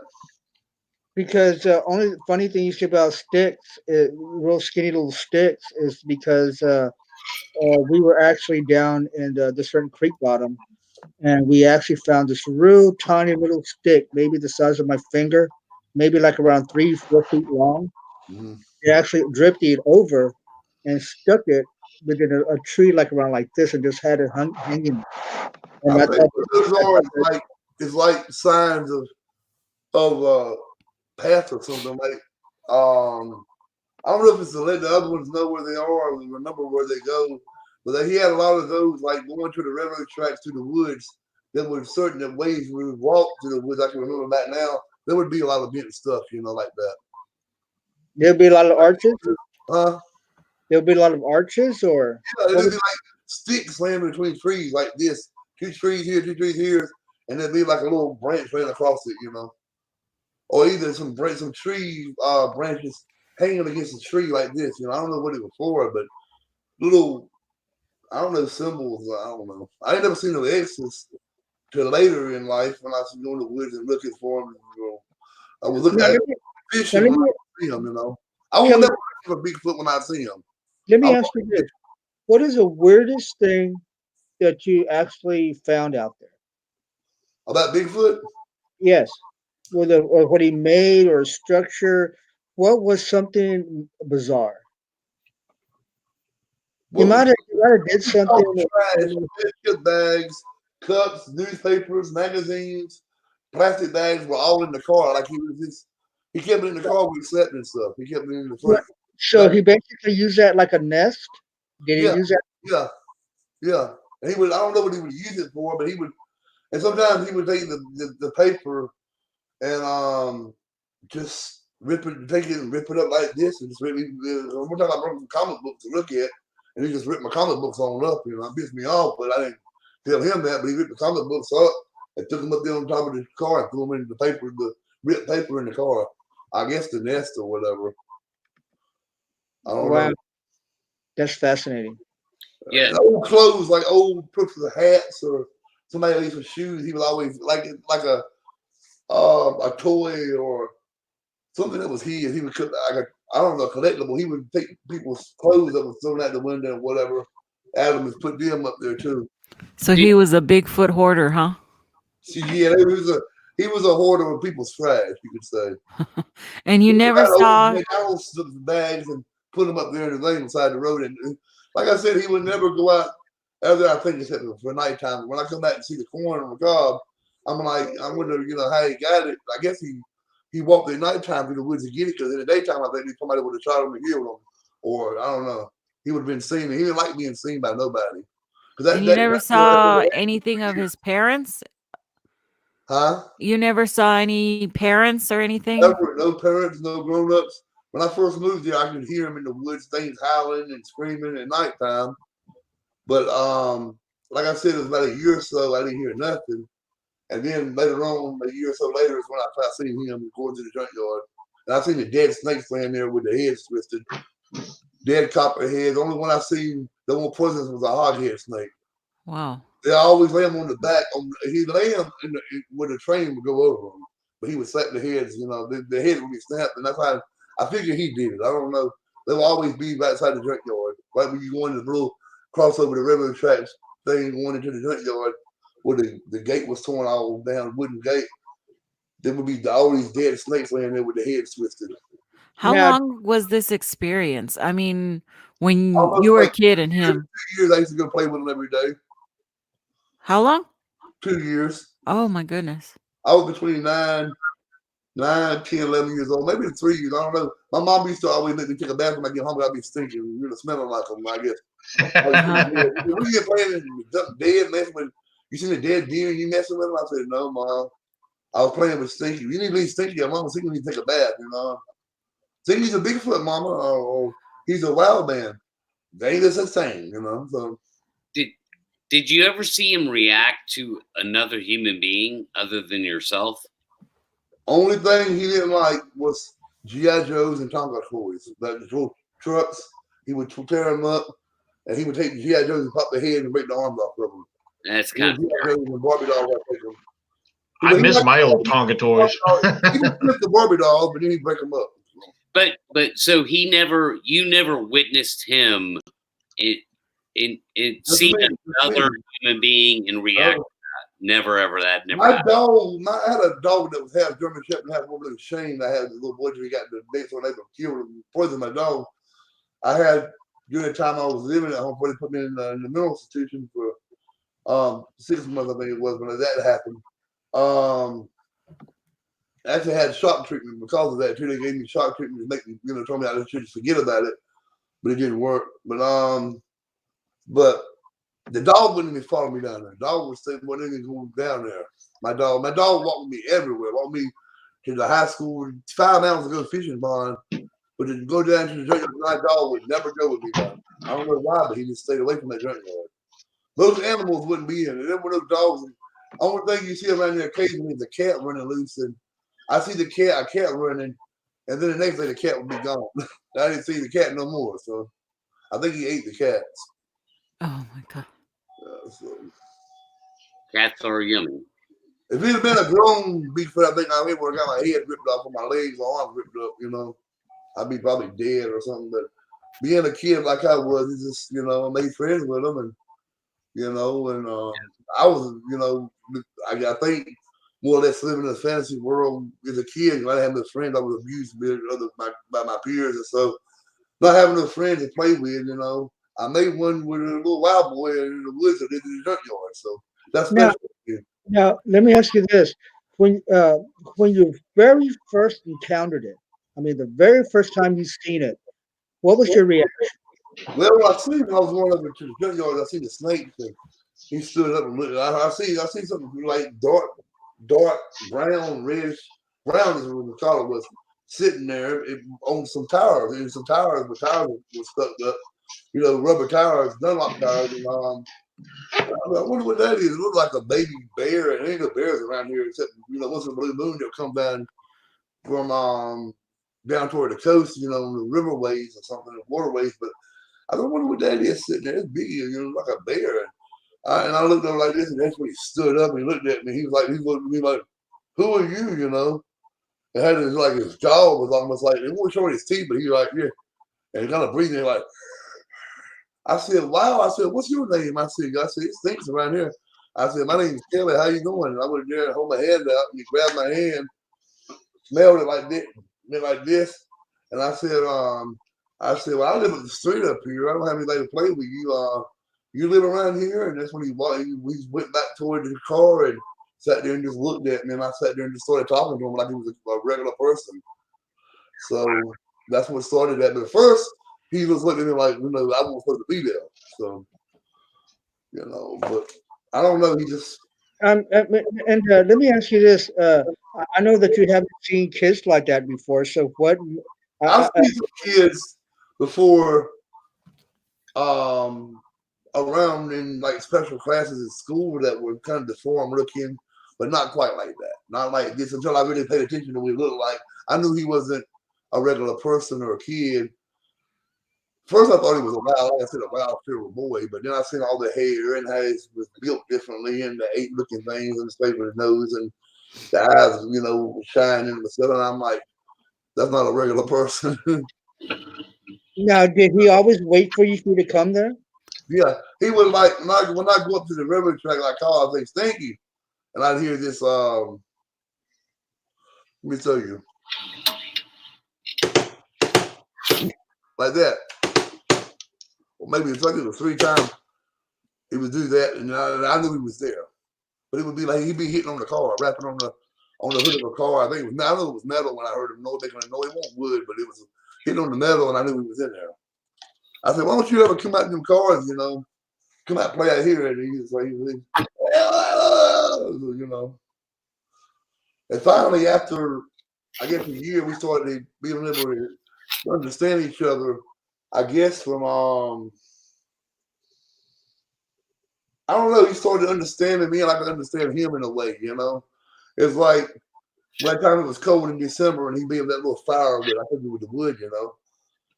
Because only funny thing you say about sticks, real skinny little sticks, is because we were actually down in the certain creek bottom, and we actually found this real tiny little stick, maybe the size of my finger, maybe like around 3-4 feet long. Mm-hmm. They actually drifted over and stuck it within a tree, like around like this, and just had it hanging. And I I think thought, those are it's like signs of path or something. Like I don't know if it's to let the other ones know where they are or remember where they go. But he had a lot of those, like going to the railroad tracks through the woods. There were certain ways we would walk through the woods. I can remember back now. There would be a lot of bent stuff, you know, like that. there'll be a lot of arches. Huh? There'll be a lot of arches, or Yeah, it'd be like sticks slammed between trees like this. 2 trees here, and there'd be like a little branch ran across it, you know. Or either some tree branches hanging against a tree like this, you know. I don't know what it was for, but little, I don't know, symbols. I don't know. I ain't never seen no X's till later in life when I was going to the woods and looking for them. You know, I was looking at fishing when I see them, you know. I won't never look for Bigfoot when I see them. Let me ask you this. What is the weirdest thing that you actually found out there? About Bigfoot? Yes. Or what he made or structure. What was something bizarre? He might have did something. Biscuit bags, cups, newspapers, magazines, plastic bags were all in the car. Like he kept it in the car when he slept and stuff. He kept it in the front. So he basically used that like a nest? Did he use that? Yeah. And I don't know what he would use it for, but and sometimes he would take the paper and just take it and rip it up like this, and just one time I brought some comic books to look at, and he just ripped my comic books on up. You know, it pissed me off, but I didn't tell him that. But he ripped the comic books up and took them up there on top of the car and threw them into the ripped paper in the car. I guess the nest or whatever. I don't know. That's fascinating. Yeah. Old clothes, like old pieces of hats or somebody leaves with shoes. He was always like a toy or something that was his. He would cook like I don't know, collectible. He would take people's clothes that was thrown out the window or whatever. Adam has put them up there too. So he was a Bigfoot hoarder, huh? Yeah, he was a hoarder of people's trash, you could say. And you never saw bags and put them up there in the lane beside the road. And like I said, he would never go out other. I think except for nighttime. When I come back and see the corn on the cob, I'm like, I wonder, you know, how he got it. I guess he walked at nighttime through the woods to get it, because in the daytime, I think somebody would have shot him and killed him, or I don't know. He would have been seen. He didn't like being seen by nobody. And you never saw anything of his parents? Huh? You never saw any parents or anything? No parents, no grown-ups. When I first moved here, I could hear him in the woods, things howling and screaming at nighttime. But like I said, it was about a year or so, I didn't hear nothing. And then later on, a year or so later, is when I seen him going to the junkyard. And I seen the dead snakes laying there with the heads twisted. Dead copper heads. The only one I seen that one presence was a hoghead snake. Wow. They always lay him on the back. He'd lay him where the train would go over him. But he would slap the heads, you know, the head would be snapped. And that's how I figure he did it. I don't know. They will always be right outside the junkyard. Right when you go into the little crossover the railroad tracks thing going into the junkyard, where the gate was torn all down, wooden gate, there would be all these dead snakes laying there with their heads twisted. How Now, long was this experience? I mean, when Almost you were a like kid and him. 2 years, I used to go play with him every day. How long? 2 years. Oh my goodness. I was between 9, 10, 11 years old, maybe 3 years. I don't know. My mom used to always let me take a bath when I get home. I'd be stinking, smelling like them, I guess. Uh-huh. We get playing and dead, messing with. You seen a dead deer and you messing with him? I said, no, Mom. I was playing with Stinky. You need to leave Stinky alone. Stinky need to take a bath, Stinky's a Bigfoot, Mama, or he's a wild man. They ain't the same, So Did you ever see him react to another human being other than yourself? only thing he didn't like was G.I. Joes and Tonka toys. Like the little trucks, he would tear them up, and he would take the G.I. Joes and pop the head and break the arms off of them. That's kind of G.I. Joes and Barbie dolls, I take them. I miss my old Tonka toys. He would flip the Barbie dolls, but then he'd break them up. But so you never witnessed him in see another human being and react to that. Never ever that. Never. My dog, I had a dog that was half German Shepherd and half a little Shane. I had a little boy who got the next one. They killed him, poisoned my dog. I had during the time I was living at home before they put me in the mental institution for 6 months, I think it was, when that happened. Actually had shock treatment because of that too. They gave me shock treatment to make me, told me I should just forget about it, but it didn't work. But the dog wouldn't even follow me down there. The dog would stay, wouldn't even go down there. My dog walked with me everywhere. Walked me to the high school, 5 miles to go fishing pond, but to go down to the junkyard, my dog would never go with me down. I don't know why, but he just stayed away from that junkyard. Those animals wouldn't be in it. Them were those dogs. The only thing you see around there occasionally is a cat running loose, and I see a cat running, and then the next day the cat would be gone. I didn't see the cat no more, so I think he ate the cats. Oh my God. So. Cats are yummy. If it had been a grown Bigfoot, I think I would have got my head ripped off and my legs, my arms ripped up, I'd be probably dead or something. But being a kid like I was, it's just, I made friends with them, and I was, I think more or less living in a fantasy world as a kid. I didn't have no friends. I was abused by my peers and stuff. Not having no friends to play with, I made one with a little wild boy in the woods that did in the junkyard. So that's special. Now, let me ask you this: when you very first encountered it, I mean, the very first time you seen it, what was your reaction? Well, when I seen it, I was going over to the junkyard. I seen the snake thing. He stood up and looked. I see something like dark brown, reddish. Brown is what the color was, sitting there on some tires. And some tires, but tires were stuck up. Rubber tires, Dunlop tires. And I wonder what that is. It looks like a baby bear, and there ain't no bears around here except once in a blue moon they'll come down from down toward the coast, the riverways or something, the waterways. But I don't wonder what that is sitting there. It's big, like a bear. And I looked up like this, and that's when he stood up and he looked at me. He looked at me like, "Who are you?" And had his jaw was almost like, it wasn't showing his teeth, but he was like, yeah. And he kind of breathing like, I said, wow. I said, what's your name? I said, it stinks around here. I said, my name is Kelly. How you doing? And I went there and hold my hand out, and he grabbed my hand, smelled it like this. And I said, well, I live up the street up here. I don't have anybody to play with you. You live around here? And that's when we went back toward the car and sat there and just looked at me. And I sat there and just started talking to him like he was a regular person. So that's what started that. But first, he was looking at me like, I wasn't supposed to be there. So, but I don't know. He just. And let me ask you this. I know that you haven't seen kids like that before. So what? I've seen some kids before around in like special classes at school that were kind of deformed looking, but not quite like that. Not like this until I really paid attention to what he looked like. I knew he wasn't a regular person or a kid. First, I thought he was a wild feral boy, but then I seen all the hair and how he was built differently and the ape-looking things in the space with his nose and the eyes, shining and stuff. And I'm like, that's not a regular person. Now, did he always wait for you to come there? Yeah, he was like when I go up to the railroad track, I call, I say Stinky, and I'd hear this. Let me tell you. like that. Or maybe it's like it was 3 times he would do that, and I knew he was there. But it would be like he'd be hitting on the car, rapping on the hood of a car. I think it was, I know it was metal when I heard him making a noise. It wasn't wood, but it was hitting on the metal, and I knew he was in there. I said, why don't you ever come out in them cars, you know, come out play out here? And he was like, you know. And finally, after, I guess, a year, we started being able to understand each other, I guess, from, I don't know, he started understanding me and I could understand him in a way, you know. It's like, one time it was cold in December and he'd be in that little fire with, I think it was the wood, you know,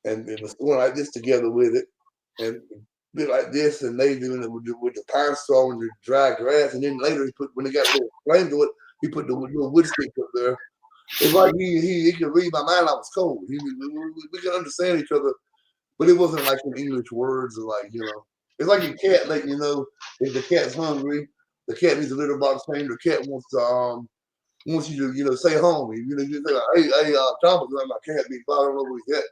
and it was going like this together with it, and be like this, and they doing it with the pine straw and the dry grass, and then later when they got a little flame to it, he put the little wood stick up there. It's like he could read my mind. I was cold. We could understand each other, but it wasn't like in English words or like, you know. It's like a cat letting you know if the cat's hungry, the cat needs a litter box change, the cat wants you to, you know, say home. You know, you say, like, hey, Thomas, my cat be bothering over his head.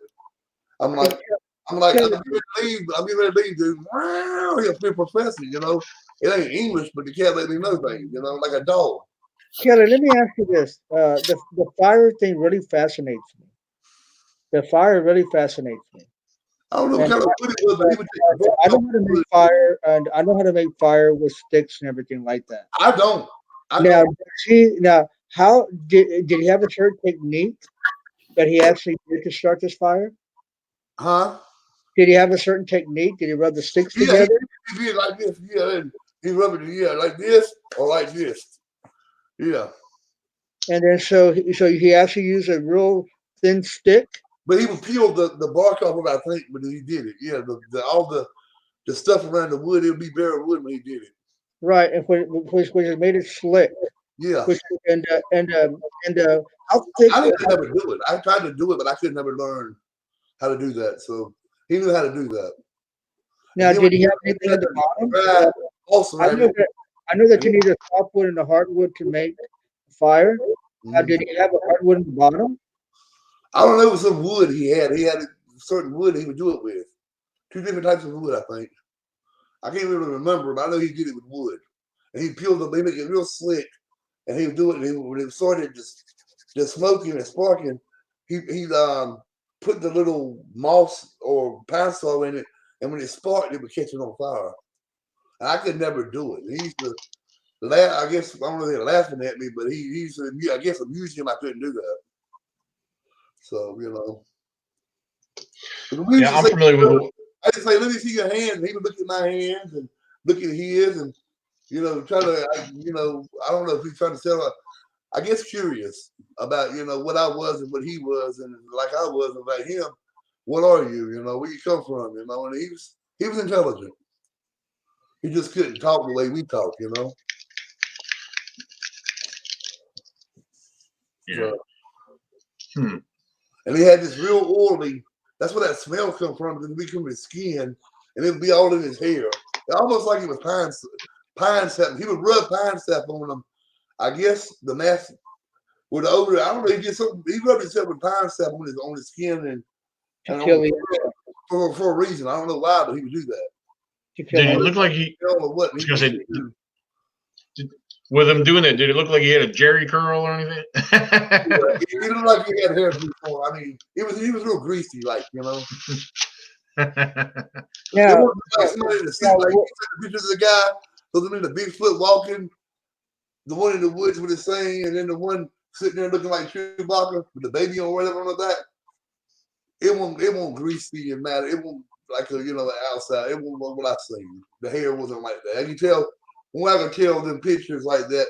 I'm like, I'm getting ready to leave, dude. Wow, he's a professor, you know. It ain't English, but the cat let me know things, you know, like a dog. Kelly, let me ask you this. The fire thing really fascinates me. The fire really fascinates me. I don't know what kind of wood it was, but he would take I know how to make fire, and I know how to make fire with sticks and everything like that. I don't. How did he have a certain technique that he actually did to start this fire? Huh? Did he have a certain technique? Did he rub the sticks together? He did like this, yeah. He rubbed it, like this or like this, yeah. And then so he actually used a real thin stick. But he would peel the bark off of it, I think, when he did it. Yeah, all the stuff around the wood, it would be bare wood when he did it. Right, and which made it slick. Yeah. How thick? I didn't ever do it. I tried to do it, but I could never learn how to do that. So he knew how to do that. Now, did he have anything at the bottom? I know that you need a softwood and a hardwood to make fire. Now, did he have a hardwood in the bottom? I don't know. It was some wood he had. He had a certain wood he would do it with. 2 different types of wood, I think. I can't really remember, but I know he did it with wood. And he peeled them. They make it real slick. And he would do it. And when it started just smoking and sparking, he'd put the little moss or pine straw in it. And when it sparked, it would catch it on fire. And I could never do it. He used to laugh. I guess, I don't know if they're laughing at me, but he used to, I guess, amuse him. I couldn't do that. So, you know. Yeah, I'm familiar with it. I just say, let me see your hands. And he would look at my hands and look at his and, you know, try to, you know, I don't know if he's trying to tell, I guess, curious about, you know, what I was and what he was and like I was about him. What are you? You know, where you come from? You know, and he was intelligent. He just couldn't talk the way we talk, you know. Yeah. So, and he had this real oily. That's where that smell come from. It would be from his skin, and it would be all in his hair. It almost like it was pine sap. He would rub pine sap on them. I guess the mask with the odor. I don't know. He did something. He rubbed himself with pine sap on his skin and for a reason. I don't know why, but he would do that. Did it look like he? I don't know what. With him doing it, did it look like he had a Jerry curl or anything? He looked like he had hair before. I mean, he was real greasy, like, you know. Yeah. Like somebody in the suit, like you take the pictures of the guy, looking in the Bigfoot walking, the one in the woods with his thing, and then the one sitting there looking like Chewbacca with the baby or whatever on the back. It won't greasy and matter. It won't like a, you know, the outside. It won't what I seen. The hair wasn't like that. I can tell. When I can tell them pictures like that,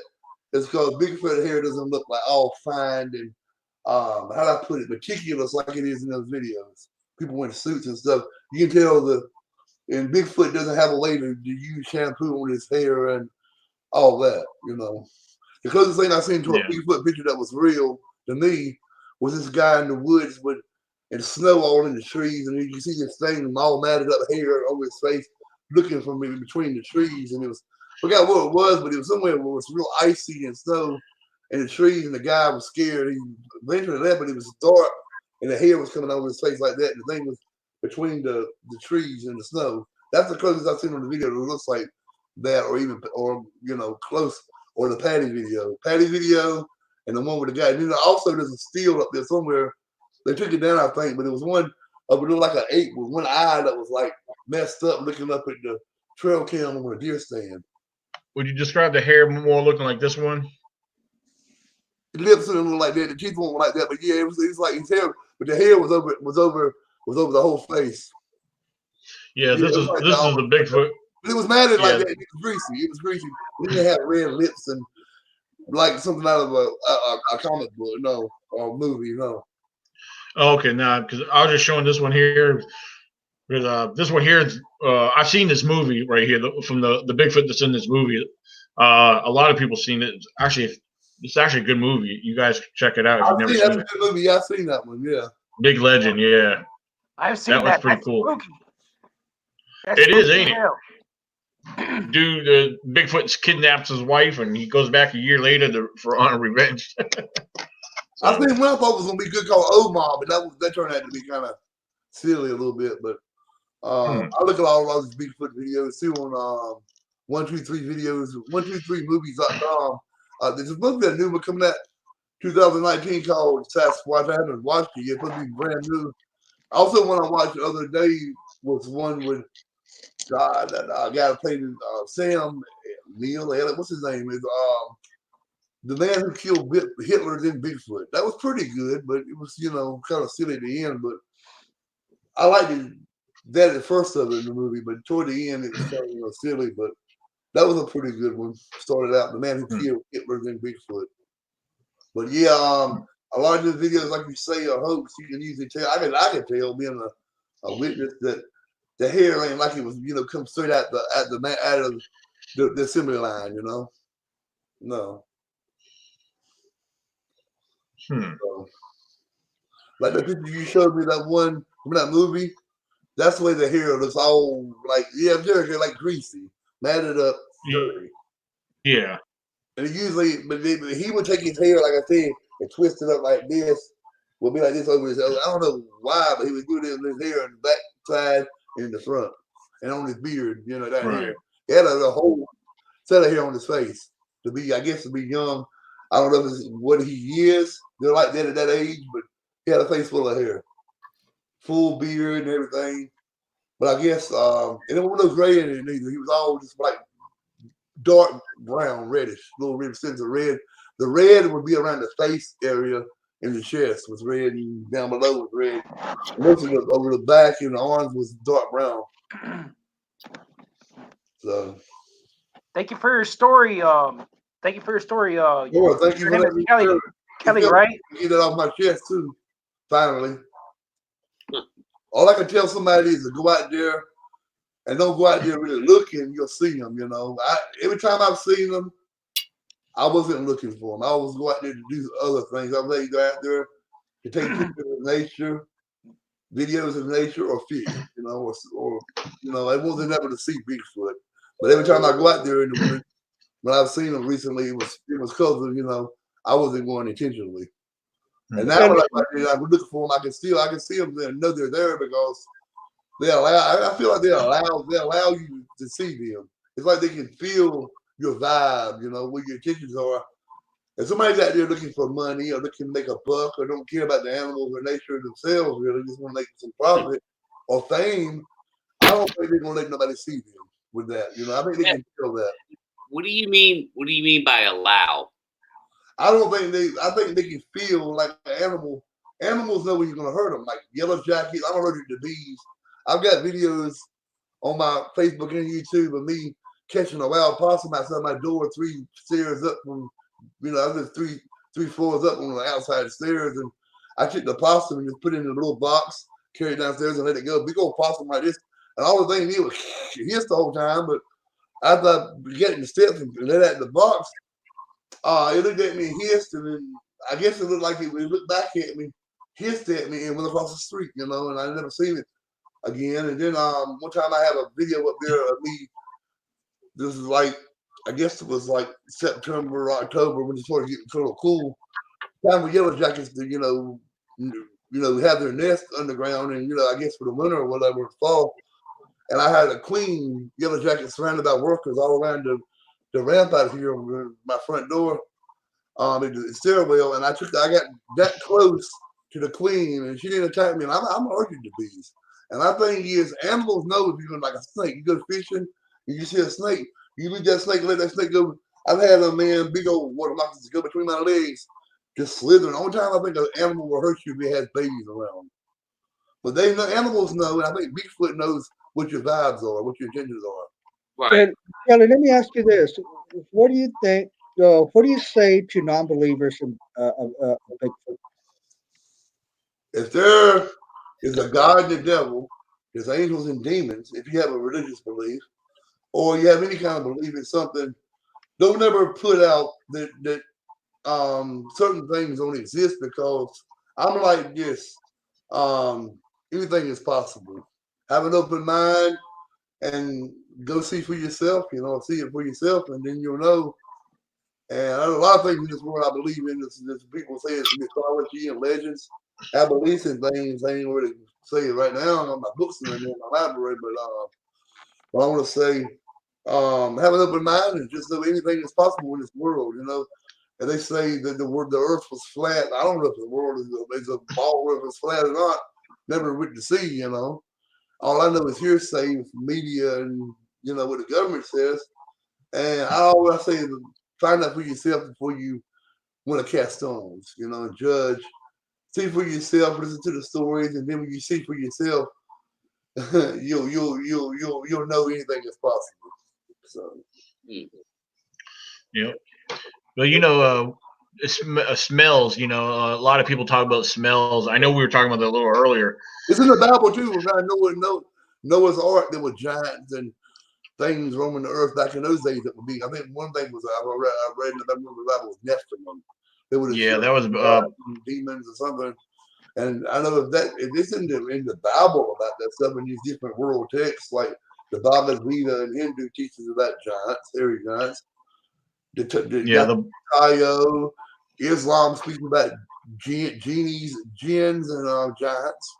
it's because Bigfoot hair doesn't look like all fine and how do I put it, meticulous like it is in those videos. People in suits and stuff. You can tell and Bigfoot doesn't have a way to use shampoo on his hair and all that, you know. The closest thing I seen to a Bigfoot picture that was real to me was this guy in the woods and snow all in the trees, and you see this thing all matted up hair over his face, looking for me between the trees, and it was. I forgot what it was, but it was somewhere where it was real icy and snow in the trees, and the guy was scared. He eventually left, but it was dark, and the hair was coming over his face like that. And the thing was between the trees and the snow. That's the closest I've seen on the video. It looks like that, or close, or the Patty video, and the one with the guy. And then also there's a steel up there somewhere. They took it down, I think, but it was one of it looked like an ape with one eye that was like messed up, looking up at the trail cam on a deer stand. Would you describe the hair more looking like this one? The lips didn't look like that. The teeth weren't like that, but yeah, it was like his hair, but the hair was over the whole face. Yeah, this is the Bigfoot. But it was matted like that. It was greasy. It was greasy. It didn't have red lips and like something out of a comic book, no, or a movie, no. Okay, now because I was just showing this one here. Because this one here, I've seen this movie right here from the Bigfoot that's in this movie. A lot of people seen it. It's actually a good movie. You guys check it out if you've never seen it. That's a good movie. I've seen that one. Yeah. Big Legend. Yeah. I've seen that. That was pretty cool. It is, ain't it? Dude, Bigfoot kidnaps his wife, and he goes back a year later on revenge. I think one I thought was gonna be good called Omar, but that turned out to be kind of silly a little bit. But I look at all of those Bigfoot videos too on 123 videos, 123movies.com. There's supposed to be a new one coming out 2019 called Sasquatch. I haven't watched it yet. It's supposed to be brand new. Also, one I watched the other day was one with that guy that played Sam Neill. What's his name? Is the man who killed Hitler in Bigfoot. That was pretty good, but it was kind of silly at the end. But I liked that at the first of it in the movie, but toward the end it was kind of silly. But that was a pretty good one. Started out the man who killed Hitler in Bigfoot. But yeah, a lot of the videos, like you say, are hoax. You can usually tell. I can tell, being a witness, that the hair ain't like it was, come straight out of the assembly line, No. So, like the picture you showed me, that one from that movie, that's the way the hair looks all like, like greasy, matted up, dirty. Yeah. And usually, but he would take his hair, like I said, and twist it up like this. Would be like this over his head. I don't know why, but he would do it in his hair on the back side and in the front, and on his beard, that hair. He had a whole set of hair on his face to be young. I don't know if it's what he is. They're like that at that age, but he had a face full of hair, full beard and everything. But I guess, and there wasn't no gray in it either. He was all just like dark brown, reddish, little red sense of red. The red would be around the face area, and the chest was red, and down below was red. And most of over the back and the arms was dark brown. So, thank you for your story. Thank you for your story. Thank you your name is Kelly. Kelly, right? Get that off my chest too. Finally, all I can tell somebody is to go out there and don't go out there really looking. You'll see them. Every time I've seen them, I wasn't looking for them. I was go out there to do other things. I was letting go out there to take pictures of nature, videos of nature, or fish. Or it wasn't never to see Bigfoot. But every time I go out there in the winter, when I've seen them recently, it was because of I wasn't going intentionally. And now when I'm looking for them, I can see them and know they're there because I feel like they allow you to see them. It's like they can feel your vibe, where your intentions are. If somebody's out there looking for money or looking to make a buck or don't care about the animals or nature themselves, really just want to make some profit or fame, I don't think they're gonna let nobody see them with that. I think they can feel that. What do you mean? What do you mean by allow? I think they can feel like the animal. Animals know when you're gonna hurt them, like yellow jackets. I'm allergic to bees. I've got videos on my Facebook and YouTube of me catching a wild possum outside my door, 3 stairs up from, I was three floors up on the outside the stairs, and I took the possum and just put it in a little box, carry it downstairs and let it go. Big old possum like this, and all the thing did was hiss the whole time. But after I get in the steps and let out the box, it looked at me and hissed, and then I guess it looked like it looked back at me, hissed at me, and went across the street, and I never seen it again. And then one time I have a video up there of me. This is like, I guess it was like September or October when it started getting sort of cool. Time for yellow jackets to, have their nest underground, and I guess for the winter or whatever, fall. And I had a queen yellow jacket surrounded by workers all around the ramp out here over my front door, in the stairwell, and I got that close to the queen, and she didn't attack me, and I'm allergic to bees. And my thing is, animals know if you're going like a snake. You go fishing, and you see a snake, you leave that snake, let that snake go. I've had a big old water moccasins go between my legs, just slithering. The only time I think an animal will hurt you if it has babies around. But animals know, and I think Bigfoot knows what your vibes are, what your intentions are. Right. And Kelly, let me ask you this: what do you think? What do you say to non-believers of Bigfoot? If there is a God and the devil, there's angels and demons, if you have a religious belief, or you have any kind of belief in something, don't ever put out that certain things don't exist, because I'm like this. Anything is possible. Have an open mind and go see for yourself, see it for yourself, and then you'll know. And there's a lot of things in this world I believe in. This people say it's mythology and legends. I believe in things. I ain't really say it right now. I got my books in my library, but I want to say, have an open mind and just know anything is possible in this world. And they say that the earth was flat. I don't know if the world is a ball, whether it's flat or not. Never went to see. All I know is hearsay from media and what the government says. And I always say is find out for yourself before you want to cast stones. And judge. See for yourself, listen to the stories, and then when you see for yourself, you'll know anything is possible. So. Yep. Well, smells. A lot of people talk about smells. I know we were talking about that a little earlier. It's in the Bible too. Noah's Ark. There were giants and things roaming the earth back in those days. That would be. I think one thing was I read in the Bible was Nephilim. That was demons or something. And I know if it's in the Bible about that stuff in these different world texts, like the Bhagavad Gita and Hindu teaches about giants, hairy giants. The Islam speaks about genies, jinns, and giants.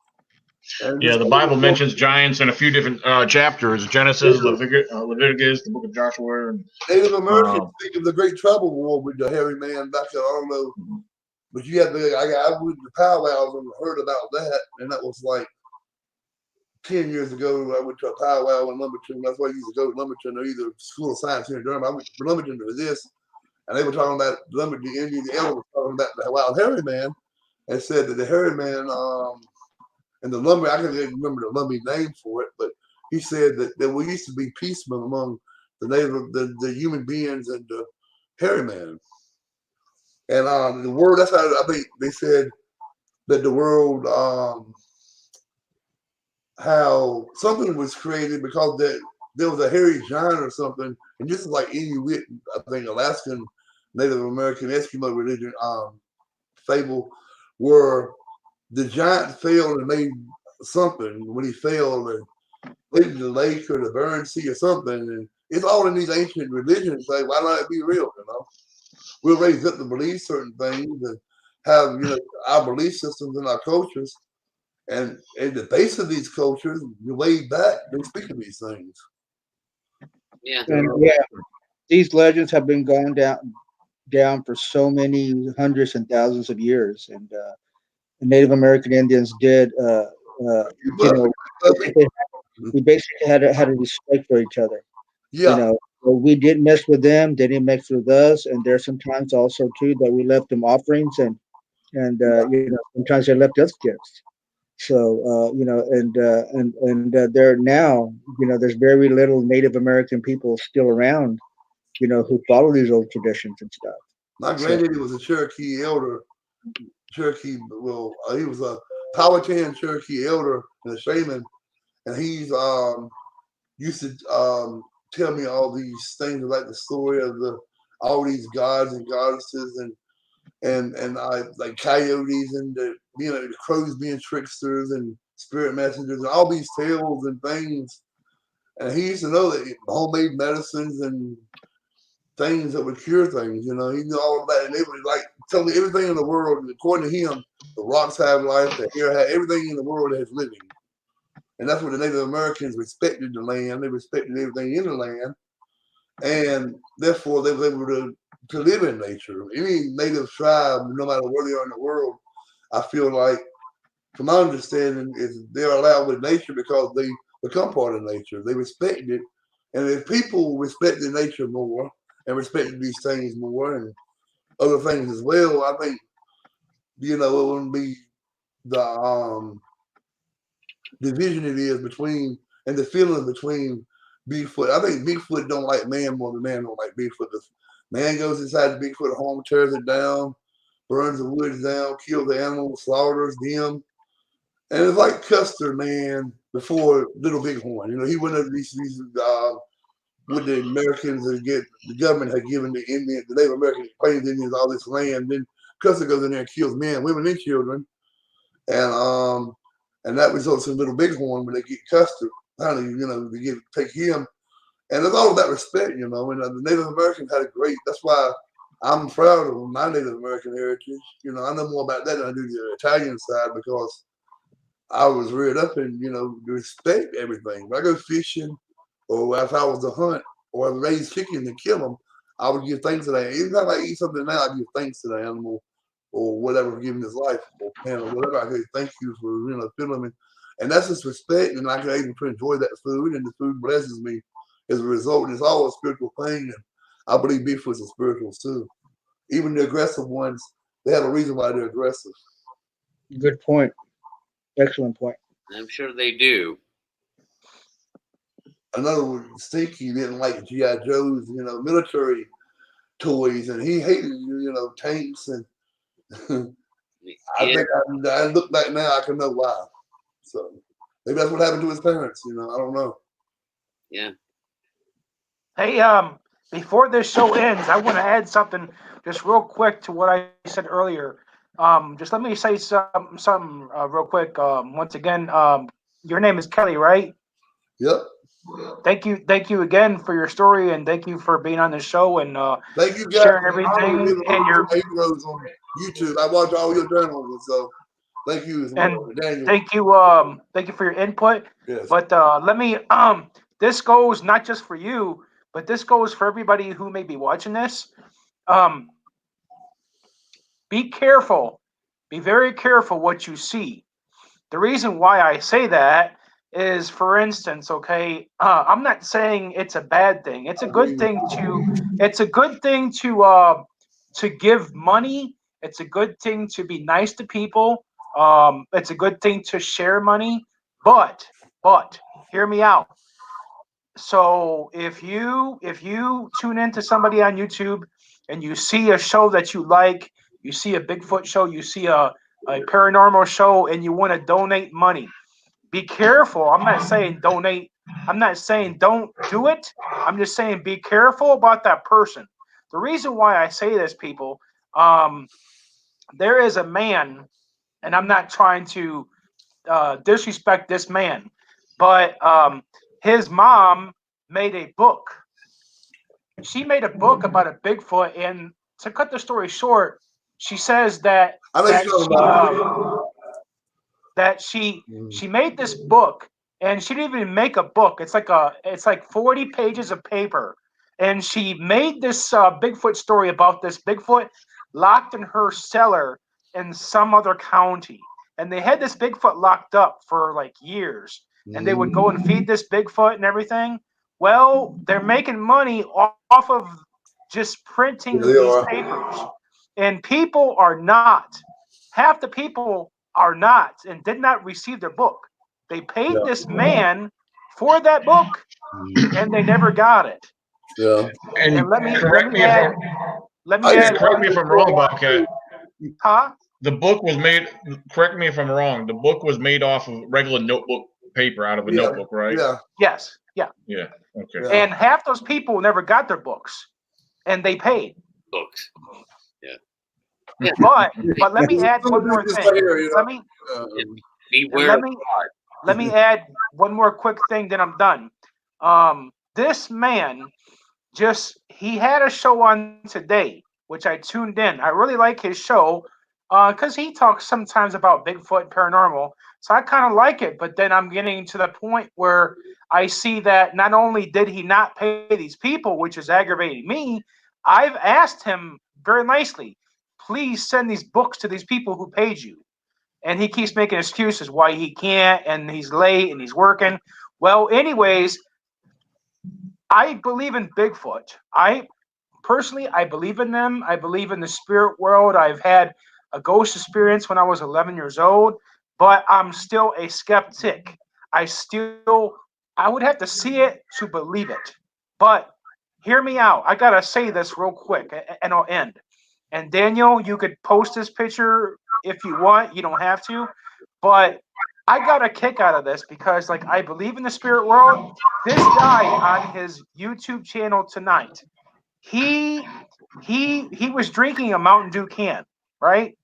And the Bible mentions giants in a few different chapters: Genesis, Leviticus, the Book of Joshua. And, Native Americans think of the Great Tribal War with the hairy man back there. I don't know. But you have I went to powwows and heard about that, and that was like 10 years ago. I went to a powwow in Lumberton. That's why I used to go to Lumberton or either School of Science here in Durham. I went to Lumberton for this, and they were talking about the Indian elder was talking about the wild hairy man, and said that the hairy man and the lumber, I can't remember the lumber name for it, but he said that we used to be peaceful among the human beings and the hairy man. And the world, that's how I think they said that the world, how something was created because there was a hairy giant or something. And this is like Inuit, I think, Alaskan Native American Eskimo religion fable, where the giant failed and made something when he failed and went in the lake or the Bering Sea or something. And it's all in these ancient religions. Like, why not it be real, We're raised up to believe certain things and have, our belief systems and our cultures. And at the base of these cultures, way back, they speak of these things. Yeah. And these legends have been going down for so many hundreds and thousands of years. And Native American Indians did, we basically had a respect for each other. Yeah. We didn't mess with them; they didn't mess with us. And there's sometimes also too that we left them offerings, and sometimes they left us gifts. So there now, there's very little Native American people still around, who follow these old traditions and stuff. My granddaddy was a Cherokee elder. Cherokee, he was a Powhatan Cherokee elder and a shaman, and he's used to tell me all these things about the story of all these gods and goddesses and I like coyotes and the crows being tricksters and spirit messengers and all these tales and things. And he used to know that homemade medicines and things that would cure things. He knew all of that, and they would like tell me everything in the world. And according to him, the rocks have life, the air has everything in the world has living. And that's what the Native Americans respected the land. They respected everything in the land. And therefore, they were able to live in nature. Any native tribe, no matter where they are in the world, I feel like, from my understanding, is they're allowed with nature because they become part of nature. They respect it. And if people respected nature more and respected these things more and other things as well, I think, it wouldn't be the division it is between and the feeling between Bigfoot. I think Bigfoot don't like man more than man don't like Bigfoot. The man goes inside the Bigfoot home, tears it down, burns the woods down, kills the animals, slaughters them. And it's like Custer, man, before Little Bighorn. He went up these with the Americans and the government had given the Indians, the Native American Plains Indians all this land. Then Custer goes in there and kills men, women, and children. And that results in Little Bighorn when they get Custer, they take him. And there's all of that respect, and the Native Americans had a great, that's why I'm proud of my Native American heritage. I know more about that than I do the Italian side because I was reared up in, respect everything. When I go fishing or if I was to hunt or raise chickens and kill them, I would give thanks to that. Even if I eat something now, I give thanks to the animal or whatever for giving his life or plant or whatever. I say thank you for feeling me, and that's just respect. And I can able to enjoy that food, and the food blesses me as a result. And it's all a spiritual thing, and I believe Bigfoots are spiritual too. Even the aggressive ones, they have a reason why they're aggressive. Good point. Excellent point. I'm sure they do. Another one, Stinky didn't like G.I. Joe's, military toys, and he hated, tanks and. I think I look back now, I can know why. So maybe that's what happened to his parents. I don't know. Yeah. Hey, before this show ends, I want to add something just real quick to what I said earlier. Just let me say something real quick. Once again, your name is Kelly, right? Yep. Thank you again for your story, and thank you for being on the show and thank you guys sharing everything. And your videos on YouTube. I watch all your channels, and so thank you as well, Daniel. Thank you for your input. Yes. But let me this goes not just for you, but this goes for everybody who may be watching this. Be careful. Be very careful what you see. The reason why I say that is, for instance, I'm not saying it's a bad thing. It's a good thing to give money. It's a good thing to be nice to people. It's a good thing to share money. But hear me out. So if you tune into somebody on YouTube and you see a show that you like, you see a Bigfoot show, you see a paranormal show, and you want to donate money, be careful. I'm not saying donate. I'm not saying don't do it. I'm just saying be careful about that person. The reason why I say this, people, there is a man, and I'm not trying to disrespect this man, but his mom made a book. She made a book about a Bigfoot, and to cut the story short, she says that she made this book, and she didn't even make a book. It's like 40 pages of paper, and she made this Bigfoot story about this Bigfoot locked in her cellar in some other county, and they had this Bigfoot locked up for like years, and they would go and feed this Bigfoot and everything. Well, they're making money off of just printing these papers, and people are not. Half the people are not and did not receive their book. They paid this man for that book, and they never got it. Yeah. And let me add. Correct me if I'm wrong, Bobcat. Huh? The book was made. Correct me if I'm wrong. The book was made off of regular notebook paper, out of a notebook, right? Yeah. Yes. Yeah. Yeah. Okay. Yeah. And half those people never got their books, and they paid. Books. Yeah. Yeah. But let me add one more thing. Let me add one more quick thing, then I'm done. This man he had a show on today, which I tuned in. I really like his show. because he talks sometimes about Bigfoot and paranormal. So I kind of like it, but then I'm getting to the point where I see that not only did he not pay these people, which is aggravating me, I've asked him very nicely, please send these books to these people who paid you. And he keeps making excuses why he can't, and he's late and he's working. Well, anyways, I believe in Bigfoot. I believe in them. I believe in the spirit world. I've had a ghost experience when I was 11 years old, but I'm still a skeptic. I would have to see it to believe it. But hear me out. I got to say this real quick and I'll end. And Daniel, you could post this picture if you want. You don't have to. But I got a kick out of this because, like, I believe in the spirit world. This guy on his YouTube channel tonight, he was drinking a Mountain Dew can, right?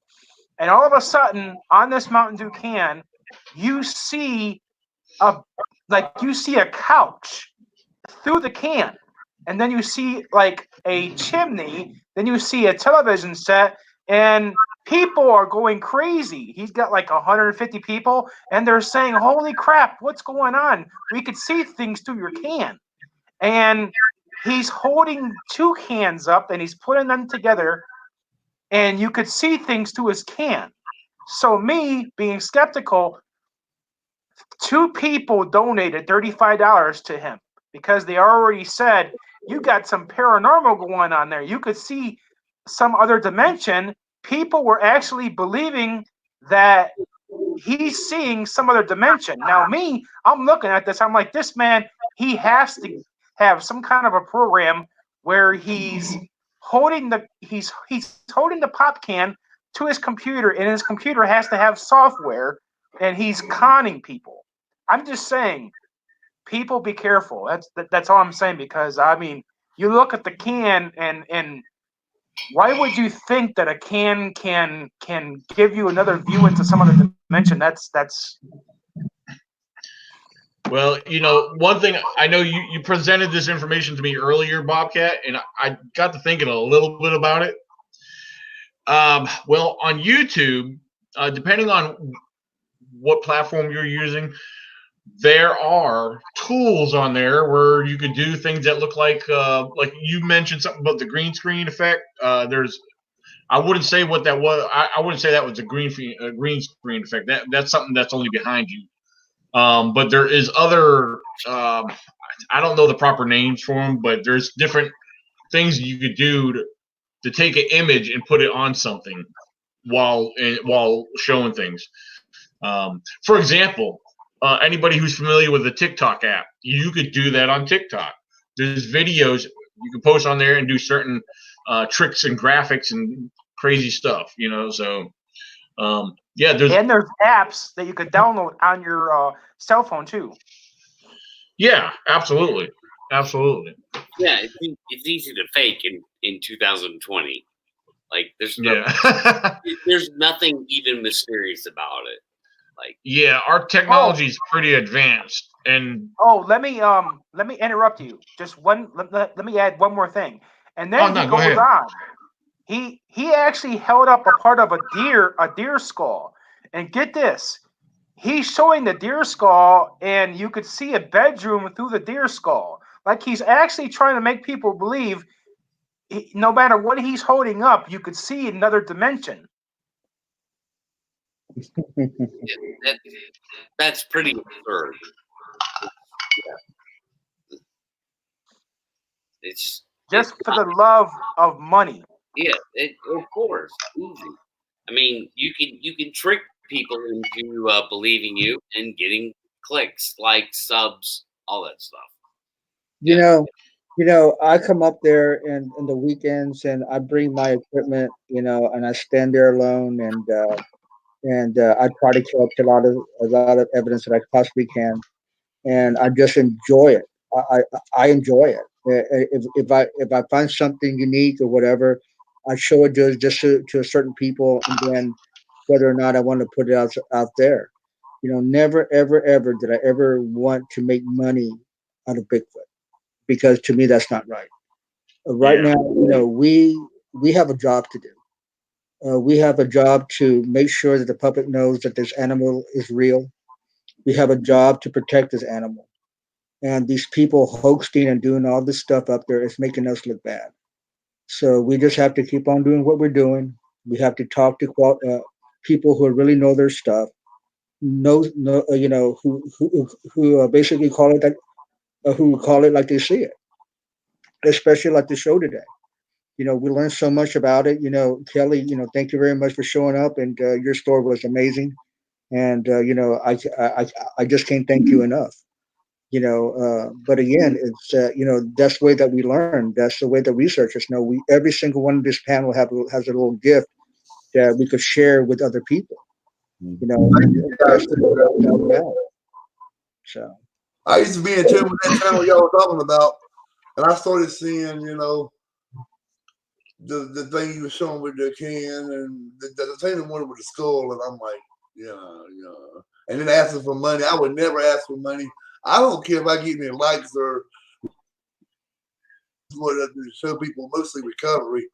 And all of a sudden, on this Mountain Dew can, you see a couch through the can, and then you see like a chimney, then you see a television set, and people are going crazy. He's got like 150 people, and they're saying, "Holy crap, what's going on? We could see things through your can." And he's holding two cans up and he's putting them together, and you could see things through his can. So me being skeptical, two people donated $35 to him because they already said, you got some paranormal going on there. You could see some other dimension. People were actually believing that he's seeing some other dimension. Now me, I'm looking at this, I'm like, this man, he has to have some kind of a program where he's holding the pop can to his computer, and his computer has to have software, and he's conning people. I'm just saying, people be careful. That's all I'm saying, because I mean, you look at the can, and why would you think that a can give you another view into some other dimension? That's Well, you know, one thing I know, you presented this information to me earlier, Bobcat, and I got to thinking a little bit about it. Well, on YouTube, depending on what platform you're using, there are tools on there where you could do things that look like you mentioned something about the green screen effect. I wouldn't say what that was. I wouldn't say that was a green screen effect. That's something that's only behind you. But there is other. I don't know the proper names for them, but there's different things you could do to take an image and put it on something while showing things. For example, anybody who's familiar with the TikTok app, you could do that on TikTok. There's videos you can post on there and do certain tricks and graphics and crazy stuff, you know. So yeah, there's apps that you could download on your cell phone too. Yeah, absolutely. Yeah, it's easy to fake in 2020. Like there's nothing even mysterious about it. Like, yeah, our technology is pretty advanced. And let me interrupt you. Just let me add one more thing. And then he goes on. He actually held up a part of a deer skull. And get this, he's showing the deer skull, and you could see a bedroom through the deer skull. Like, he's actually trying to make people believe no matter what he's holding up, you could see another dimension. That's pretty absurd. Yeah. It's just for the love of money. Yeah, of course, easy. I mean, you can trick people into believing you and getting clicks, likes, subs, all that stuff. You know, I come up there in the weekends, and I bring my equipment, and I stand there alone, and I try to kill up to a lot of evidence that I possibly can, and I just enjoy it. I enjoy it. If I find something unique or whatever, I show it just to a certain people, and then whether or not I want to put it out there. Never ever did I ever want to make money out of Bigfoot, because to me that's not right. Right now, we have a job to do. We have a job to make sure that the public knows that this animal is real. We have a job to protect this animal. And these people hoaxing and doing all this stuff up there is making us look bad. So we just have to keep on doing what we're doing. We have to talk to people who really know their stuff, who basically call it that, who call it like they see it, especially like the show today. We learned so much about it. Kelly, thank you very much for showing up, and your story was amazing. And I just can't thank you enough. But again, it's that's the way that we learn. That's the way that researchers know. We every single one of this panel has a little gift that we could share with other people. That's the way that we about. So I used to be in tune with that channel y'all were talking about, and I started seeing, the thing you were showing with the can and the thing that wanted with the skull, and I'm like, yeah. And then asking for money. I would never ask for money. I don't care if I get any likes or what to show people, mostly recovery,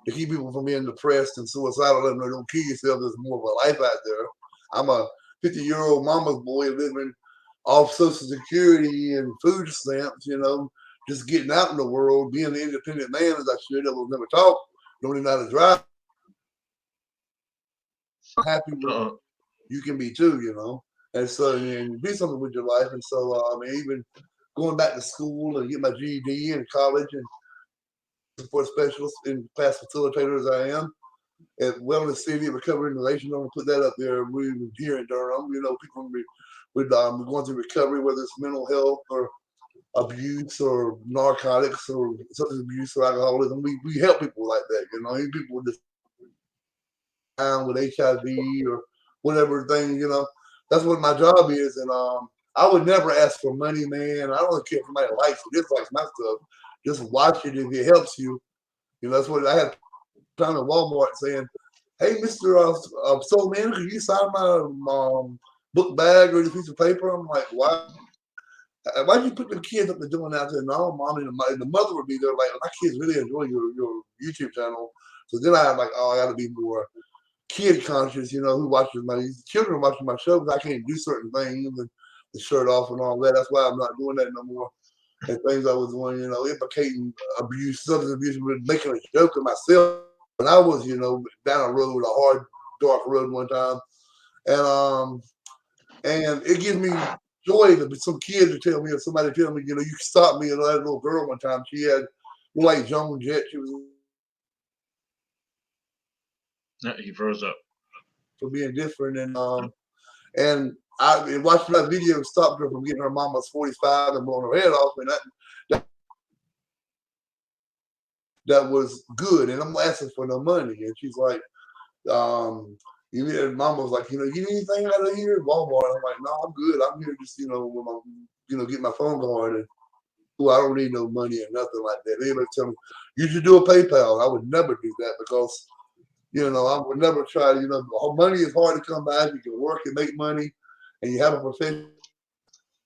to keep people from being depressed and suicidal. Let them know, don't kill yourself. There's more of a life out there. I'm a 50-year-old mama's boy living off Social Security and food stamps, just getting out in the world, being an independent man as I should. I will never talk, don't even know how to drive. Happy with you can be too, and so and do something with your life. And so even going back to school and get my GED in college and support specialist and past facilitator as I am at Wellness City Recovery Innovation. I'm gonna put that up there. We here in Durham, people with going through recovery, whether it's mental health or abuse or narcotics or substance abuse or alcoholism. We help people like that, even people with down with HIV or whatever thing, that's what my job is. And I would never ask for money, man. I don't care if somebody likes it, dislikes my stuff. Just watch it if it helps you. That's what I had time at Walmart saying, hey, Mr. Soul Man, could you sign my book bag or this piece of paper? I'm like, why? Why'd you put the kids up the doing out there? No, mom and the mother would be there. Like, my kids really enjoy your YouTube channel. So then I'm like, oh, I got to be more kid conscious, who watches my children watching my show because I can't do certain things and the shirt off and all that. That's why I'm not doing that no more. And things I was doing, implicating abuse, substance abuse, making a joke of myself. When I was, down a road, a hard, dark road one time, and it gives me joy to be some kid to tell me, or somebody tell me, you can stop me. And I had a little girl one time. She had like Joan Jett. She was. No, he froze up. For being different, and I watched that video stopped her from getting her mama's 45 and blowing her head off, and that was good. And I'm asking for no money, and she's like, mama was like, you need anything out of here? Walmart. I'm like, no, I'm good. I'm here just, with my, get my phone going, and I don't need no money or nothing like that. They would tell me, you should do a PayPal. I would never do that because, I would never try to, money is hard to come by. You can work and make money and you have a profession.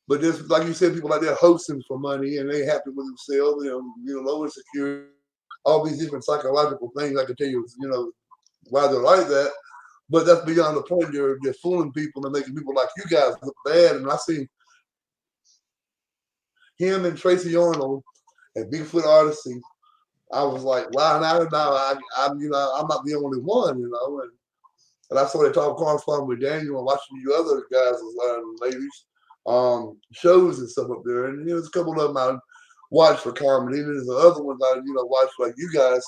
But there's, like you said, people out there hosting for money and they happy with themselves, lower security, all these different psychological things. I can tell you, why they're like that. But that's beyond the point. They're fooling people and making people like you guys look bad. And I seen him and Tracy Arnold and BIGFOOT Odyssey. I was like, wow, now I'm not the only one, and I started talking corresponding with Daniel and watching you other guys and ladies shows and stuff up there. And there's a couple of them I watched for comedy. And there's the other ones I watch like you guys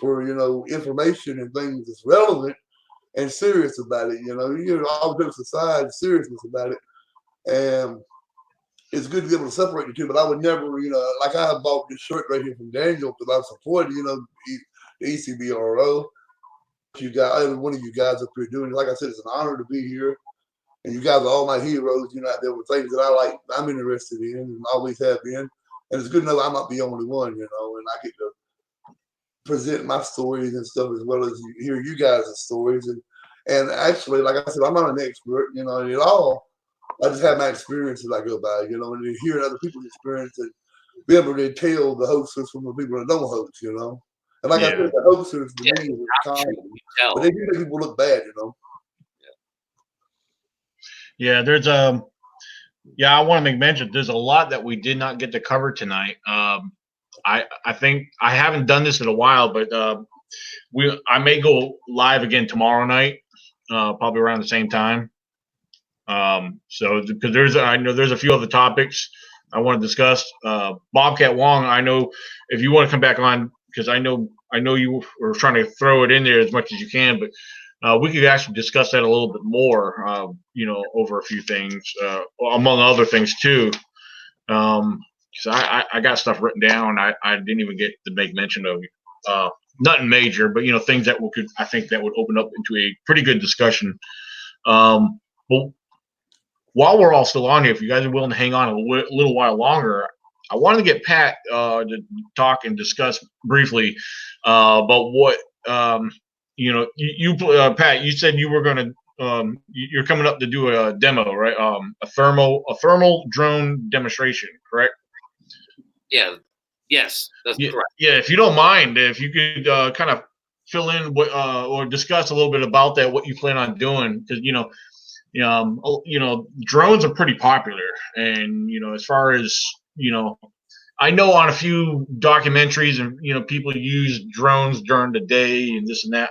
for information and things that's relevant and serious about it. All jokes aside, seriousness about it. And it's good to be able to separate the two, but I would never, like I have bought this shirt right here from Daniel because I supported, the ECBRO. You guys, every one of you guys up here doing it. Like I said, it's an honor to be here. And you guys are all my heroes, out there with things that I like, I'm interested in and always have been. And it's good to know I'm not the only one, and I get to present my stories and stuff as well as hear you guys' stories. And actually, like I said, I'm not an expert, in it all. I just have my experiences I go by, and hearing other people's experience and be able to tell the hosters from the people that don't host, And like I said, the hoaxers to Yeah, me is not common. true. You tell. But they do make people look bad, you know. Yeah, there's yeah, I want to make mention. There's a lot that we did not get to cover tonight. I think I haven't done this in a while, but I may go live again tomorrow night, probably around the same time. So because I know there's a few other topics I want to discuss. Bobcat Wong, I know if you want to come back on, because I know you were trying to throw it in there as much as you can, but we could actually discuss that a little bit more, over a few things, among other things too. Because I got stuff written down. I didn't even get to make mention of nothing major, but things that I think that would open up into a pretty good discussion. Well, while we're all still on here, if you guys are willing to hang on a little while longer, I wanted to get Pat to talk and discuss briefly about what Pat. You said you were going to you're coming up to do a demo, right? A thermal drone demonstration, correct? Yeah. Yes, that's correct. Yeah, if you don't mind, if you could kind of fill in or discuss a little bit about that, what you plan on doing, because drones are pretty popular, and as far as I know on a few documentaries, and people use drones during the day and this and that,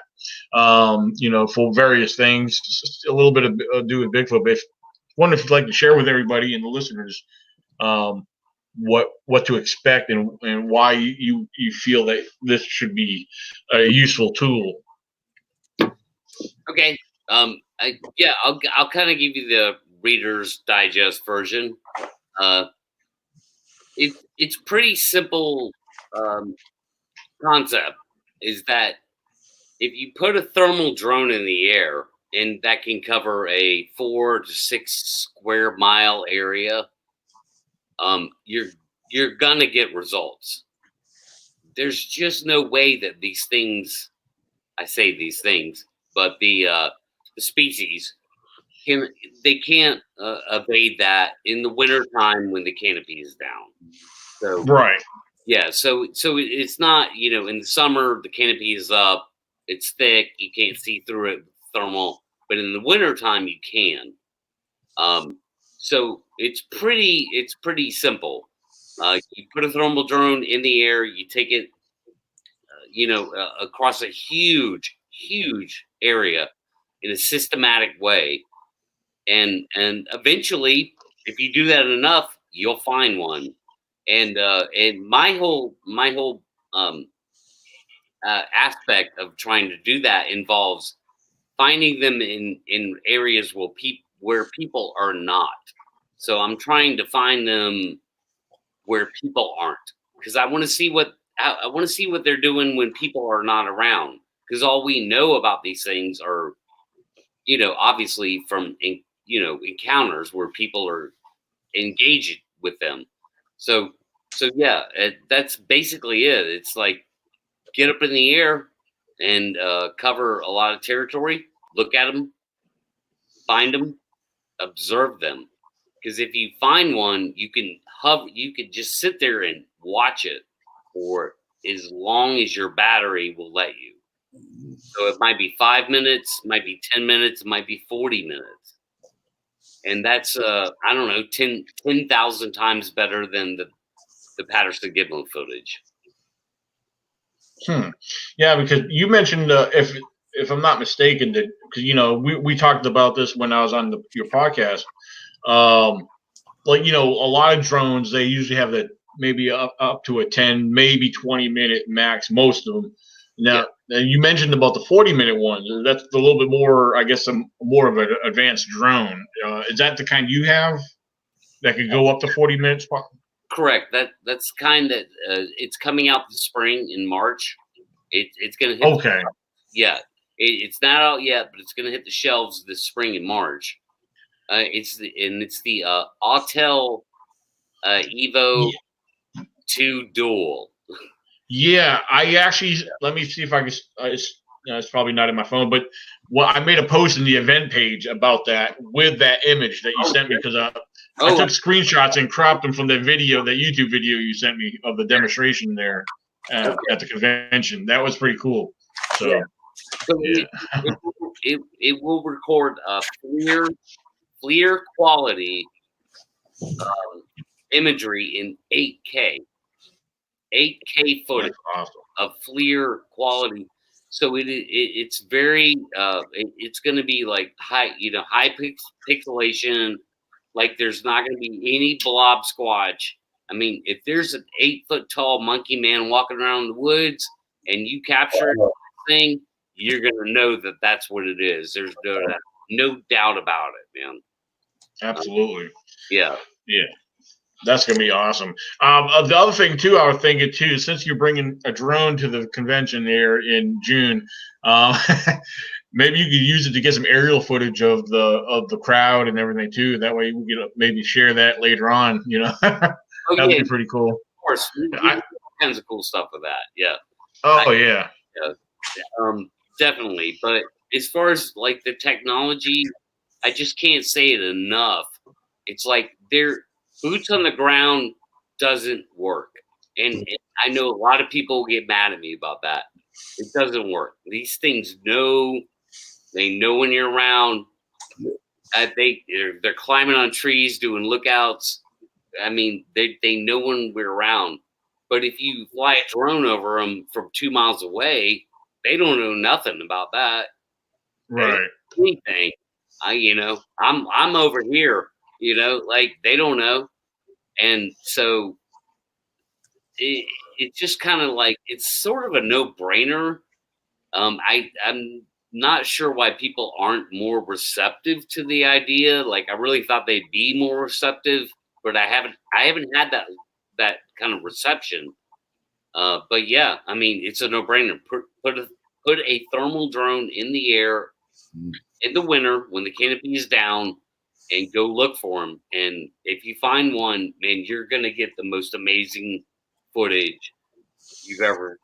for various things. Just a little bit of do with Bigfoot. But I wonder if you'd like to share with everybody and the listeners what to expect and why you feel that this should be a useful tool. Okay. I'll kind of give you the Reader's Digest version. It's pretty simple concept. Is that if you put a thermal drone in the air and that can cover a 4 to 6 square mile area, you're gonna get results. There's just no way that these things, I say these things, but the species can't evade that in the wintertime when the canopy is down. So Right. Yeah, so it's not, in the summer the canopy is up, it's thick, you can't see through it with thermal, but in the wintertime you can. So it's pretty simple. You put a thermal drone in the air, you take it, across a huge area in a systematic way, and eventually, if you do that enough, you'll find one. And my whole aspect of trying to do that involves finding them in areas where people are not. So I'm trying to find them where people aren't, because I want to see what they're doing when people are not around. Because all we know about these things are, obviously from encounters where people are engaged with them. So yeah, that's basically it. It's like get up in the air and cover a lot of territory. Look at them, find them, observe them. Because if you find one, you can just sit there and watch it for as long as your battery will let you. So it might be 5 minutes, might be 10 minutes, it might be 40 minutes. And that's, 10,000 times better than the Patterson-Gimlin footage. Yeah, because you mentioned, if I'm not mistaken, that because we talked about this when I was on your podcast. A lot of drones, they usually have that maybe up to a 10, maybe 20-minute max. Most of them. Now, you mentioned about the 40-minute ones. That's a little bit more, I guess, more of an advanced drone. Is that the kind you have that could go up to 40 minutes? Correct. That's kind that it's coming out this spring in March. It's going to hit. Okay. Yeah, it's not out yet, but it's going to hit the shelves this spring in March. It's the Autel Evo 2 Dual. Yeah, I actually, let me see if I can. It's probably not in my phone, but I made a post in the event page about that with that image that you sent me, because I took screenshots and cropped them from the YouTube video you sent me of the demonstration there. at the convention. That was pretty cool. So Yeah. So yeah. it will record clear quality imagery in 8K footage That's awesome. of FLIR quality. So it's very it's going to be like high pixelation. Like there's not going to be any blob squatch. I mean, if there's an 8-foot tall monkey man walking around the woods and you capture this thing, you're going to know that that's what it is. There's no doubt about it, man. Absolutely. Yeah. Yeah. That's going to be awesome. The other thing, too, I was thinking, too, since you're bringing a drone to the convention there in June, maybe you could use it to get some aerial footage of the crowd and everything, too. That way we could maybe share that later on, you know. That would be pretty cool. Of course. We do all kinds of cool stuff with that. Yeah. Yeah. Definitely. But as far as like the technology, I just can't say it enough. It's like boots on the ground doesn't work. And I know a lot of people get mad at me about that. It doesn't work. These things they know when you're around. They're climbing on trees, doing lookouts. I mean, they know when we're around. But if you fly a drone over them from 2 miles away, they don't know nothing about that. Right. Anything. I'm over here, like they don't know. And so it's just kind of like, it's sort of a no-brainer. I'm not sure why people aren't more receptive to the idea. Like I really thought they'd be more receptive, but I haven't had that kind of reception. But yeah, I mean, it's a no-brainer. Put a thermal drone in the air in the winter when the canopy is down, and go look for them. And if you find one, man, you're gonna get the most amazing footage you've ever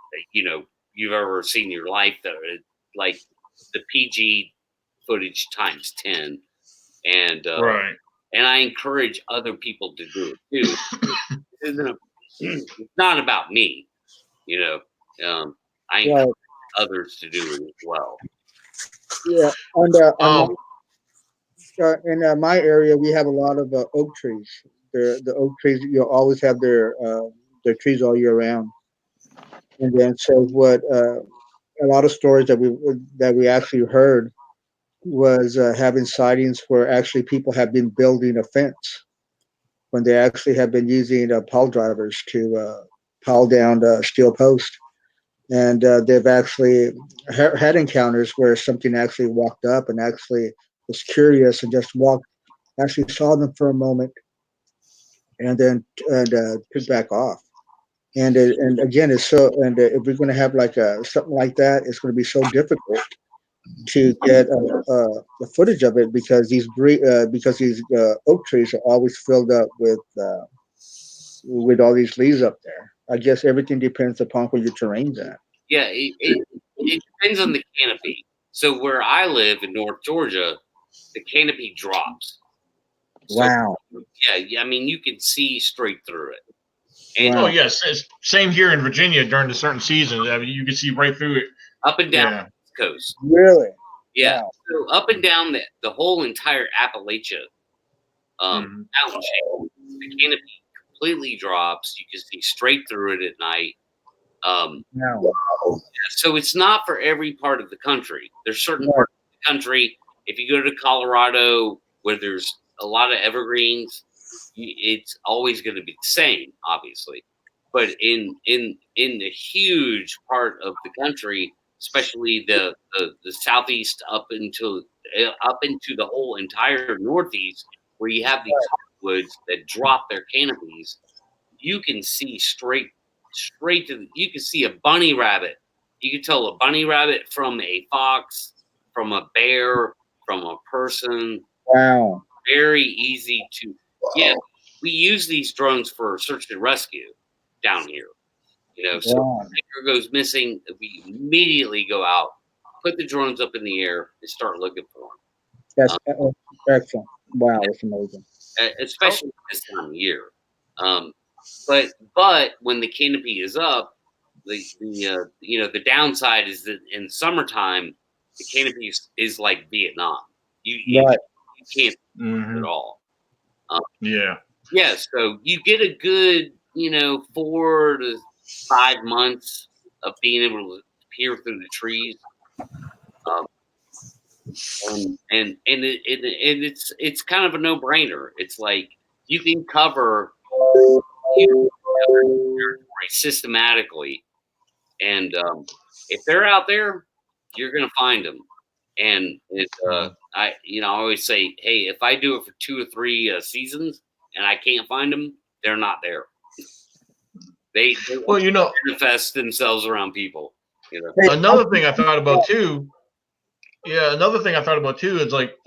seen in your life. That like the PG footage times 10. And Right. And I encourage other people to do it too. It's not about me, I encourage others to do it as well. Yeah, in my area, we have a lot of oak trees. The oak trees, you'll always have their trees all year round. And then, so what? A lot of stories that we actually heard was having sightings where actually people have been building a fence when they actually have been using pile drivers to pile down the steel post. And they've actually had encounters where something actually walked up and actually was curious and just actually saw them for a moment, and then took back off. And again, it's so. And if we're going to have like something like that, it's going to be so difficult to get the footage of it because these oak trees are always filled up with all these leaves up there. I guess everything depends upon where your terrain's at. Yeah, it depends on the canopy. So where I live in North Georgia, the canopy drops. So, wow. Yeah, I mean, you can see straight through it. And oh yes, same here in Virginia during the certain seasons. I mean, you can see right through it. Up and down the coast. Really? Yeah. Wow. So up and down the whole entire Appalachia mountain chain, the canopy completely drops. You can see straight through it at night. So it's not for every part of the country. There's certain parts of the country. If you go to Colorado, where there's a lot of evergreens, it's always going to be the same, obviously. But in the huge part of the country, especially the southeast up into the whole entire northeast, where you have these hardwoods that drop their canopies, you can see straight to you can see a bunny rabbit. You can tell a bunny rabbit from a fox, from a bear, from a person. Wow. Very easy to. Yeah, we use these drones for search and rescue down here. So if a hiker goes missing, we immediately go out, put the drones up in the air, and start looking for them. That's excellent. Wow, that's amazing. Especially this time of year. But when the canopy is up, the downside is that in summertime the canopy is like Vietnam. You can't see at all. Yeah. So you get a good 4 to 5 months of being able to peer through the trees. And it's kind of a no-brainer. It's like you can cover territory systematically, and if they're out there, you're gonna find them. And I always say, hey, if I do it for 2 or 3 seasons and I can't find them, they're not there. They manifest themselves around people. Another thing I thought about too. Yeah, another thing I thought about too is like,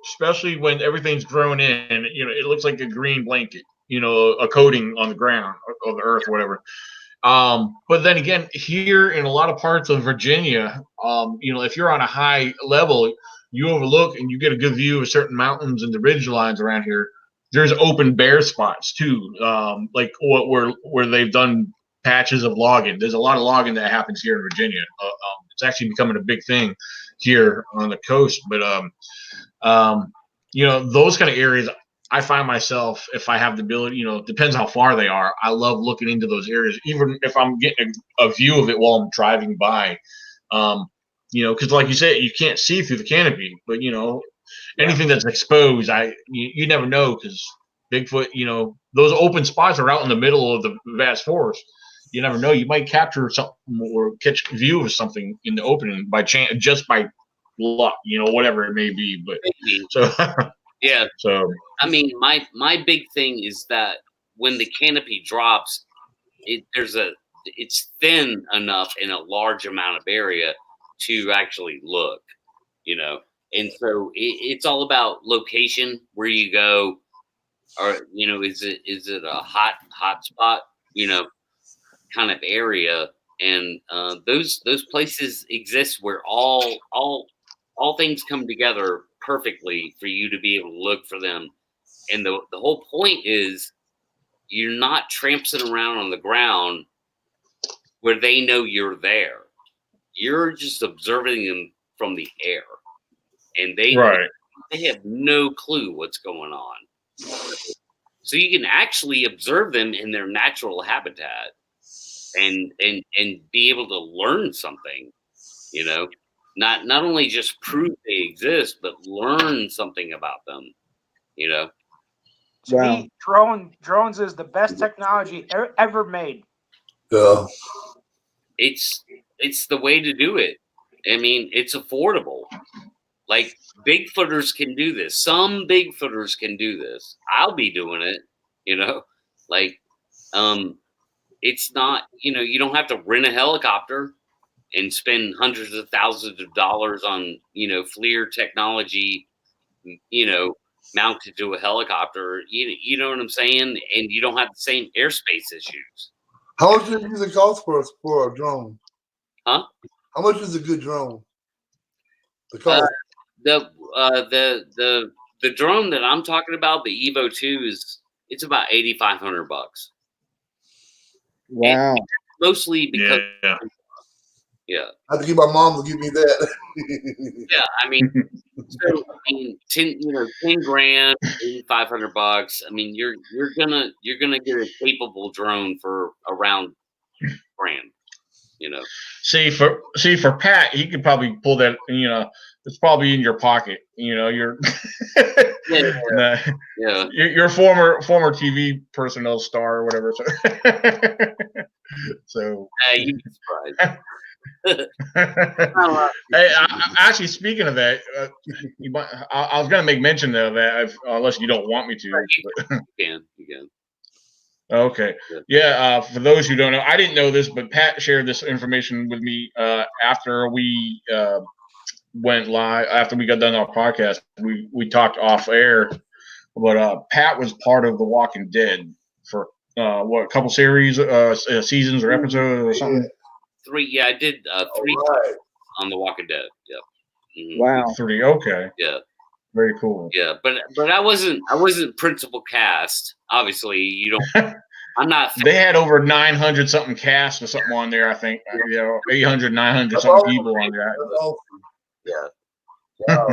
especially when everything's grown in, it looks like a green blanket, a coating on the ground or the earth or whatever. But then again, here in a lot of parts of Virginia, if you're on a high level, you overlook and you get a good view of certain mountains and the ridge lines around here. There's open bare spots too, like where they've done patches of logging. There's a lot of logging that happens here in Virginia. It's actually becoming a big thing here on the coast. But those kind of areas, I find myself, if I have the ability, depends how far they are. I love looking into those areas, even if I'm getting a view of it while I'm driving by. Because like you said, you can't see through the canopy, but anything that's exposed, you never know, because Bigfoot, those open spots are out in the middle of the vast forest. You never know. You might capture something or catch a view of something in the opening by chance, just by luck, whatever it may be. But so yeah. So I mean, my big thing is that when the canopy drops, it's thin enough in a large amount of area to actually look, and so it's all about location, where you go, or is it a hot spot, kind of area, and those places exist where all things come together perfectly for you to be able to look for them. And the whole point is you're not tramping around on the ground where they know you're there. You're just observing them from the air, and they have no clue what's going on. So you can actually observe them in their natural habitat and be able to learn something, not only just prove they exist, but learn something about them, To me, drones is the best technology ever made. Yeah. It's the way to do it. I mean, it's affordable. Like, Bigfooters can do this. Some Bigfooters can do this. I'll be doing it, like, it's not, you don't have to rent a helicopter and spend hundreds of thousands of dollars on, FLIR technology, mounted to a helicopter. You know what I'm saying? And you don't have the same airspace issues. How much does it cost for a drone? Huh? How much is a good drone? The cost. The drone that I'm talking about, the Evo 2, it's about $8,500. Wow. And mostly because yeah. I have to get my mom to give me that. Yeah, I mean, 10 grand, $8,500. I mean, you're gonna get a capable drone for around grand. See for Pat, he could probably pull that. It's probably in your pocket. You're your former TV personnel star or whatever. So you'd be surprised. Hey, actually, speaking of that, I was going to make mention of that, unless you don't want me to. You can. Okay. Yeah. For those who don't know, I didn't know this, but Pat shared this information with me after we went live. After we got done our podcast, we talked off air. But Pat was part of The Walking Dead for a couple series, seasons or episodes or something. 3. Yeah, I did 3 on The Walking Dead. Yeah. Mm-hmm. Wow. 3. Okay. Yeah. Very cool. Yeah, but I wasn't principal cast. Obviously, you don't. I'm not. They had over 900 something cast or something on there. I think 800, 900 something people on there. Yeah. Wow.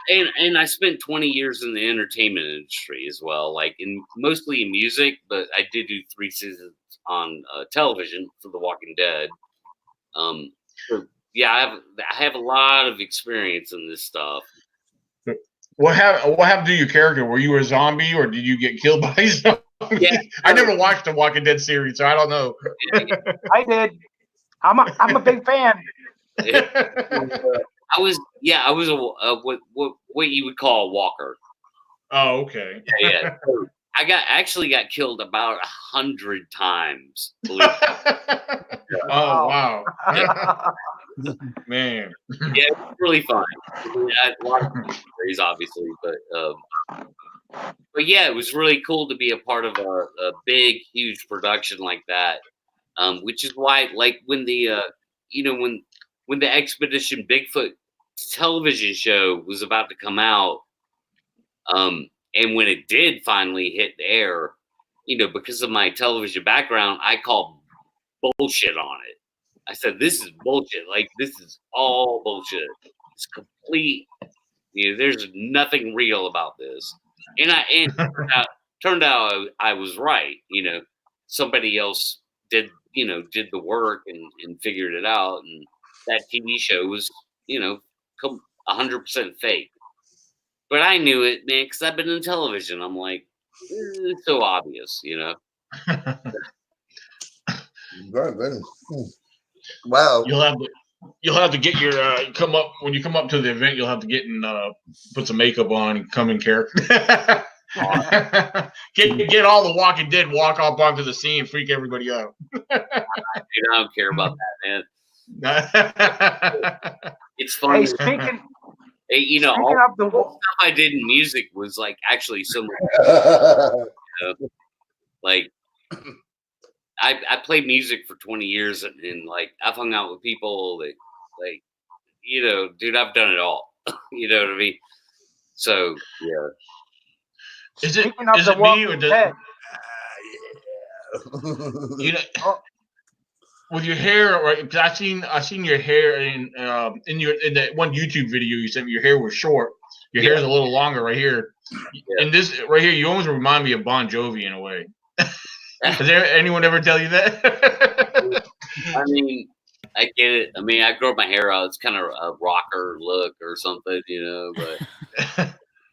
and I spent 20 years in the entertainment industry as well, like mostly in music, but I did do 3 seasons on television for The Walking Dead. So yeah, I have a lot of experience in this stuff. What happened to your character? Were you a zombie or did you get killed by a zombie? Yeah, I never watched the Walking Dead series, so I don't know. I did. I'm a big fan. I was a what you would call a walker. Oh, okay. Yeah. I actually got killed about 100 times. Oh, wow. Man. Yeah, it was really fun. I had a lot of stories, obviously, but yeah, it was really cool to be a part of a big, huge production like that. Which is why, like, when the when the Expedition Bigfoot television show was about to come out, and when it did finally hit the air, because of my television background, I called bullshit on it. I said, this is bullshit. Like, this is all bullshit. It's complete. There's nothing real about this. And turned out I was right. Somebody else did the work and figured it out. And that TV show was, 100% fake. But I knew it, man, because I've been in television. I'm like, it's so obvious, Wow. You'll have to get your when you come up to the event. You'll have to get and put some makeup on and come in character. get all the Walking Dead walk up onto the scene and freak everybody out. I don't care about that, man. It's fun. Hey, all the stuff I did in music was like actually similar. Like I played music for 20 years and like I've hung out with people that like, dude, I've done it all. You know what I mean? So yeah. Is it me or does with your hair, right? Because I seen your hair in that one YouTube video you sent me. Your hair was short. Your hair is a little longer right here. Yeah. And this right here, you almost remind me of Bon Jovi in a way. Has anyone ever tell you that? I mean, I get it. I mean, I grow my hair out. It's kind of a rocker look or something,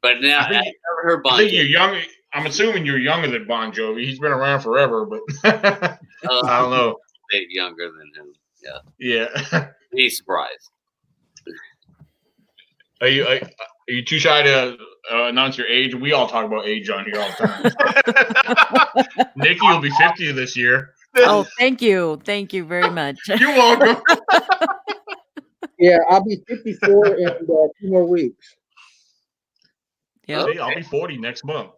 But now I never heard Bon Jovi. I think you're young. I'm assuming you're younger than Bon Jovi. He's been around forever, but I don't know. A bit younger than him. Yeah. Yeah. Be surprised. Are you too shy to announce your age? We all talk about age on here all the time. Nikki will be 50 this year. Oh, thank you very much. You're welcome. Yeah, I'll be 54 in 2 more weeks. Yeah, okay. I'll be 40 next month.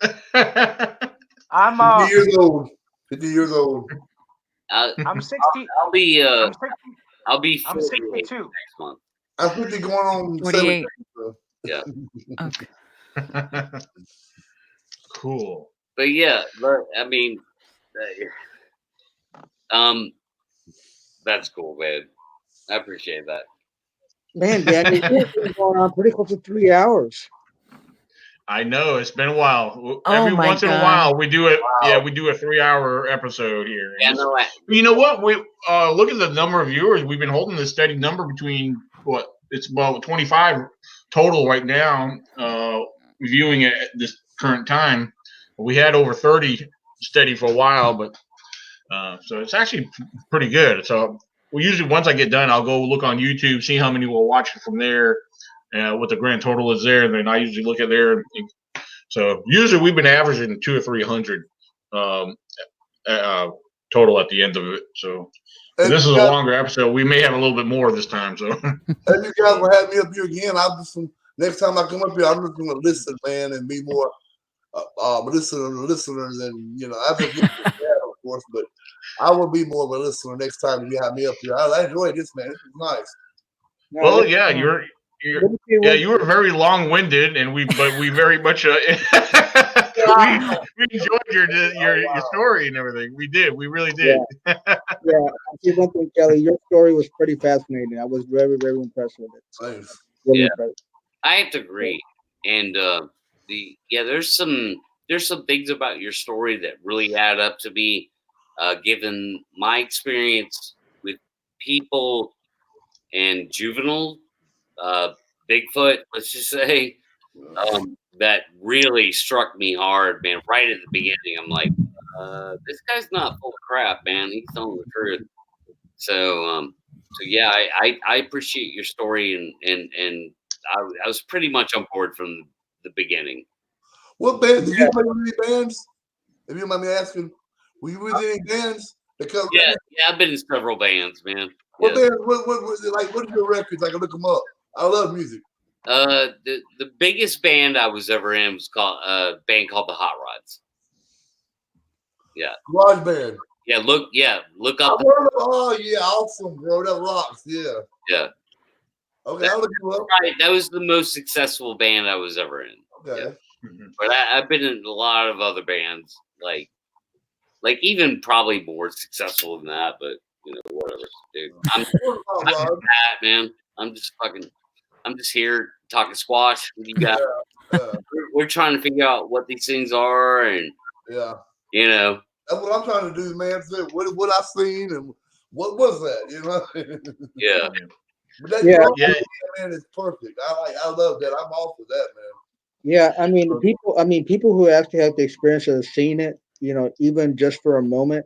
I'm 50 years old. 50 years old. I'm 60. I'll be I'm 62 next month. I'm 50 going on 48. 70. Yeah. Okay. Cool. But yeah, I mean, that's cool, man. I appreciate that. Man, Danny, it's been going on pretty close to 3 hours. I know it's been a while. Oh Every my once in a God. while, we do it. Wow. Yeah, we do a 3-hour episode here. Yeah, no, You know what? We look at the number of viewers. We've been holding this steady number between it's about 25 total right now. Viewing it at this current time, we had over 30 steady for a while, but so it's actually pretty good. So we usually once I get done, I'll go look on YouTube, see how many will watch it from there. What the grand total is there, and then I usually look at there. So usually we've been averaging 200 or 300 total at the end of it. So this is a longer episode. We may have a little bit more this time. So if you guys will have me up here again, next time I come up here, I'm just going to listen, man, and be more listener than I've been good at that, of course, but I will be more of a listener next time you have me up here. I enjoy this, man. This is nice. Well, yeah, you were very long-winded, and we very much. we enjoyed your story and everything. We did. We really did. Yeah. I see one thing, Kelly. Your story was pretty fascinating. I was very, very impressed with it. Thanks. Really Yeah. impressed. I have to agree. And there's some things about your story that really add up to me, given my experience with people and juvenile Bigfoot, let's just say, that really struck me hard, man. Right at the beginning, I'm like, this guy's not full of crap, man. He's telling the truth. So yeah, I appreciate your story, and I was pretty much on board from the beginning. What band did you play with any bands? If you don't mind me asking, were you with any bands? Yeah, I've been in several bands, man. What band? What was it like? What are your records? I can look them up. I love music. The biggest band I was ever in was called a band called the Hot Rods. Yeah. Garage band. Yeah, look up. Oh yeah, awesome, bro. That rocks. Yeah. Yeah. Okay, I'll look you up. Right, that was the most successful band I was ever in. Okay. Yeah. But I've been in a lot of other bands, like even probably more successful than that. But whatever, dude. I'm that man. I'm just here talking squash with you guys. We're trying to figure out what these things are, and that's what I'm trying to do, man. What I seen and what was that, Yeah. But that man is perfect. I love that. I'm all for that, man. Yeah, I mean people who actually have the experience of seeing it, even just for a moment,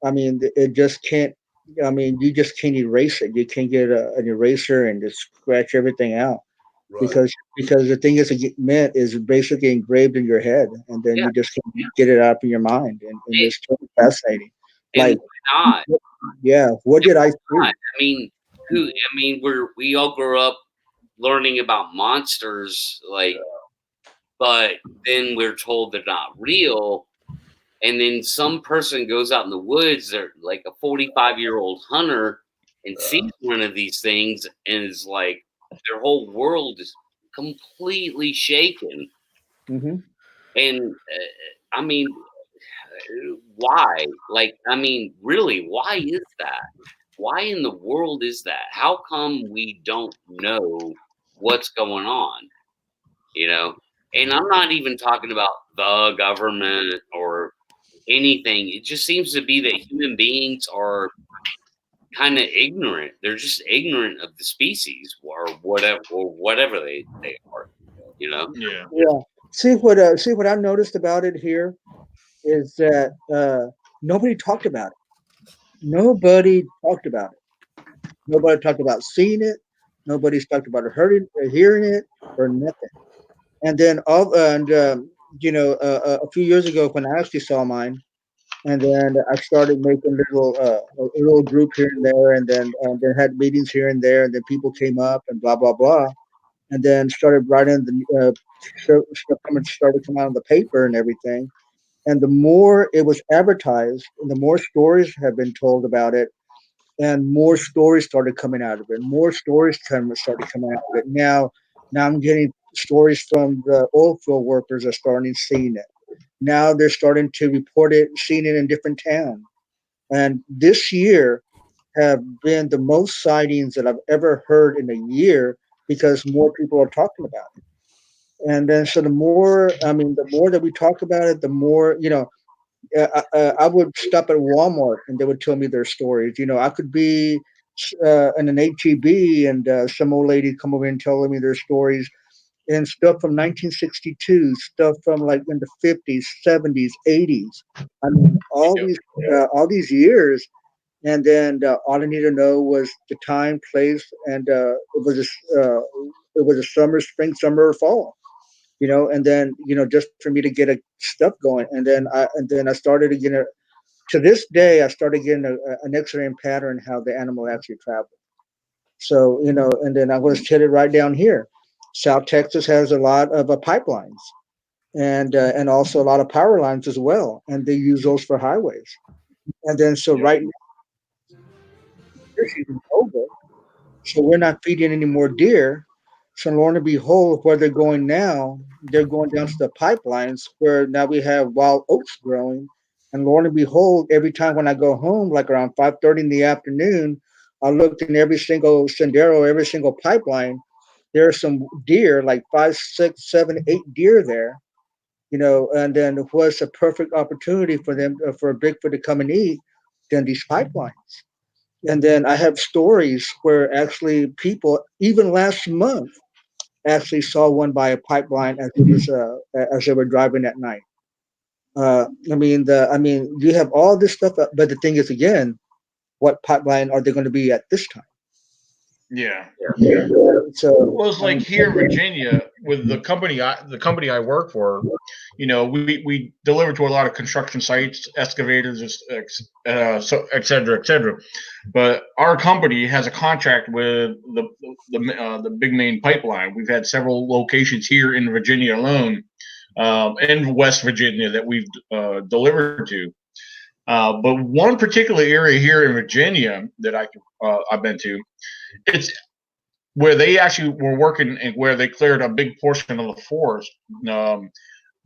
I mean, it just can't. I mean, you just can't erase it. You can't get an eraser and just scratch everything out, because the thing is basically engraved in your head, and then you just can't get it out of your mind, and it's totally fascinating. Like, what did I see? I mean, we all grew up learning about monsters, but then we're told they're not real. And then some person goes out in the woods, they're like a 45-year-old hunter, and sees one of these things, and is like, their whole world is completely shaken. Mm-hmm. And I mean, why? Really, why is that? Why in the world is that? How come we don't know what's going on? And I'm not even talking about the government or anything. It just seems to be that human beings are kind of ignorant. They're just ignorant of the species or whatever they are. Yeah. See what I noticed about it here is that nobody talked about it. Nobody talked about it. Nobody talked about seeing it. Nobody's talked about hearing it, or nothing. And then a few years ago when I actually saw mine, and then I started making a little group here and there, and then had meetings here and there, and then people came up and blah blah blah, and then started writing stuff started coming out of the paper and everything. And the more it was advertised, and the more stories have been told about it, and more stories started coming out of it. More stories started coming out of it. Now I'm getting stories from the oil field workers are starting seeing it. Now they're starting to report it, seeing it in different towns. And this year have been the most sightings that I've ever heard in a year, because more people are talking about it. And then so the more that we talk about it, the more, I would stop at Walmart and they would tell me their stories. I could be in an HEB, and some old lady come over and telling me their stories, and stuff from 1962, stuff from like in the 50s, 70s, 80s. I mean, all these years. And then all I needed to know was the time, place, and it was a spring, summer, or fall. And then just for me to get a stuff going, and then I started to to this day I started getting an X-ray pattern how the animal actually traveled. So and then I was headed right down here. South Texas has a lot of pipelines, and also a lot of power lines as well, and they use those for highways. And then so right now, over, so we're not feeding any more deer. So lo and behold, where they're going now, they're going down to the pipelines where now we have wild oats growing. And lo and behold, every time when I go home, like around 5:30 in the afternoon, I looked in every single sendero, every single pipeline. There are some deer, like 5, 6, 7, 8 deer there, and then it was a perfect opportunity for them, for Bigfoot to come and eat than these pipelines. And then I have stories where actually people, even last month, actually saw one by a pipeline as they were driving at night. You have all this stuff, but the thing is, again, what pipeline are they going to be at this time? Yeah. So, well, it's like here in Virginia with the company I work for. We deliver to a lot of construction sites, excavators, so et cetera, et cetera. But our company has a contract with the big main pipeline. We've had several locations here in Virginia alone, and West Virginia that we've delivered to. But one particular area here in Virginia that I've been to, it's where they actually were working and where they cleared a big portion of the forest.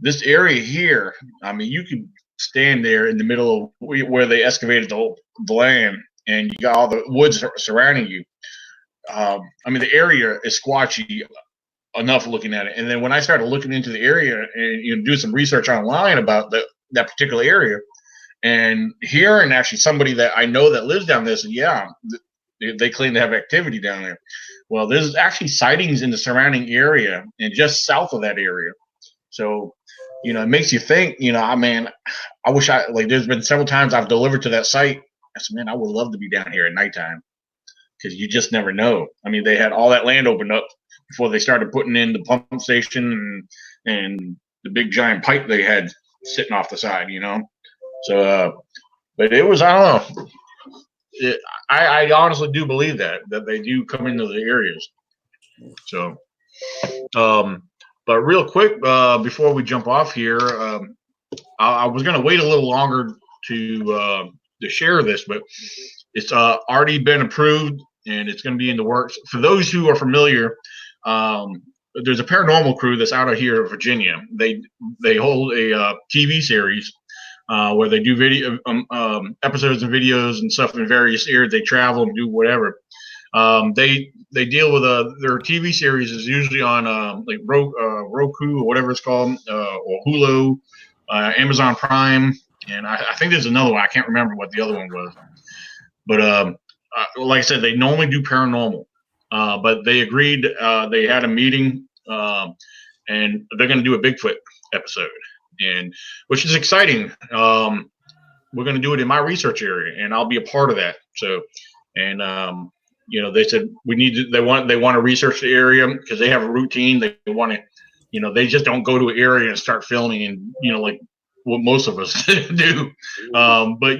This area here, I mean, you could stand there in the middle of where they excavated the land, and you got all the woods surrounding you. I mean, the area is squatchy enough looking at it. And then when I started looking into the area and do some research online about that particular area, and hearing actually somebody that I know that lives down there, said, yeah, they claim to have activity down there. Well, there's actually sightings in the surrounding area and just south of that area. So, it makes you think, I wish there's been several times I've delivered to that site. I said, man, I would love to be down here at nighttime because you just never know. I mean, they had all that land opened up before they started putting in the pump station and the big giant pipe they had sitting off the side, So, but it was, I don't know. I honestly do believe that they do come into the areas. So, but real quick, before we jump off here, I was going to wait a little longer to share this, but it's already been approved and it's going to be in the works. For those who are familiar, there's a paranormal crew that's out of here in Virginia. They hold a TV series. Where they do video episodes and videos and stuff in various areas. They travel and do whatever. They deal with their TV series is usually on like Roku or whatever it's called, or Hulu, Amazon Prime, and I think there's another one. I can't remember what the other one was. But like I said, they normally do paranormal. But they agreed. They had a meeting, and they're going to do a Bigfoot episode. And which is exciting. We're going to do it in my research area, and I'll be a part of that. So, and they said they want to research the area because they have a routine. They want to, they just don't go to an area and start filming and like what most of us do. But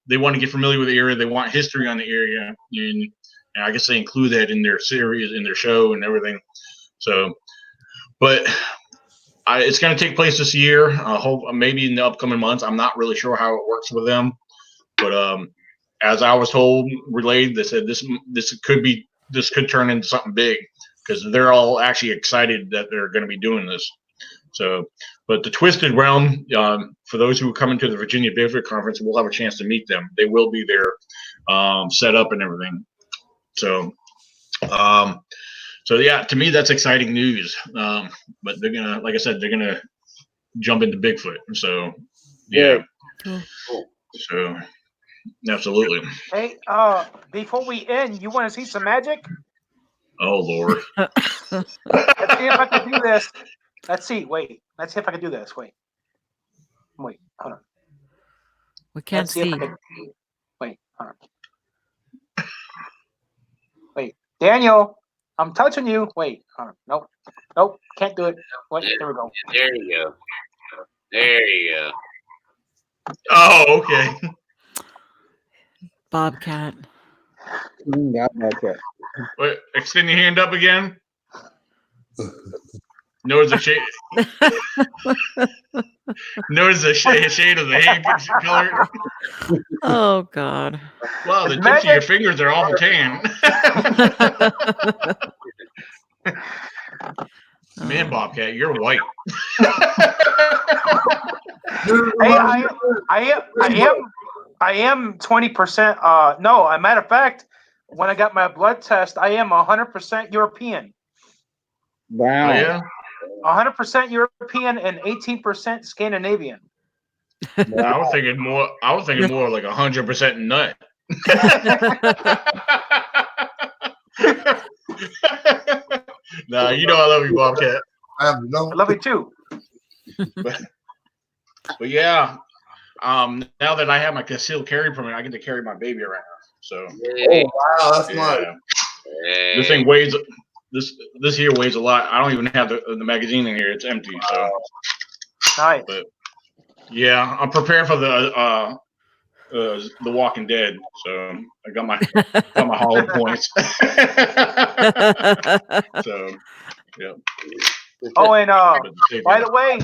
they want to get familiar with the area. They want history on the area, and I guess they include that in their series, in their show, and everything. So, but. It's going to take place this year. Hope maybe in the upcoming months. I'm not really sure how it works with them, but as I was told, relayed, they said this could turn into something big because they're all actually excited that they're going to be doing this. So, but the Twisted Realm, for those who are coming to the Virginia Bigfoot Conference, we'll have a chance to meet them. They will be there, set up and everything. So. So yeah, to me that's exciting news. But they're gonna, like I said, they're gonna jump into Bigfoot. So yeah. So absolutely. Hey, before we end, you want to see some magic? Oh Lord. Let's see if I can do this. Let's see. Wait. Let's see if I can do this. Wait. Hold on. We can't see. Wait. Hold on. Wait, Daniel. I'm touching you. Wait. Nope. Can't do it. Wait. There we go. There you go. Oh, okay. Bobcat. Not Bobcat. Wait, extend your hand up again. Notice the shade. Notice the shade of the hand color. Oh God. Wow, the tips of your fingers are awful tan. Man, Bobcat, you're white. Hey, I am 20%. No, a matter of fact, when I got my blood test, I am 100% European. Wow. Oh, yeah. 100% European and 18% Scandinavian. Well, I was thinking more. Like 100% nut. Nah, you know I love you, Bobcat. I love you too. But yeah, now that I have my concealed carry permit, I get to carry my baby around. So, wow, that's nice. This thing weighs this here weighs a lot. I don't even have the magazine in here; it's empty. So, nice. But yeah, I'm prepared for the Walking Dead. So I got my hollow points. So, yeah. Oh, and by the way,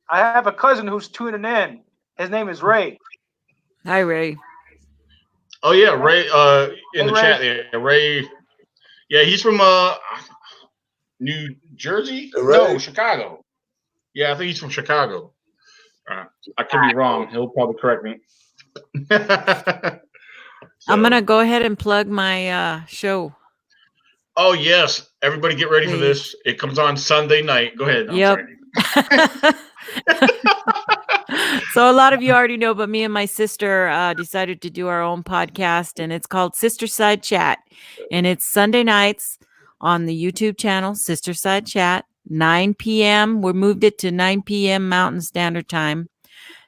I have a cousin who's tuning in. His name is Ray. Hi, Ray. Oh yeah, Ray. In the Ray. chat there, Ray. Yeah, he's from New Jersey. No, Chicago. Yeah, I think he's from Chicago. I could be wrong. He'll probably correct me. I'm gonna go ahead and plug my show. Oh yes, everybody get ready for this. It comes on Sunday night. Go ahead. Yep. So a lot of you already know, but me and my sister decided to do our own podcast, and it's called Sister Side Chat, and it's Sunday nights on the YouTube channel Sister Side Chat, 9 p.m. We moved it to 9 p.m. Mountain Standard Time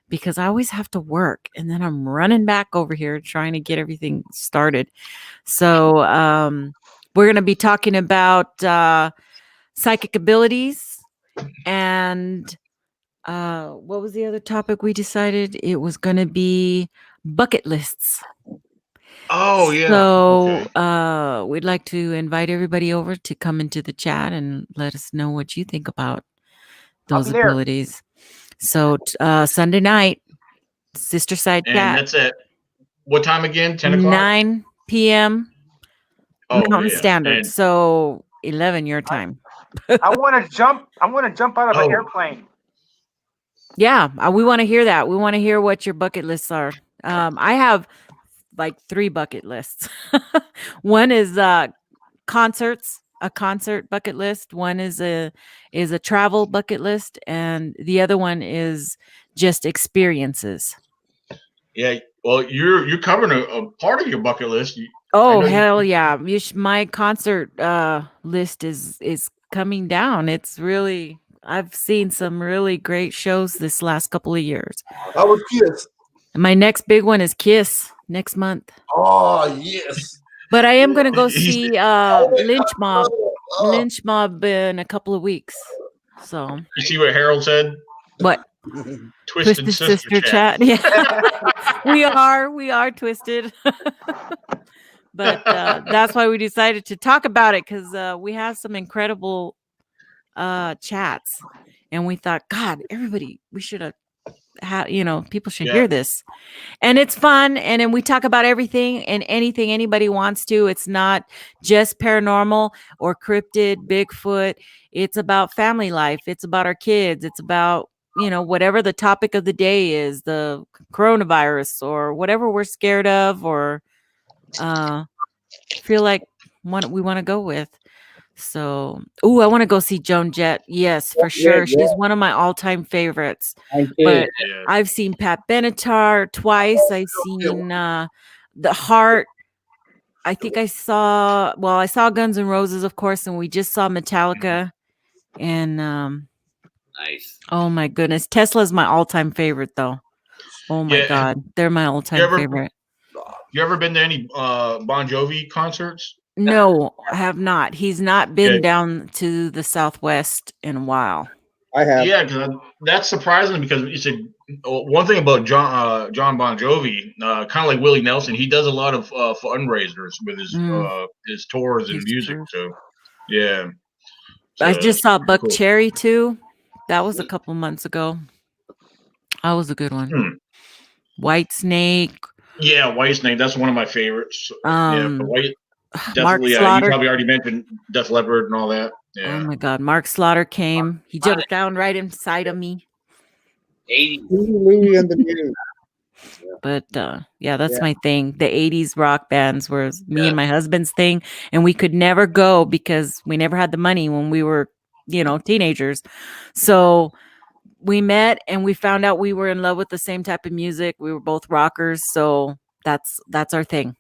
because I always have to work, and then I'm running back over here trying to get everything started. So we're going to be talking about psychic abilities and what was the other topic we decided? It was going to be bucket lists. Oh, yeah. So we'd like to invite everybody over to come into the chat and let us know what you think about those abilities. So Sunday night, Sister Side Chat. And that's at what time again? 10 o'clock? 9 p.m. Mountain Standard. And so 11 your time. I want to jump out of an airplane. Yeah, we want to hear that. We want to hear what your bucket lists are. I have like 3 bucket lists. One is concerts, a concert bucket list. One is a travel bucket list, and the other one is just experiences. Yeah, well, you're covering a part of your bucket list. Oh hell yeah! My concert list is coming down. It's really. I've seen some really great shows this last couple of years. I was Kiss. My next big one is Kiss next month. Oh yes. But I am going to go see Lynch Mob in a couple of weeks. So you see what Harold said? What? Twisted Sister Chat. Yeah, we are twisted. But that's why we decided to talk about it, because we have some incredible chats, and we thought, God, everybody, we should have people should hear this, and it's fun. And then we talk about everything and anything anybody wants to. It's not just paranormal or cryptid, Bigfoot. It's about family life. It's about our kids. It's about whatever the topic of the day is, the coronavirus or whatever we're scared of or feel like we want to go with. So, I want to go see Joan Jett. Yes, for sure. Yeah. She's one of my all-time favorites. But I've seen Pat Benatar twice. I've seen The Heart. I think I saw Guns N' Roses, of course, and we just saw Metallica. And nice. Oh my goodness, Tesla's my all-time favorite, though. Oh my God, they're my all-time favorite. You ever been to any Bon Jovi concerts? No, I have not. He's not been down to the Southwest in a while. I have. Yeah, because that's surprising, because you said one thing about John Bon Jovi, kind of like Willie Nelson, he does a lot of fundraisers with his tours and music. So, yeah. I just saw Buck Cherry too. That was a couple months ago. That was a good one. White Snake. Yeah, White Snake. That's one of my favorites. Mark Definitely. You Slaughter. probably already mentioned Def Leppard and all that. Oh my God, Mark Slaughter came. He jumped down right inside of me. 80s. Louie and the News. But yeah, that's my thing. The 80s rock bands were me and my husband's thing, and we could never go because we never had the money when we were, teenagers. So we met and we found out we were in love with the same type of music. We were both rockers, so that's our thing.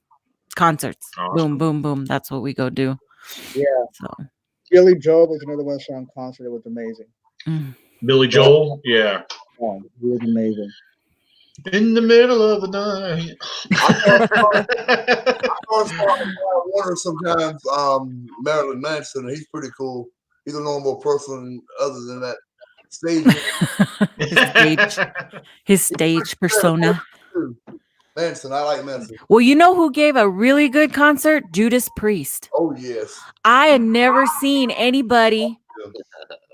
Concerts. Awesome. Boom, boom, boom. That's what we go do. Yeah. So Billy Joel was another one I saw in concert. It was amazing. Billy Joel, yeah. Oh, he was amazing. In the middle of the night. I wonder sometimes Marilyn Manson, he's pretty cool. He's a normal person other than that stage. his stage persona. Manson, I like Manson. Well, you know who gave a really good concert? Judas Priest. Oh, yes. I had never seen anybody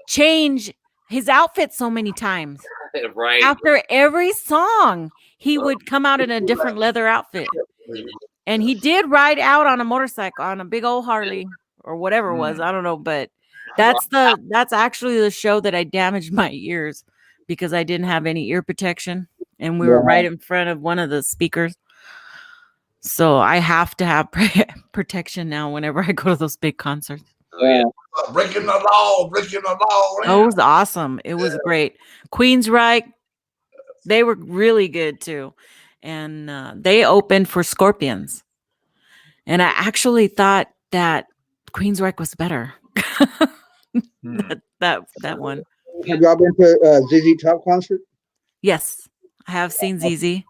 change his outfit so many times. Right. After every song, he would come out in a different leather outfit. And he did ride out on a motorcycle, on a big old Harley or whatever it was. I don't know, but that's actually the show that I damaged my ears because I didn't have any ear protection. And we were right in front of one of the speakers. So I have to have protection now whenever I go to those big concerts. Oh, yeah. Breaking the law, breaking the law. Oh, it was awesome. It was great. Queensryche, they were really good too. And they opened for Scorpions. And I actually thought that Queensryche was better. that one. Have y'all been to ZZ Top concert? Yes, I have seen ZZ.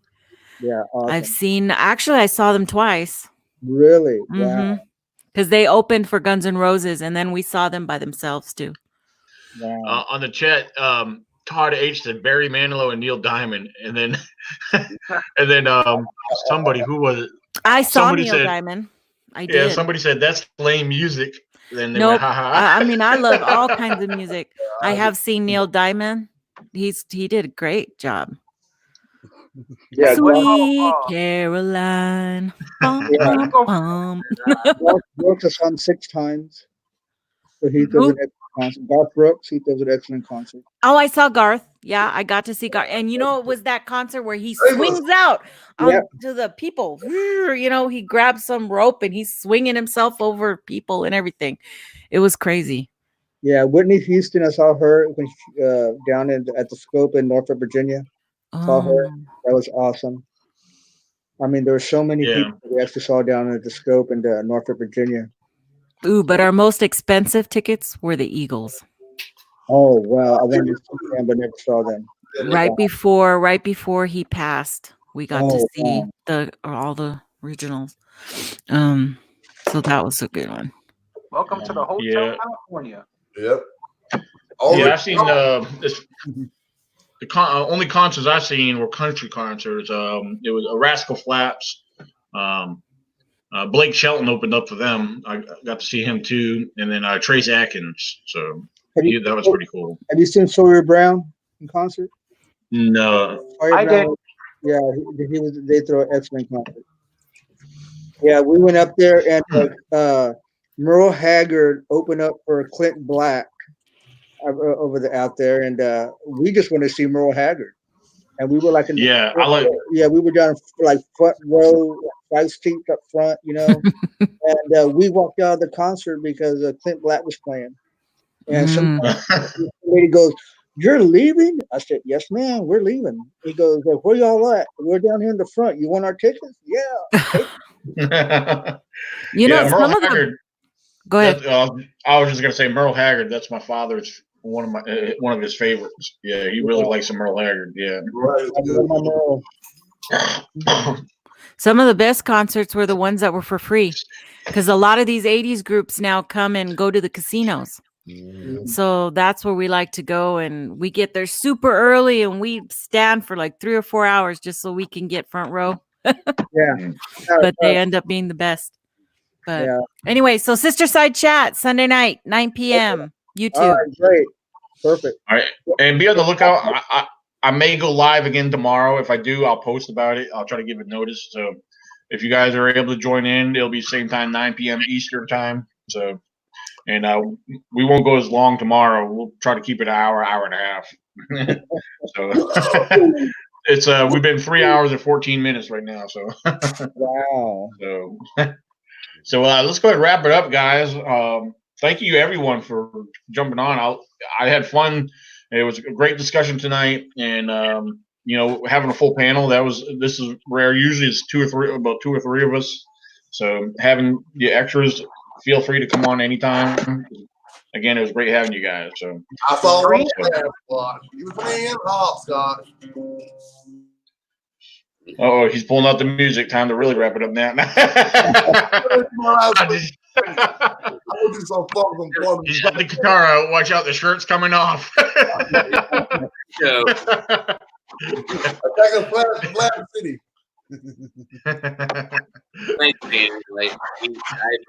Yeah, awesome. I saw them twice. Really? Wow. Because they opened for Guns N' Roses, and then we saw them by themselves too. Wow. On the chat, Todd H said Barry Manilow and Neil Diamond, and then somebody who was it? I saw Neil Diamond. I did. Yeah, somebody said that's lame music. Then they nope. went, ha ha. I mean, I love all kinds of music. I have seen Neil Diamond. He did a great job. Yeah, Sweet Caroline. Bum, bum, bum. Brooks has sung 6 times. So he does an excellent concert. Garth Brooks, he does an excellent concert. Oh, I saw Garth. Yeah, I got to see Garth. And it was that concert where he swings out to the people. He grabs some rope and he's swinging himself over people and everything. It was crazy. Yeah, Whitney Houston, I saw her when down at the Scope in Norfolk, Virginia. Saw her. That was awesome. I mean, there were so many people we actually saw down at the Scope in Norfolk, Virginia. Ooh, but our most expensive tickets were the Eagles. Oh, wow. I wanted to see them, but never saw them. Right before he passed, we got to see all the regionals. So that was a good one. Welcome to the Hotel California. Yep. I've seen the only concerts I've seen were country concerts. It was Rascal Flatts. Blake Shelton opened up for them. I got to see him too, and then Trace Atkins. So that was pretty cool. Have you seen Sawyer Brown in concert? No, I did. Yeah, they throw an excellent concert. Yeah, we went up there and Merle Haggard opened up for Clint Black out there, and we just want to see Merle Haggard, and we were like we were down like front row, 5 seats up front, and we walked out of the concert because Clint Black was playing, and some lady goes, "You're leaving?" I said, "Yes, ma'am, we're leaving." He goes, "Where y'all at?" "We're down here in the front. You want our tickets?" "Yeah." Merle Haggard. Go ahead. I was just gonna say Merle Haggard. That's my father's one of his favorites. Yeah, he really likes some Merle Haggard. Yeah. Some of the best concerts were the ones that were for free, because a lot of these 80s groups now come and go to the casinos. So that's where we like to go, and we get there super early and we stand for like 3 or 4 hours just so we can get front row. But they end up being the best. But anyway, so Sister Side Chat Sunday night, 9 p.m. YouTube. All right, great. Perfect. All right. And be on the lookout. I may go live again tomorrow. If I do, I'll post about it. I'll try to give it notice. So if you guys are able to join in, it'll be same time, 9 p.m. Eastern time. So and we won't go as long tomorrow. We'll try to keep it an hour, hour and a half. So it's we've been 3 hours and 14 minutes right now. So Wow. So let's go ahead and wrap it up, guys. Thank you everyone for jumping on. I had fun. It was a great discussion tonight, and having a full panel. This is rare. Usually it's about two or three of us. So having the extras, feel free to come on anytime. Again, it was great having you guys. So I saw Scotch. He was playing hopscotch. Oh, he's pulling out the music. Time to really wrap it up now. He's got the guitar out. Watch out, the shirt's coming off. Attack of Flat City. Thanks, man. I appreciate